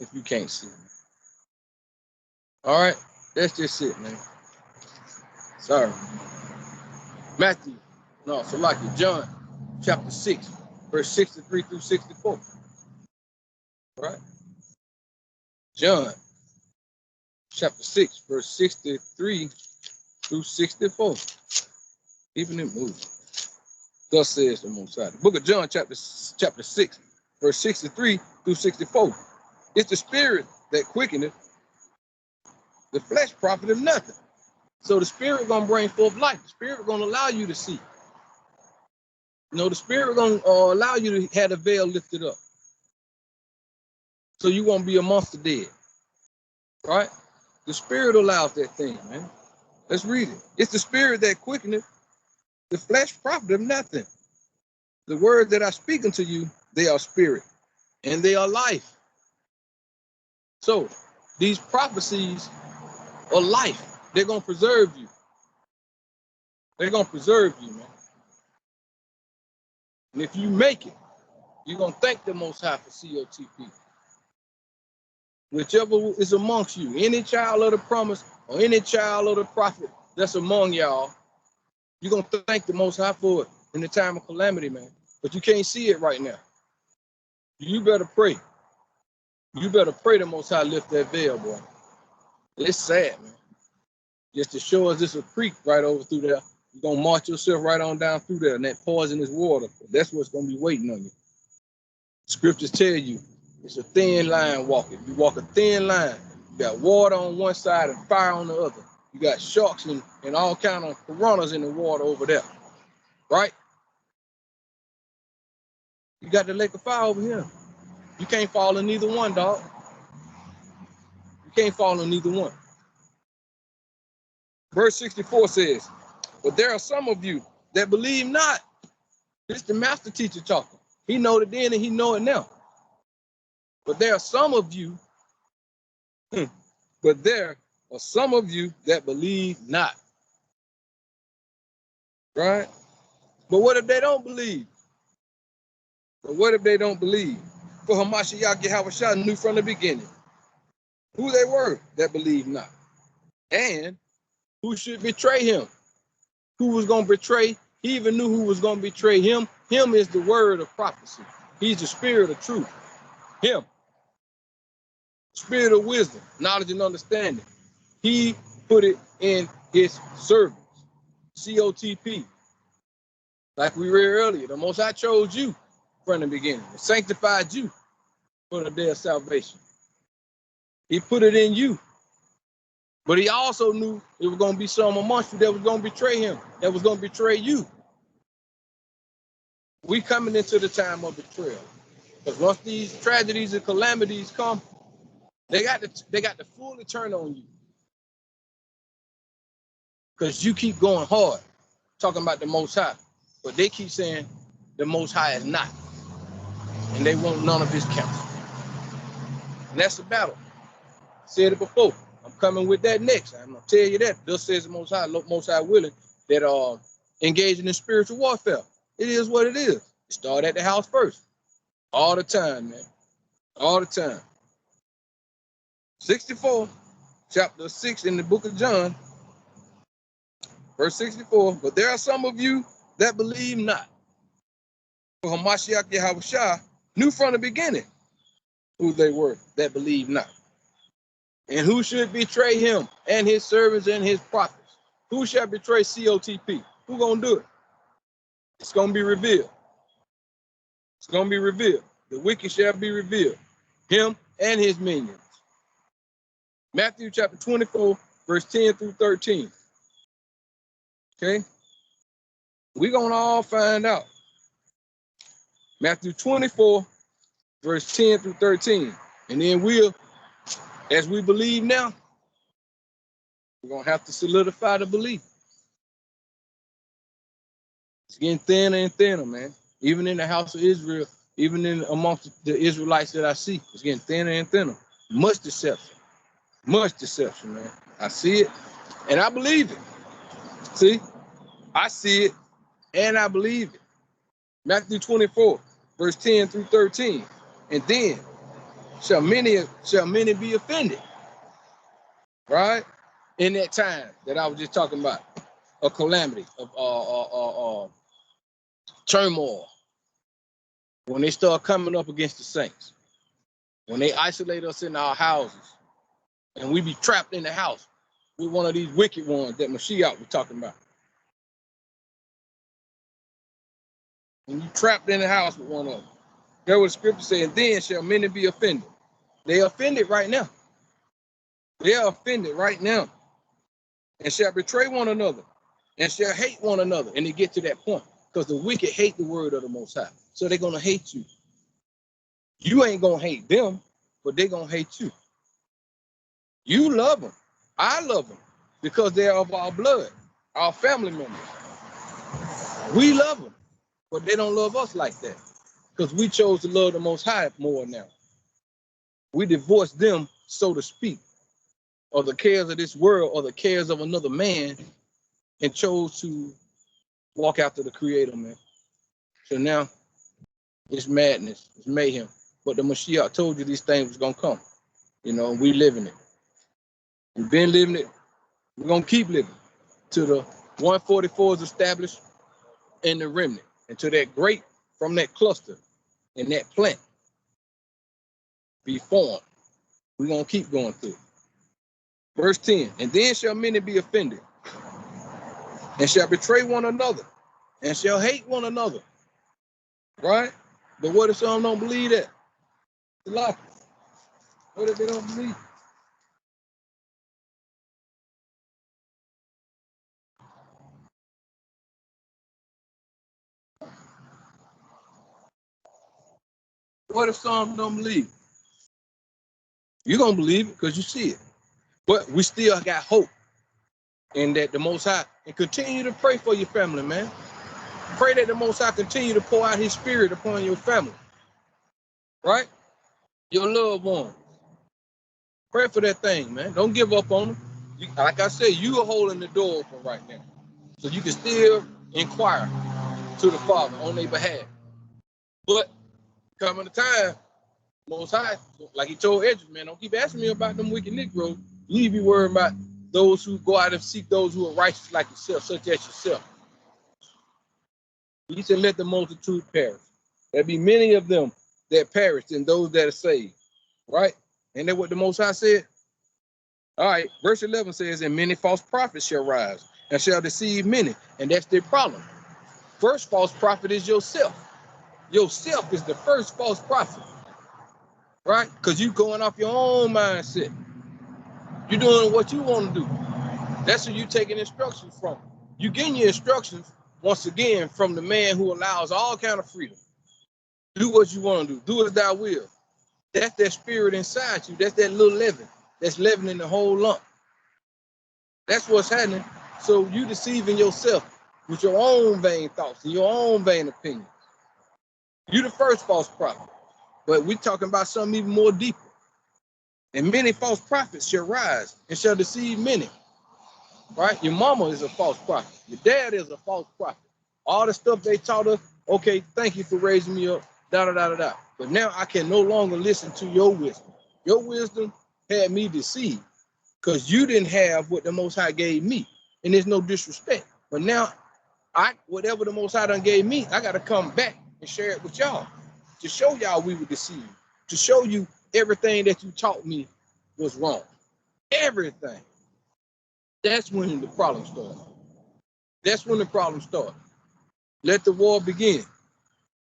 If you can't see. All right? That's just it, man. Sorry. John chapter 6, verse 63 through 64. All right? John chapter 6, verse 63 through 64. Even in moving. Thus says the Most High. The book of John chapter 6, verse 63 through 64. It's the spirit that quickeneth, the flesh profiteth nothing. So the spirit gonna bring forth life. The spirit gonna allow you to see. You know, the spirit gonna allow you to have the veil lifted up. So you won't be amongst the dead. Right? The spirit allows that thing, man. Let's read it. It's the spirit that quickeneth, the flesh profiteth nothing. The words that I speak unto you, they are spirit, and they are life. So these prophecies are life. They're gonna preserve you. They're gonna preserve you, man. And if you make it, you're gonna thank the Most High for COTP. Whichever is amongst you, any child of the promise or any child of the prophet that's among y'all, you're going to thank the Most High for it in the time of calamity, man. But you can't see it right now. You better pray. You better pray the Most High lift that veil, boy. It's sad, man. Just to show us this a creek right over through there. You're going to march yourself right on down through there, and that poisonous water, that's what's going to be waiting on you. Scriptures tell you it's a thin line walking. You walk a thin line. You got water on one side and fire on the other. You got sharks and all kind of piranhas in the water over there. Right? You got the lake of fire over here. You can't fall in neither one, dog. You can't fall in neither one. Verse 64 says, but there are some of you that believe not. This is the master teacher talking. He know it then and he know it now. But there are some of you, that believe not. Right? But what if they don't believe? For Hamashiach Yahushua knew from the beginning who they were that believed not, and who should betray him. Who was going to betray? He even knew who was going to betray him. Him is the word of prophecy. He's the spirit of truth. Him. Spirit of wisdom, knowledge, and understanding. He put it in his servants. COTP. Like we read earlier, the Most High chose you from the beginning, and sanctified you for the day of salvation. He put it in you. But he also knew there was going to be some amongst you that was going to betray him, that was going to betray you. We coming into the time of betrayal. Because once these tragedies and calamities come, they got to fully turn on you. Because you keep going hard, talking about the Most High. But they keep saying the Most High is not. And they want none of his counsel. And that's the battle. I said it before. I'm coming with that next. I'm going to tell you that. Thus says the Most High willing, that engaging in spiritual warfare. It is what it is. Start at the house first. All the time, man. All the time. 64, chapter 6 in the book of John, verse 64. But there are some of you that believe not. For Hamashiach Yahushua knew from the beginning who they were that believe not. And who should betray him and his servants and his prophets? Who shall betray COTP? Who gonna do it? It's gonna be revealed. It's gonna be revealed. The wicked shall be revealed. Him and his minions. Matthew chapter 24, verse 10 through 13. Okay? We're gonna all find out. Matthew 24, verse 10 through 13. And then we'll, as we believe now, We're going to have to solidify the belief. It's getting thinner and thinner, man. Even in the house of Israel, even in amongst the Israelites that I see, it's getting thinner and thinner. Much deception, man. I see it and I believe it. See, I see it and I believe it. Matthew 24, verse 10 through 13. And then shall many be offended, right? In that time that I was just talking about, a calamity, of turmoil, when they start coming up against the saints, when they isolate us in our houses, and we be trapped in the house with one of these wicked ones that Mashiach was talking about. When you trapped in the house with one of them, that's what the scripture says, and then shall many be offended. They are offended right now. They are offended right now. And shall betray one another, and shall hate one another. And they get to that point, because the wicked hate the word of the Most High. So they're going to hate you. You ain't going to hate them, but they're going to hate you. You love them. I love them, because they're of our blood, our family members. We love them, but they don't love us like that, because we chose to love the Most High more now. We divorced them, so to speak, of the cares of this world or the cares of another man, and chose to walk after the Creator, man. So now it's madness, it's mayhem. But the Mashiach told you these things was gonna come, you know, and we living it. We've been living it. We're gonna keep living till the 144 is established in the remnant, and to that grape from that cluster and that plant be formed. We're gonna keep going through. Verse 10, and then shall many be offended, and shall betray one another, and shall hate one another. Right? But what if some don't believe that? It's a lie. What if they don't believe? What if some don't believe? You're gonna believe it because you see it. But we still got hope in that the Most High, and continue to pray for your family, man. Pray that the Most High continue to pour out his spirit upon your family. Right? Your loved ones. Pray for that thing, man. Don't give up on them. Like I said, you are holding the door open right now. So you can still inquire to the Father on their behalf. But coming the time, Most High, like he told Edges, man, don't keep asking me about them wicked Negroes. You need to be worried about those who go out and seek those who are righteous like yourself, such as yourself. He said, let the multitude perish. There be many of them that perish than those that are saved. Right? Ain't that what the Most High said? All right, verse 11 says, and many false prophets shall rise and shall deceive many. And that's their problem. First false prophet is yourself. Yourself is the first false prophet. Right? Because you going off your own mindset. You're doing what you want to do. That's who you taking instructions from. You getting your instructions, once again, from the man who allows all kind of freedom. Do what you want to do. Do as thou will. That's that spirit inside you. That's that little leaven. That's leavening the whole lump. That's what's happening. So you deceiving yourself with your own vain thoughts and your own vain opinions. You the first false prophet. But we're talking about something even more deeper. And many false prophets shall rise and shall deceive many. Right? Your mama is a false prophet. Your dad is a false prophet. All the stuff they taught us, okay, thank you for raising me up, da-da-da-da-da. But now I can no longer listen to your wisdom. Your wisdom had me deceived because you didn't have what the Most High gave me. And there's no disrespect. But now, whatever the Most High done gave me, I got to come back and share it with y'all to show y'all we were deceived, to show you everything that you taught me was wrong. Everything. That's when the problem starts. That's when the problem starts. Let the war begin.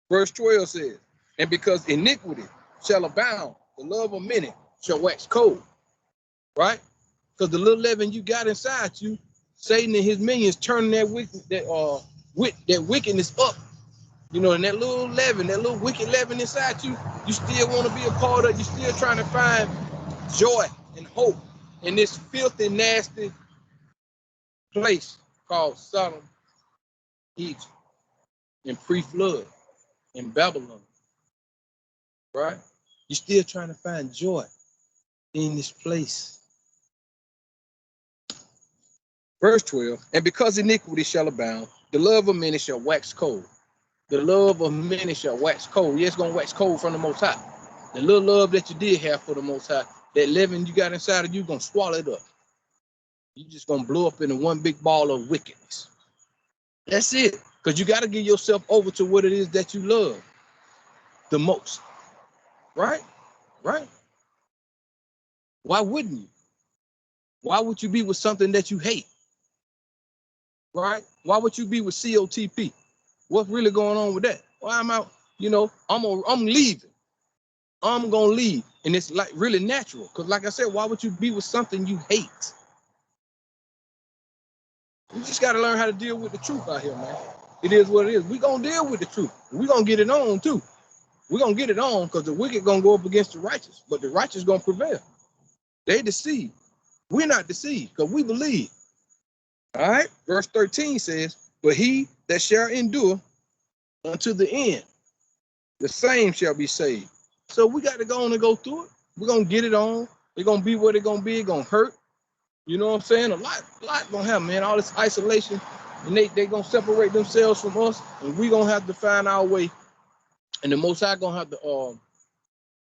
Verse 12 says, and because iniquity shall abound, the love of many shall wax cold. Right? Because the little leaven you got inside you, Satan and his minions turning that wickedness up. You know, and that little leaven, that little wicked leaven inside you, you still want to be a part of. You're still trying to find joy and hope in this filthy, nasty place called Sodom, Egypt, in pre-flood, in Babylon, right? You're still trying to find joy in this place. Verse 12, and because iniquity shall abound, the love of many shall wax cold. The love of many shall wax cold. Yeah, it's going to wax cold from the Most High. The little love that you did have for the Most High, that leaven you got inside of you, going to swallow it up. You're just going to blow up into one big ball of wickedness. That's it. Because you got to give yourself over to what it is that you love the most. Right? Right? Why wouldn't you? Why would you be with something that you hate? Right? Why would you be with COTP? What's really going on with that? Well, I'm out, I'm leaving. I'm gonna leave. And it's like really natural. Because like I said, why would you be with something you hate? You just gotta learn how to deal with the truth out here, man. It is what it is. We're gonna deal with the truth. We're gonna get it on too. We're gonna get it on because the wicked gonna go up against the righteous, but the righteous gonna prevail. They deceive. We're not deceived because we believe. All right. Verse 13 says, but he that shall endure unto the end, the same shall be saved. So we got to go on and go through it. We're going to get it on. It's going to be what it's going to be. It's going to hurt. You know what I'm saying? A lot going to happen, man. All this isolation, and they going to separate themselves from us, and we're going to have to find our way. And the Most High going to have to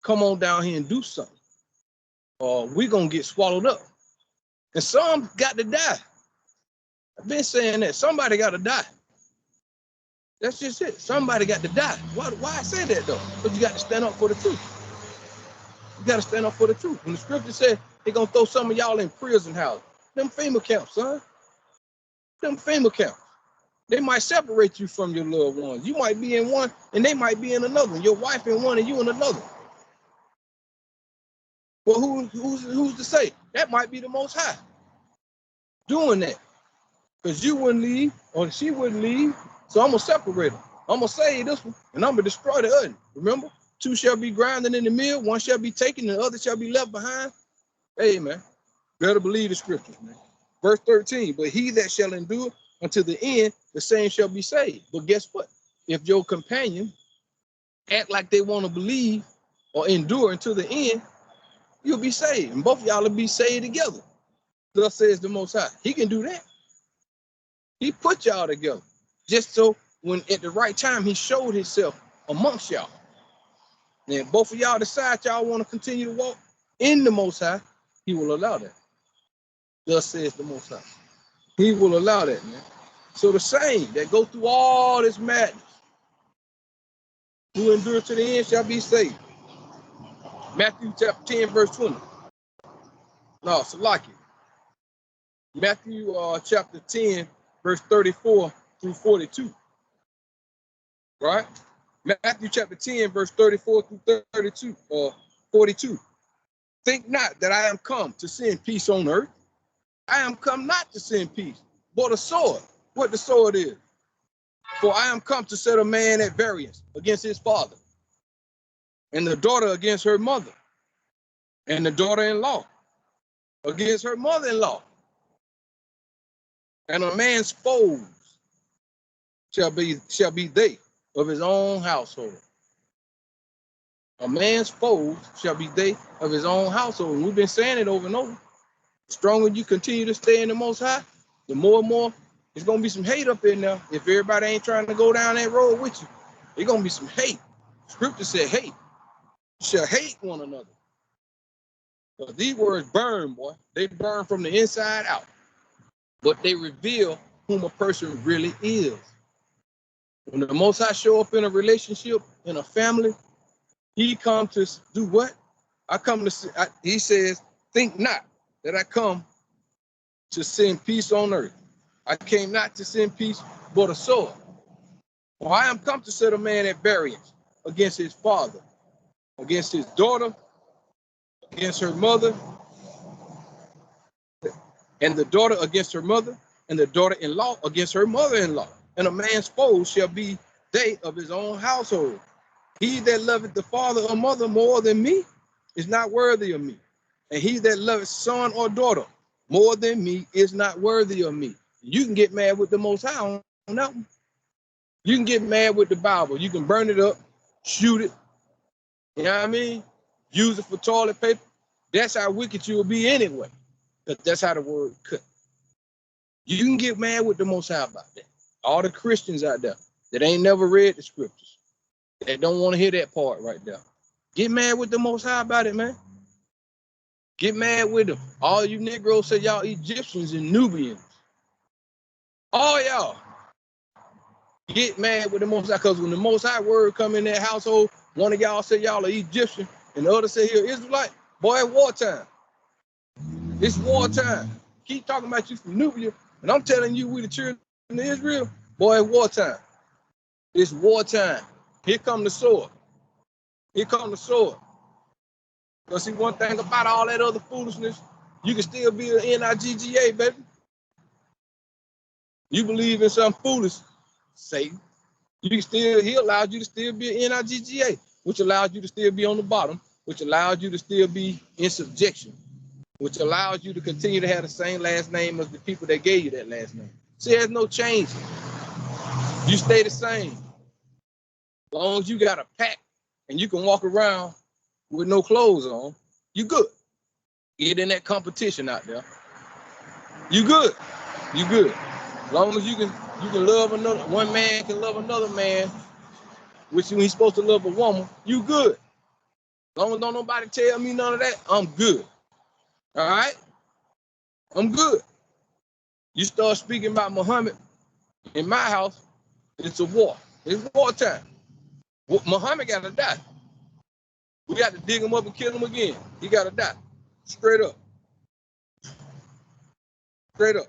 come on down here and do something. We're going to get swallowed up. And some got to die. I've been saying that. Somebody got to die. That's just it. Somebody got to die. Why I say that, though? Because you got to stand up for the truth. You got to stand up for the truth. When the scripture said they're going to throw some of y'all in prison house, them FEMA camps, son. Them FEMA camps. They might separate you from your loved ones. You might be in one, and they might be in another. Your wife in one, and you in another. Well, who's to say? That might be the Most High doing that. Because you wouldn't leave, or she wouldn't leave. So I'm going to separate them. I'm going to save this one, and I'm going to destroy the other. Remember? Two shall be grinding in the mill, one shall be taken, and the other shall be left behind. Hey, man, better believe the scriptures, man. Verse 13, but he that shall endure until the end, the same shall be saved. But guess what? If your companion act like they want to believe or endure until the end, you'll be saved. And both of y'all will be saved together. Thus says the Most High. He can do that. He put y'all together. Just so when at the right time, he showed himself amongst y'all. And both of y'all decide y'all want to continue to walk in the Most High, he will allow that. Thus says the Most High. He will allow that, man. So the same that go through all this madness, who endure to the end shall be saved. Matthew chapter 10, verse 20. No, Salaki. Matthew chapter 10, verse 34 through 42. Right? Matthew chapter 10, verse 34 through 32, 42. Think not that I am come to send peace on earth. I am come not to send peace, but a sword. What the sword is? For I am come to set a man at variance against his father, and the daughter against her mother, and the daughter-in-law against her mother-in-law. And a man's foes shall be they of his own household. A man's foes shall be they of his own household. And we've been saying it over and over. The stronger you continue to stay in the Most High, the more and more there's going to be some hate up in there. If everybody ain't trying to go down that road with you, there's going to be some hate. Scripture said hate. You shall hate one another. But these words burn, boy. They burn from the inside out. But they reveal whom a person really is. When the Most High show up in a relationship, in a family, he come to do what? He says, think not that I come to send peace on earth. I came not to send peace, but a sword. For I am come to set a man at variance against his father, against his daughter, against her mother, and the daughter against her mother, and the daughter-in-law against her mother-in-law. And a man's foes shall be they of his own household. He that loveth the father or mother more than me is not worthy of me. And he that loveth son or daughter more than me is not worthy of me. You can get mad with the Most High on that one. You can get mad with the Bible. You can burn it up, shoot it. You know what I mean? Use it for toilet paper. That's how wicked you will be anyway. Because that's how the word cut. You can get mad with the Most High about that. All the Christians out there that ain't never read the scriptures, that don't want to hear that part right there. Get mad with the Most High about it, man. Get mad with them. All you Negroes say y'all Egyptians and Nubians. All y'all. Get mad with the Most High, because when the Most High word come in that household, one of y'all say y'all are Egyptian, and the other say you're Israelite. Boy, it's wartime. It's wartime. Keep talking about you from Nubia, and I'm telling you we the children of Israel. Boy, it's wartime. It's wartime. Here come the sword. Here come the sword. Because see, one thing about all that other foolishness, you can still be an NIGGA, baby. You believe in something foolish, Satan. He allows you to still be an NIGGA, which allows you to still be on the bottom, which allows you to still be in subjection, which allows you to continue to have the same last name as the people that gave you that last name. See, there's no change. You stay the same. As long as you got a pack and you can walk around with no clothes on, you good. Get in that competition out there. You good. You good. As long as you can love another, one man can love another man, which when he's supposed to love a woman, you good. As long as don't nobody tell me none of that, I'm good. All right? I'm good. You start speaking about Muhammad in my house, it's a war. It's wartime. Muhammad got to die. We got to dig him up and kill him again. He got to die. Straight up. Straight up.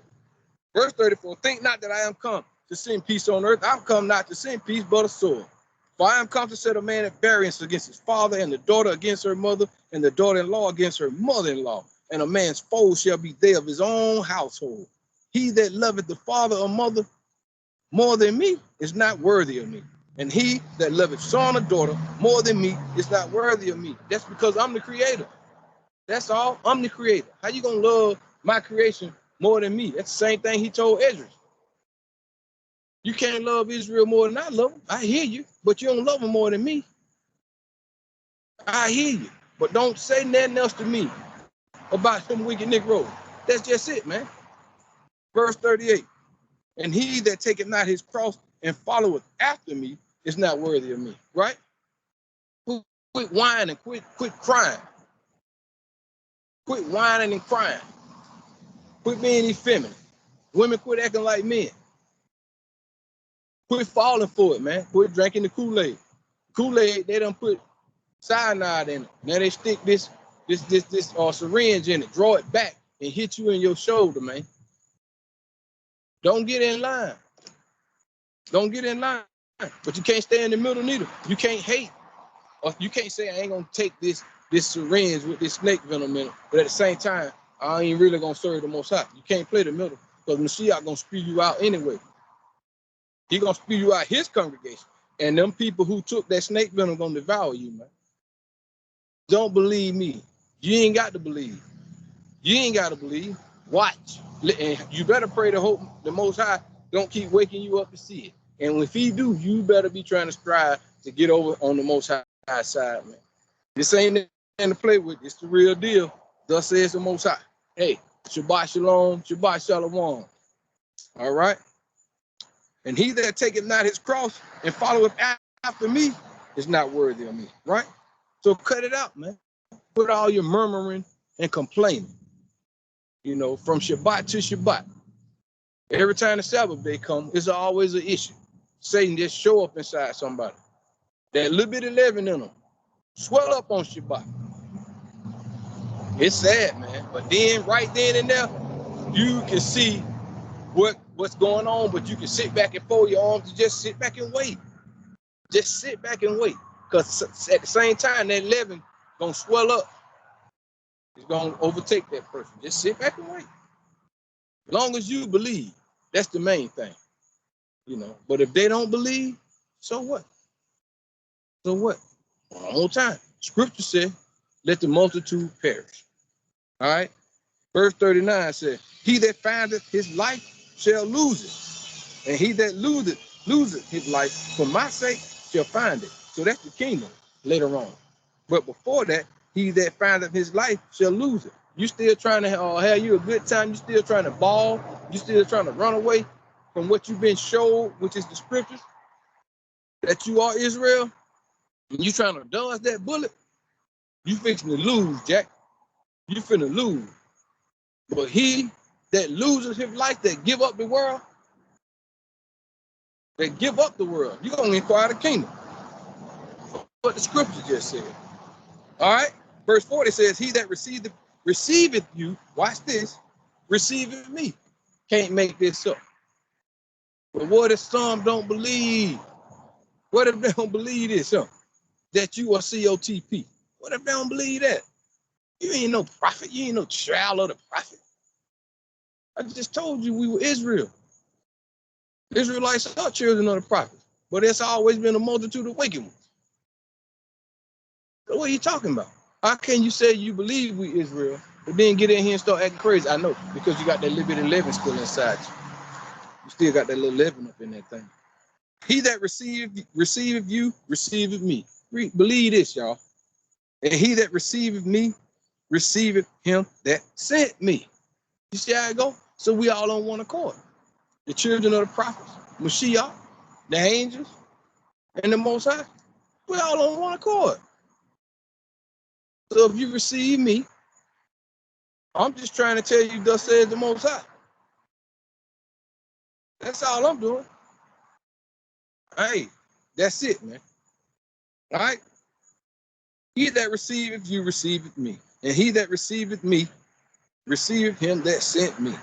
Verse 34, think not that I am come to send peace on earth. I've come not to send peace, but a sword. For I am come to set a man at variance against his father, and the daughter against her mother, and the daughter-in-law against her mother-in-law. And a man's foe shall be they of his own household. He that loveth the father or mother more than me is not worthy of me. And he that loveth son or daughter more than me is not worthy of me. That's because I'm the creator. That's all. I'm the creator. How you gonna love my creation more than me? That's the same thing he told Esdras. You can't love Israel more than I love them. I hear you, but you don't love them more than me. I hear you, but don't say nothing else to me about some wicked Negro. That's just it, man. Verse 38. And he that taketh not his cross and followeth after me is not worthy of me. Right? Quit whining, quit crying. Quit whining and crying. Quit being effeminate. Women, quit acting like men. Quit falling for it, man. Quit drinking the Kool-Aid. Kool-Aid, they done put cyanide in it. Now they stick this syringe in it, draw it back, and hit you in your shoulder, man. Don't get in line. Don't get in line. But you can't stay in the middle neither. You can't hate. Or you can't say I ain't gonna take this syringe with this snake venom in it, but at the same time, I ain't really gonna serve the Most High. You can't play the middle, because Mashiach gonna spew you out anyway. He gonna spew you out his congregation. And them people who took that snake venom gonna devour you, man. Don't believe me. You ain't got to believe. You ain't got to believe. Watch. And you better pray to hope the Most High don't keep waking you up to see it. And if he do, you better be trying to strive to get over on the Most High side, man. This ain't nothing to play with. It's the real deal. Thus says the Most High. Hey, Shabbat Shalom, Shabbat Shalom. All right? And he that taketh not his cross and followeth after me is not worthy of me, right? So cut it out, man. Put all your murmuring and complaining, you know, from Shabbat to Shabbat. Every time the Sabbath day comes, it's always an issue. Satan just show up inside somebody. That little bit of leaven in them, swell up on Shabbat. It's sad, man. But then, right then and there, you can see what's going on, but you can sit back and fold your arms and just sit back and wait. Just sit back and wait. Because at the same time, that leaven gonna swell up. It's gonna overtake that person. Just sit back and wait. As long as you believe, that's the main thing. You know, but if they don't believe, so what? So what? One more time. Scripture said, let the multitude perish. All right. Verse 39 said, he that findeth his life shall lose it. And he that loseth his life for my sake shall find it. So that's the kingdom later on. But before that, he that findeth his life shall lose it. You still trying to have you a good time. You still trying to ball. You still trying to run away from what you've been showed, which is the scriptures, that you are Israel. And you trying to dodge that bullet. You fixing to lose, Jack. You finna lose. But he that loses his life, that give up the world, you're going to inquire the kingdom. What the scripture just said. All right? Verse 40 says, he that receiveth you, watch this, receiveth me. Can't make this up. But what if some don't believe? What if they don't believe this, huh? That you are COTP? What if they don't believe that? You ain't no prophet. You ain't no child of the prophet. I just told you we were Israel. Israelites are children of the prophets. But it's always been a multitude of wicked ones. So what are you talking about? How can you say you believe we Israel, but then get in here and start acting crazy? I know, because you got that little bit of leaven still inside you. You still got that little leaven up in that thing. He that receiveth you, receiveth me. Believe this, y'all. And he that receiveth me, receiveth him that sent me. You see how it go? So we all on one accord. The children of the prophets, Mashiach, the angels, and the Most High. We all on one accord. So if you receive me, I'm just trying to tell you, thus says the Most High. That's all I'm doing. Hey, that's it, man. All right? He that receiveth you, receiveth me. And he that receiveth me, receiveth him that sent me.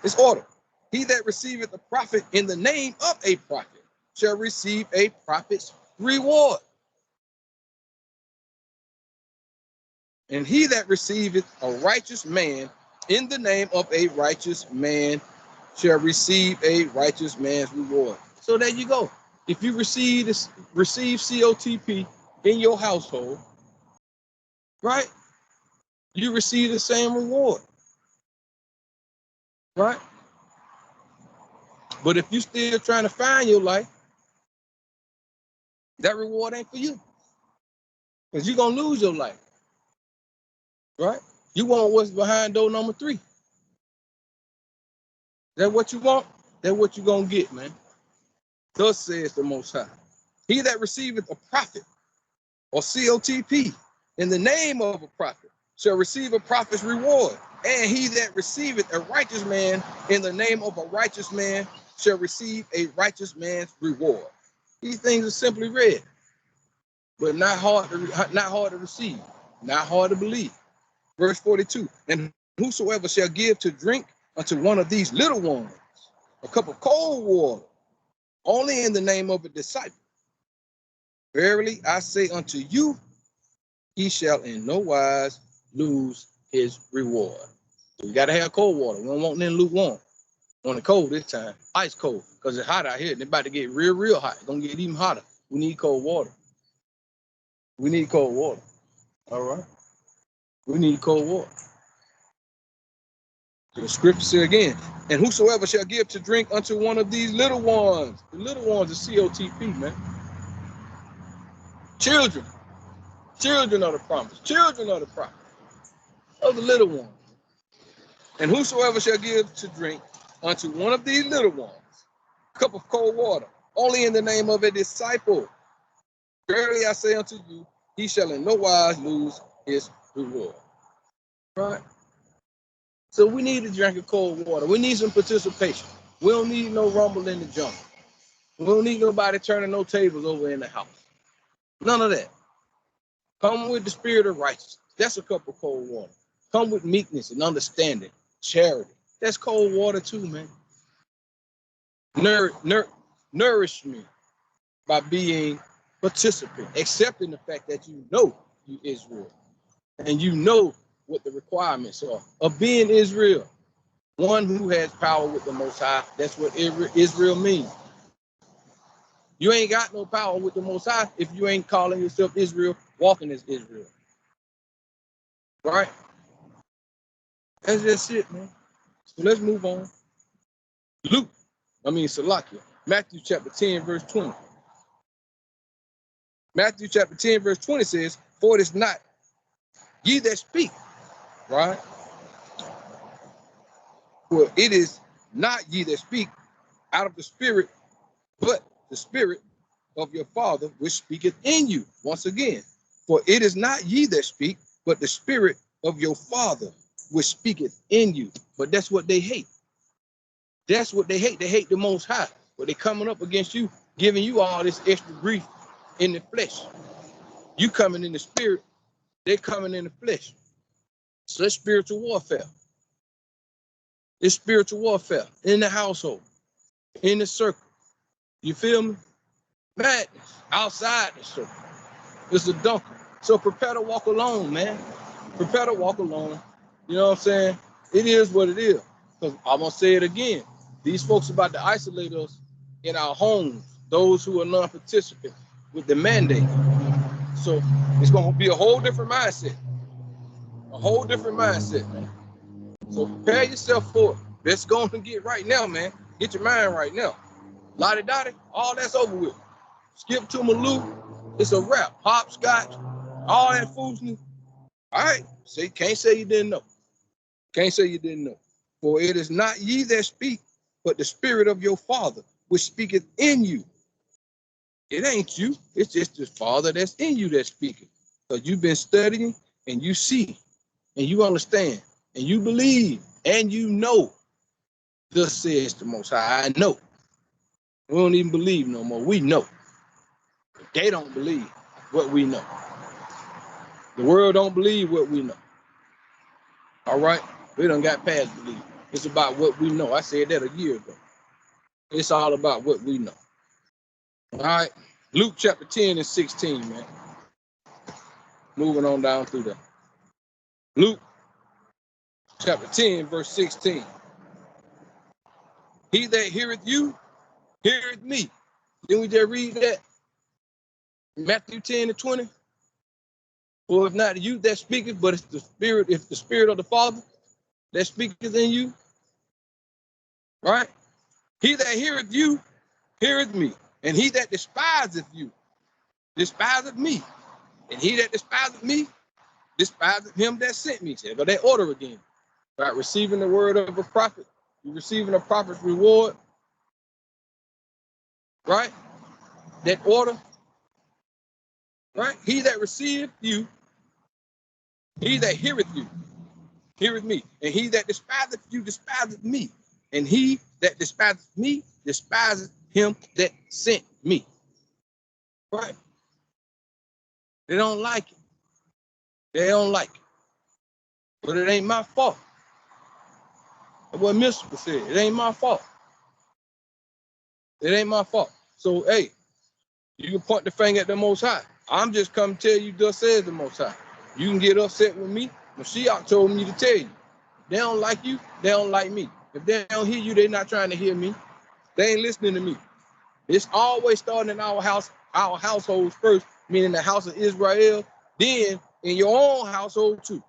It's order. He that receiveth a prophet in the name of a prophet shall receive a prophet's reward. And he that receiveth a righteous man in the name of a righteous man shall receive a righteous man's reward. So there you go. If you receive COTP in your household, right, you receive the same reward, right? But if you still trying to find your life, that reward ain't for you, because you're going to lose your life, right? You want what's behind door number 3. That what you want? That's what you're going to get, man. Thus says the Most High. He that receiveth a prophet or COTP in the name of a prophet shall receive a prophet's reward. And he that receiveth a righteous man in the name of a righteous man shall receive a righteous man's reward. These things are simply read, but not hard to receive, not hard to believe. Verse 42, and whosoever shall give to drink unto one of these little ones a cup of cold water, only in the name of a disciple, verily I say unto you, he shall in no wise lose his reward. So we got to have cold water. We don't want nothing lukewarm. On the cold this time, ice cold, because it's hot out here. It's about to get real hot. It's going to get even hotter. We need cold water. We need cold water. All right? We need cold water. So the scripture says again, and whosoever shall give to drink unto one of these little ones, the little ones is COTP, man. Children of the promise, children of the prophet, of the little ones. And whosoever shall give to drink unto one of these little ones a cup of cold water, only in the name of a disciple, verily I say unto you, he shall in no wise lose his reward. Right? So we need to drink of cold water. We need some participation. We don't need no rumble in the jungle. We don't need nobody turning no tables over in the house. None of that. Come with the spirit of righteousness. That's a cup of cold water. Come with meekness and understanding, charity. That's cold water too, man. Nourish me by being participant, accepting the fact that you know you Israel and you know what the requirements are of being Israel, one who has power with the Most High. That's what Israel means. You ain't got no power with the Most High if you ain't calling yourself Israel, walking as Israel. Right? That's just it, man. So let's move on. Salakia. Matthew chapter 10, verse 20. Matthew chapter 10, verse 20 says, for it is not ye that speak, right? For it is not ye that speak out of the spirit, but the spirit of your Father which speaketh in you. Once again, for it is not ye that speak, but the spirit of your Father which speaketh in you. But that's what they hate. That's what they hate. They hate the Most High. But they coming up against you, giving you all this extra grief in the flesh. You coming in the spirit, they coming in the flesh. So it's spiritual warfare. It's spiritual warfare in the household, in the circle. You feel me? Madness outside the circle. It's a dunker. So prepare to walk alone, man. Prepare to walk alone. You know what I'm saying? It is what it is. Because I'm going to say it again. These folks about to isolate us in our homes, those who are non-participants with the mandate. So it's going to be a whole different mindset. A whole different mindset, man. So prepare yourself for it. Let's go and get right now, man. Get your mind right now. Lottie Dottie, all that's over with. Skip to Malou, it's a wrap. Hopscotch, all that foolishness. All right, can't say you didn't know. Can't say you didn't know. For it is not ye that speak, but the spirit of your Father, which speaketh in you. It ain't you. It's just the Father that's in you that's speaking. Because you've been studying and you see and you understand and you believe and you know. Thus says the Most High. I know. We don't even believe no more. We know. They don't believe what we know. The world don't believe what we know. All right? We done got past belief. It's about what we know. I said that a year ago. It's all about what we know. All right? Luke chapter 10 and 16, man. Moving on down through there. Luke chapter 10, verse 16. He that heareth you, heareth me. Didn't we just read that? Matthew 10 and 20. For if not you that speaketh, but it's the spirit, if the spirit of the Father that speaketh in you, right? He that heareth you, heareth me. And he that despiseth you, despiseth me. And he that despiseth me, despiseth him that sent me. So that order again. Right? Receiving the word of a prophet, you're receiving a prophet's reward. Right? That order. Right? He that receiveth you, he that heareth you, heareth me. And he that despiseth you, despiseth me. And he that despiseth me, despiseth him that sent me. Right? They don't like it. They don't like it. But it ain't my fault. That's what Mr. said. It ain't my fault. It ain't my fault. So, hey, you can point the finger at the Most High. I'm just come to tell you, thus says the Most High. You can get upset with me. Mashiach told me to tell you. They don't like you, they don't like me. If they don't hear you, they're not trying to hear me. They ain't listening to me. It's always starting in our house, our households first, meaning the house of Israel, then in your own household too.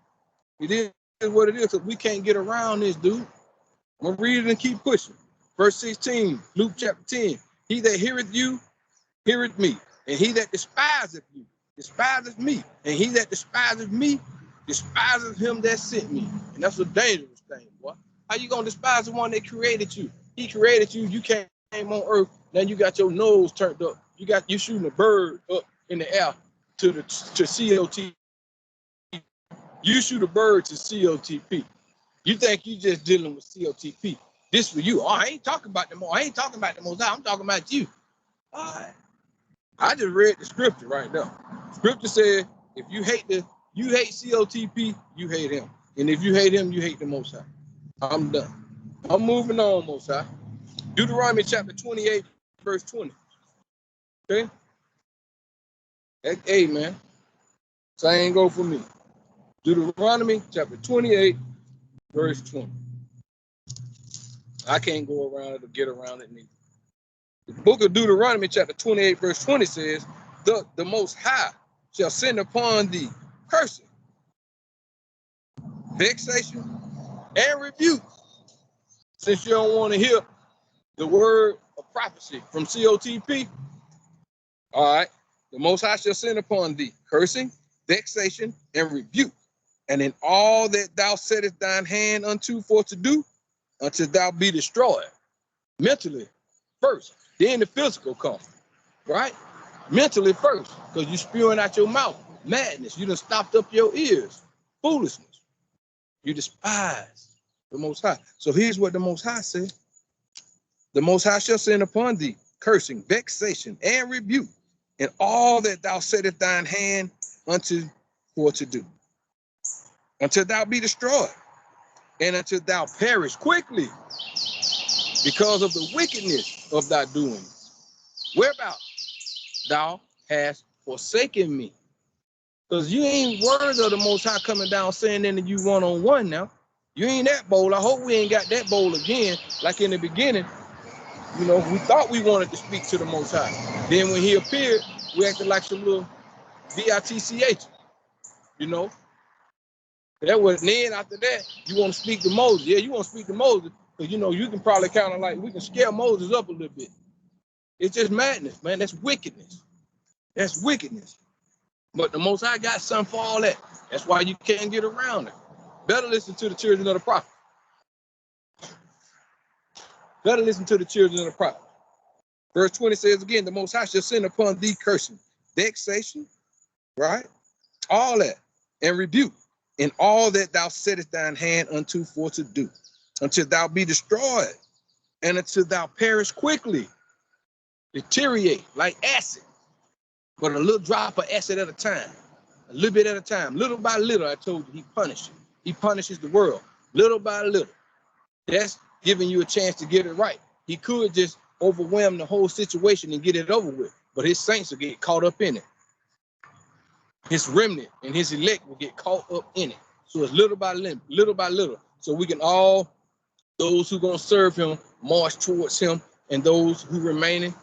It is what it is, because we can't get around this, dude. I'm going to read it and keep pushing. Verse 16, Luke chapter 10. He that heareth you, heareth me. And he that despiseth you, despiseth me. And he that despiseth me, despiseth him that sent me. And that's a dangerous thing, boy. How you going to despise the one that created you? He created you. You came on earth. Now you got your nose turned up. You shooting a bird up in the air to COT. You shoot a bird to COTP. You think you just dealing with COTP. This for you. Oh, I ain't talking about them. I ain't talking about the Most High. I'm talking about you. All right. I just read the scripture right now. Scripture said, if you hate COTP, you hate him. And if you hate him, you hate the Most High. I'm done. I'm moving on, Most High. Deuteronomy chapter 28, verse 20. Okay? Hey, man. Same go for me. Deuteronomy chapter 28, verse 20. I can't go around it or get around it neither. The book of Deuteronomy chapter 28, verse 20 says, the Most High shall send upon thee cursing, vexation, and rebuke, since you don't want to hear the word of prophecy from COTP. All right. The Most High shall send upon thee cursing, vexation, and rebuke. And in all that thou settest thine hand unto for to do, until thou be destroyed. Mentally first, then the physical comes, right? Mentally first, because you spewing out your mouth madness. You done stopped up your ears, foolishness. You despise the Most High. So here's what the Most High said. The Most High shall send upon thee cursing, vexation, and rebuke, in all that thou settest thine hand unto for to do, until thou be destroyed, and until thou perish quickly, because of the wickedness of thy doings, whereby thou hast forsaken me. Because you ain't worthy of the Most High coming down saying into you one-on-one now. You ain't that bold. I hope we ain't got that bold again, like in the beginning. You know, we thought we wanted to speak to the Most High. Then when he appeared, we acted like some little bitch, you know. That was, then after that, you want to speak to Moses. Yeah, you want to speak to Moses, because, you know, you can probably kind of like, we can scare Moses up a little bit. It's just madness, man. That's wickedness. That's wickedness. But the Most High got something for all that. That's why you can't get around it. Better listen to the children of the prophet. Better listen to the children of the prophet. Verse 20 says again, the Most High shall send upon thee cursing, vexation, right? All that, and rebuke, in all that thou settest thine hand unto for to do, until thou be destroyed, and until thou perish quickly. Deteriorate like acid, but a little drop of acid at a time, a little bit at a time, little by little. I told you, he punishes. He punishes the world, little by little. That's giving you a chance to get it right. He could just overwhelm the whole situation and get it over with, but his saints will get caught up in it. His remnant and his elect will get caught up in it. So it's little by little. So we can all, those who gonna serve him, march towards him, and those who remaining,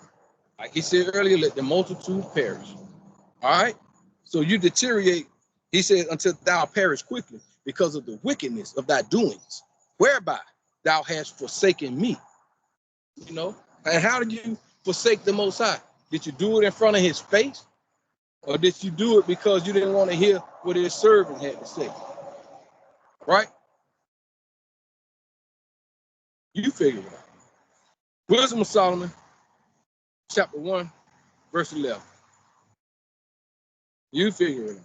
like he said earlier, let the multitude perish. All right. So you deteriorate, he said, until thou perish quickly, because of the wickedness of thy doings, whereby thou hast forsaken me. You know, and how did you forsake the Most High? Did you do it in front of his face? Or did you do it because you didn't want to hear what his servant had to say? Right? You figure it out. Wisdom of Solomon, chapter 1, verse 11. You figure it out.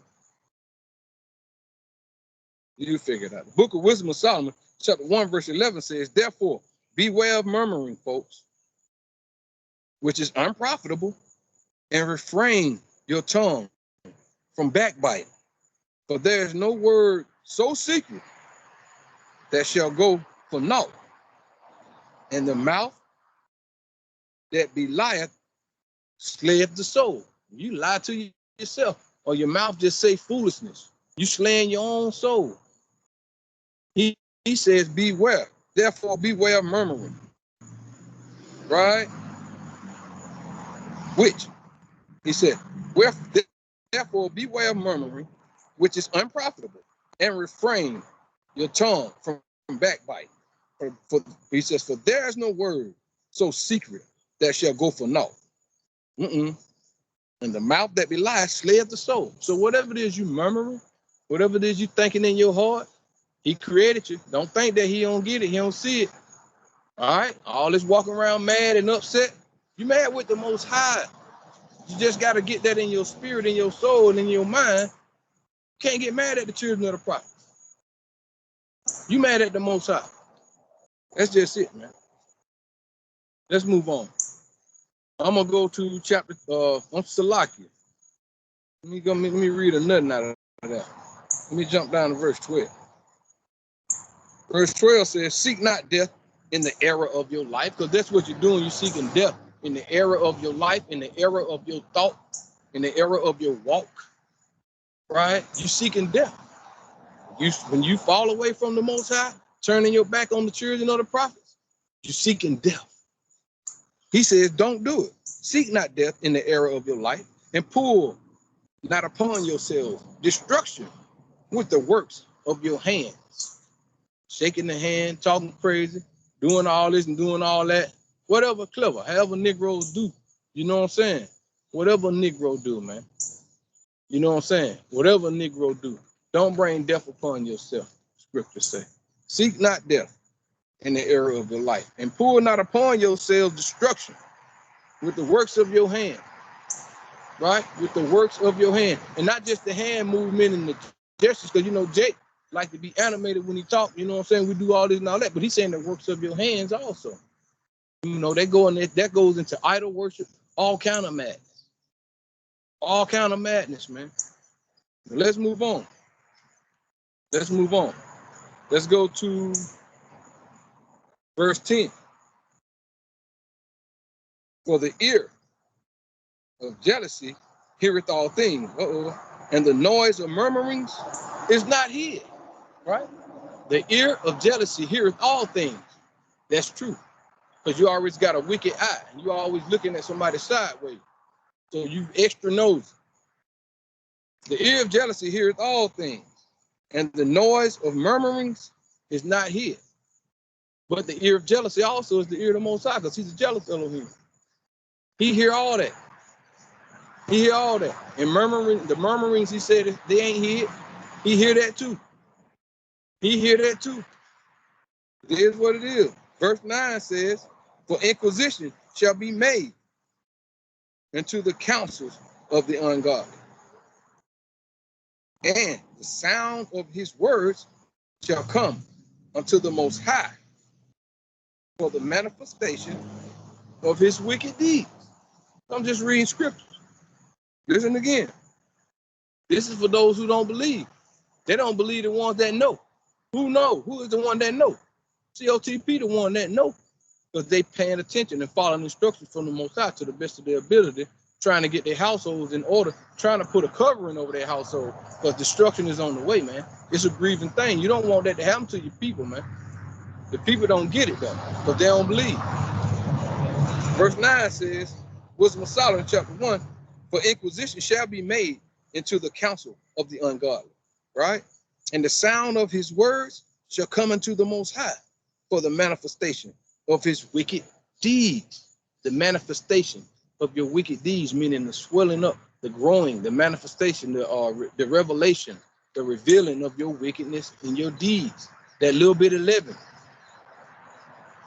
You figure it out. The book of Wisdom of Solomon, chapter 1, verse 11 says, therefore, beware of murmuring, folks, which is unprofitable, and refrain your tongue from backbiting. For there is no word so secret that shall go for naught, and the mouth that belieth slayeth the soul. You lie to yourself, or your mouth just say foolishness. You slaying your own soul. He says, beware. Therefore, beware of murmuring. Right? Which, he said, therefore, beware of murmuring, which is unprofitable, and refrain your tongue from backbiting. He says, for there is no word so secret that shall go for naught. And the mouth that belies slayeth the soul. So whatever it is you murmuring, whatever it is you thinking in your heart, he created you. Don't think that he don't get it. He don't see it. All right? All this walking around mad and upset. You mad with the Most High. You just got to get that in your spirit, in your soul, and in your mind. You can't get mad at the children of the prophets. You mad at the Most High. That's just it, man. Let's move on. I'm gonna go to chapter on Salakia. Let me read a nothing out of that. Let me jump down to verse 12. Verse 12 says, seek not death in the era of your life, because that's what you're doing. You're seeking death in the era of your life, in the era of your thought, in the era of your walk. Right? You're seeking death. When you fall away from the Most High, turning your back on the children of the prophets, you're seeking death. He says, don't do it. Seek not death in the era of your life, and pull not upon yourselves destruction with the works of your hands. Shaking the hand, talking crazy, doing all this and doing all that. whatever clever, however Negroes do. You know what I'm saying? Whatever Negro do, man. You know what I'm saying? Whatever Negro do, don't bring death upon yourself, scripture say. Seek not death in the era of your life, and pour not upon yourselves destruction with the works of your hand, right? With the works of your hand, and not just the hand movement and the gestures, because you know Jake like to be animated when he talk. You know what I'm saying? We do all this and all that, but he's saying the works of your hands also. You know, they go in there, that goes into idol worship, all kind of madness. All kind of madness, man. Now let's move on. Let's move on. Let's go to verse 10. For the ear of jealousy heareth all things. And the noise of murmurings is not hid. Right? The ear of jealousy heareth all things. That's true. Because you always got a wicked eye. And you're always looking at somebody sideways. So you extra nosy. The ear of jealousy heareth all things, and the noise of murmurings is not hid. But the ear of jealousy also is the ear of the Most High, because he's a jealous Elohim. He hear all that. He hear all that. And the murmurings, he said, they ain't hid. He hear that too. He hear that too. It is what it is. Verse 9 says, for inquisition shall be made into the counsels of the ungodly. And the sound of his words shall come unto the Most High for the manifestation of his wicked deeds. I'm just reading scriptures. Listen again. This is for those who don't believe. They don't believe the ones that know. Who know? Who is the one that know? COTP the one that know. Because they paying attention and following instructions from the Most High to the best of their ability, trying to get their households in order, trying to put a covering over their household, because destruction is on the way, man. It's a grieving thing. You don't want that to happen to your people, man. The people don't get it, though, because they don't believe. Verse 9 says, Wisdom of Solomon, chapter 1, for inquisition shall be made into the counsel of the ungodly, right? And the sound of his words shall come unto the Most High for the manifestation of his wicked deeds. The manifestation of your wicked deeds, meaning the swelling up, the growing, the manifestation, the revelation, the revealing of your wickedness and your deeds. That little bit of leaven.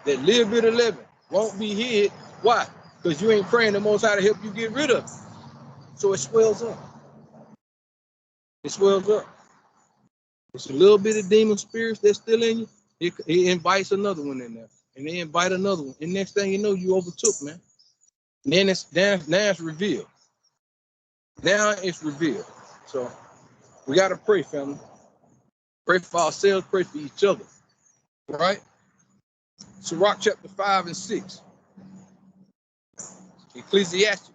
That little bit of leaven won't be hid. Why? Because you ain't praying the Most High to help you get rid of it. So it swells up. It swells up. It's a little bit of demon spirits that's still in you. It invites another one in there. And they invite another one. And next thing you know, you overtook, man. And then now it's revealed. Now it's revealed. So we got to pray, family. Pray for ourselves, pray for each other. Right? Sirach chapter 5 and 6. Ecclesiastes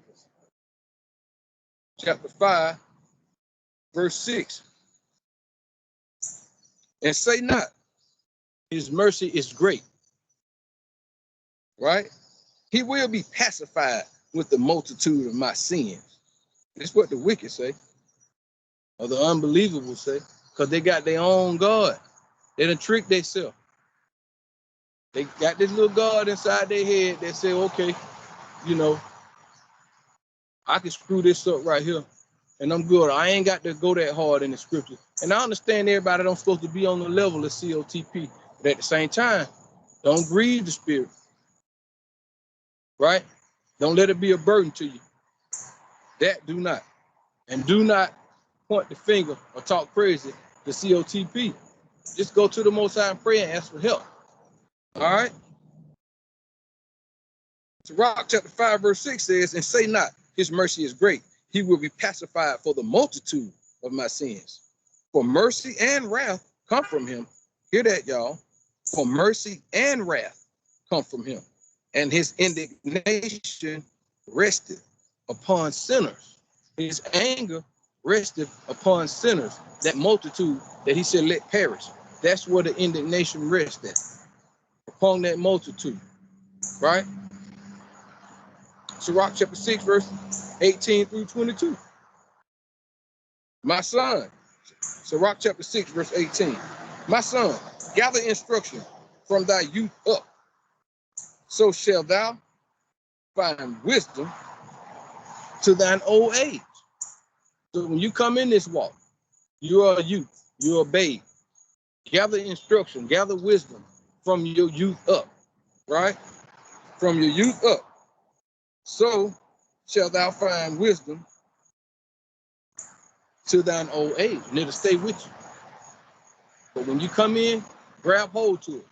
chapter 5, verse 6. And say not, his mercy is great. Right? He will be pacified with the multitude of my sins. That's what the wicked say, or the unbelievable say, because they got their own God. They done tricked themselves. They got this little God inside their head that say, okay, you know, I can screw this up right here, and I'm good. I ain't got to go that hard in the scripture. And I understand everybody don't supposed to be on the level of COTP, but at the same time, don't grieve the spirit. Right? Don't let it be a burden to you. That do not. And do not point the finger or talk crazy to COTP. Just go to the Most High and pray and ask for help. All right? Sirach chapter 5, verse 6 says, and say not, his mercy is great. He will be pacified for the multitude of my sins. For mercy and wrath come from him. Hear that, y'all. For mercy and wrath come from him. And his indignation rested upon sinners. His anger rested upon sinners. That multitude that he said let perish. That's where the indignation rested. Upon that multitude. Right? Sirach chapter 6, verse 18 through 22. My son. Sirach chapter 6, verse 18. My son, gather instruction from thy youth up. so shalt thou find wisdom to thine old age. So when you come in this walk, you are a youth, you're a babe. Gather instruction, gather wisdom from your youth up, right? From your youth up. So shalt thou find wisdom to thine old age, and it'll stay with you. But when you come in, grab hold to it.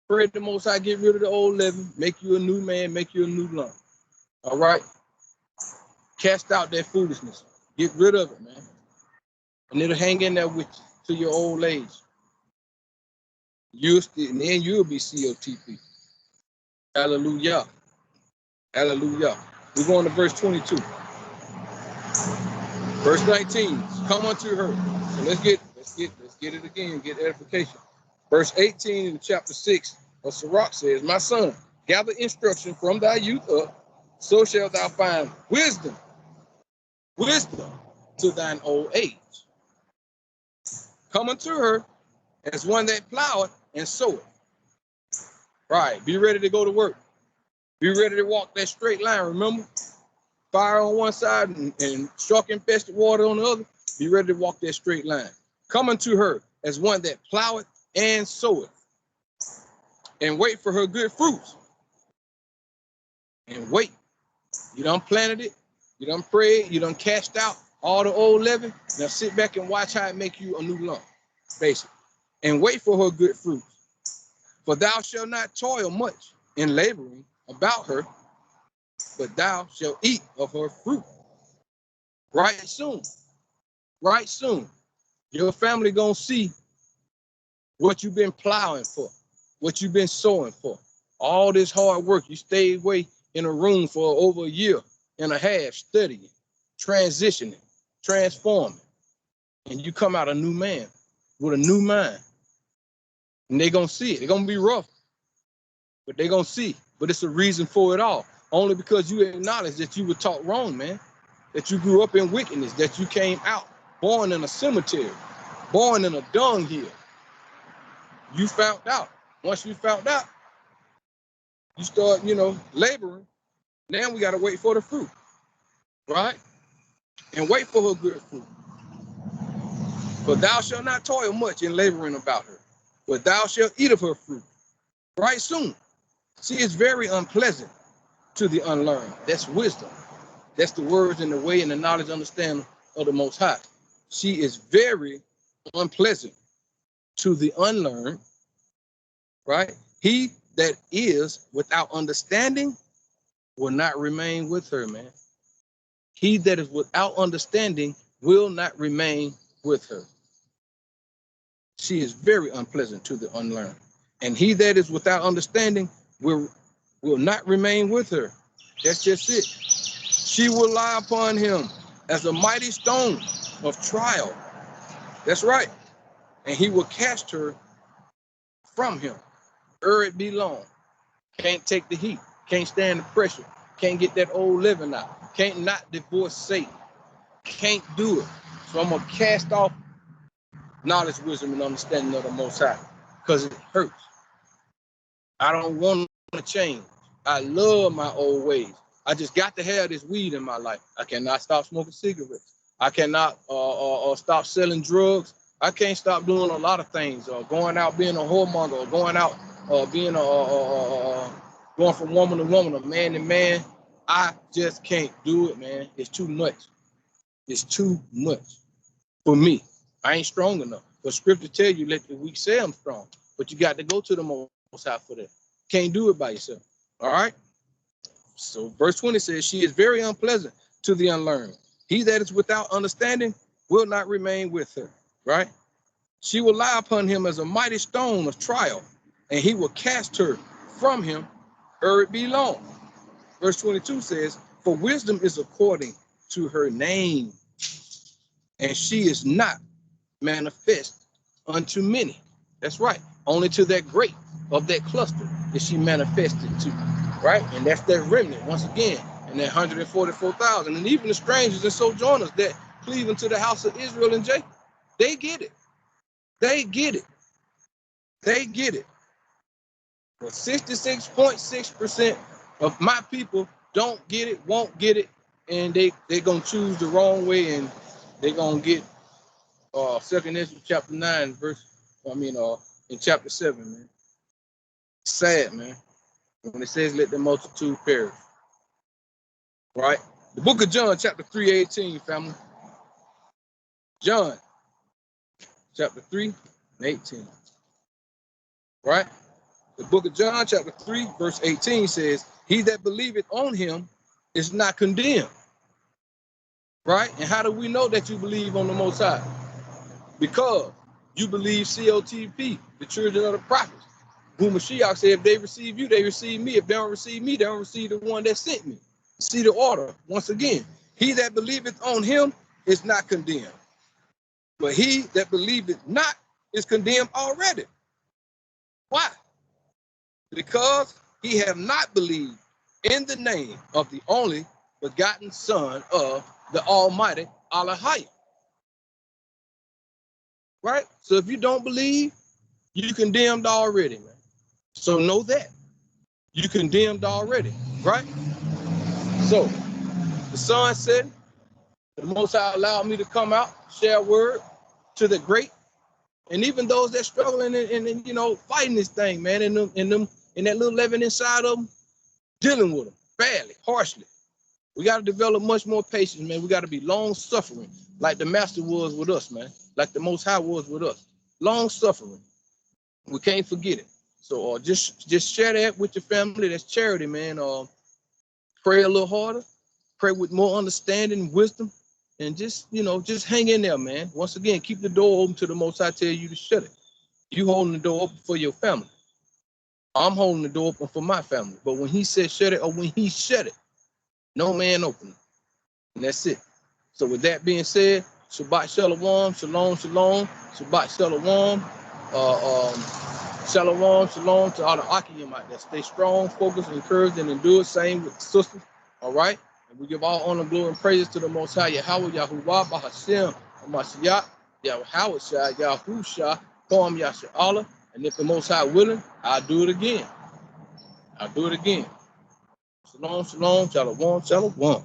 Pray the Most High, get rid of the old leaven, make you a new man, make you a new lump. All right? Cast out that foolishness. Get rid of it, man. And it'll hang in there with you to your old age. And then you'll be COTP. Hallelujah. Hallelujah. We're going to verse 22. Verse 19. Come unto her. So let's get it again, get edification. Verse 18 in chapter 6 of Sirach says, my son, gather instruction from thy youth up, so shalt thou find wisdom to thine old age. Come unto her as one that ploweth and soweth. Right, be ready to go to work. Be ready to walk that straight line, remember? Fire on one side and shark infested water on the other. Be ready to walk that straight line. Come unto her as one that ploweth and soweth, and wait for her good fruits. And wait. You done planted it, you done prayed, you done cast out all the old leaven. Now sit back and watch how it make you a new lump, basically. And wait for her good fruits. For thou shalt not toil much in laboring about her, but thou shalt eat of her fruit. Right soon. Right soon. Your family gonna see what you've been plowing for, what you've been sowing for. All this hard work, you stayed away in a room for over a year and a half studying, transitioning, transforming, and you come out a new man with a new mind. And they're gonna see it. They're gonna be rough, but they're gonna see. But it's a reason for it all. Only because you acknowledge that you were taught wrong, man. That you grew up in wickedness, that you came out born in a cemetery, born in a dung hill. You found out. Once you found out, you start, laboring. Now we got to wait for the fruit, right? And wait for her good fruit. For thou shalt not toil much in laboring about her, but thou shalt eat of her fruit right soon. She is very unpleasant to the unlearned. That's wisdom. That's the words and the way and the knowledge and understanding of the Most High. She is very unpleasant to the unlearned, right? He that is without understanding will not remain with her, man. He that is without understanding will not remain with her. She is very unpleasant to the unlearned. And he that is without understanding will not remain with her. That's just it. She will lie upon him as a mighty stone of trial. That's right. And he will cast her from him. It be long. Can't take the heat. Can't stand the pressure. Can't get that old living out. Can't not divorce Satan. Can't do it. So I'm going to cast off knowledge, wisdom, and understanding of the Most High because it hurts. I don't want to change. I love my old ways. I just got to have this weed in my life. I cannot stop smoking cigarettes. I cannot stop selling drugs. I can't stop doing a lot of things. Going out being a whoremonger, or going out being going from woman to woman, or man to man. I just can't do it, man. It's too much. It's too much for me. I ain't strong enough. But scripture tell you, let the weak say I'm strong. But you got to go to the Most High for that. Can't do it by yourself. All right? So verse 20 says, she is very unpleasant to the unlearned. He that is without understanding will not remain with her. Right? She will lie upon him as a mighty stone of trial, and he will cast her from him, ere it be long. Verse 22 says, for wisdom is according to her name, and she is not manifest unto many. That's right. Only to that great of that cluster is she manifested to, right? And that's that remnant, once again, and that 144,000. And even the strangers and sojourners that cleave unto the house of Israel and Jacob, they get it. They get it. They get it. But 66.6% of my people don't get it, won't get it, and they're gonna choose the wrong way, and they're gonna get 2nd Ezra chapter 9, in chapter 7, man. Sad, man. When it says let the multitude perish. Right? The book of John, chapter 3:18, family. John, chapter 3:18. Right? The book of John, chapter 3, verse 18 says, he that believeth on him is not condemned. Right? And how do we know that you believe on the Most High? Because you believe COTP, the children of the prophets. Who Mashiach said, if they receive you, they receive me. If they don't receive me, they don't receive the one that sent me. See the order once again. He that believeth on him is not condemned. But he that believeth not is condemned already. Why? Because he have not believed in the name of the only begotten Son of the Almighty Allahayim. Right? So if you don't believe, you condemned already, man. So know that. You condemned already, right? So the sun said, the Most High allowed me to come out, share a word to the great, and even those that struggling and fighting this thing, man, and that little leaven inside of them, dealing with them badly, harshly. We got to develop much more patience, man. We got to be long suffering, like the Master was with us, man, like the Most High was with us. Long suffering. We can't forget it. So just share that with your family. That's charity, man. Pray a little harder, pray with more understanding, wisdom, and just hang in there, man. Once again, keep the door open to the Most High tell you to shut it. You holding the door open for your family. I'm holding the door open for my family. But when he said shut it, or when he shut it, no man open it. And that's it. So with that being said, Shabbat Shalom, Shalom, Shalom, Shabbat Shalom, Shalom, Shalom to all the Akiyim out there. Stay strong, focused, encouraged, and endure. Same with the sisters. All right? And we give all honor, glory, and praises to the Most High, Yahweh, Yahuwah, Bahashem, Mashiach, Yahweh Shah, Yahusha, Kwam Yasha Allah. And if the Most High willing, I'll do it again. Shalom, shalom, shalom, shalom.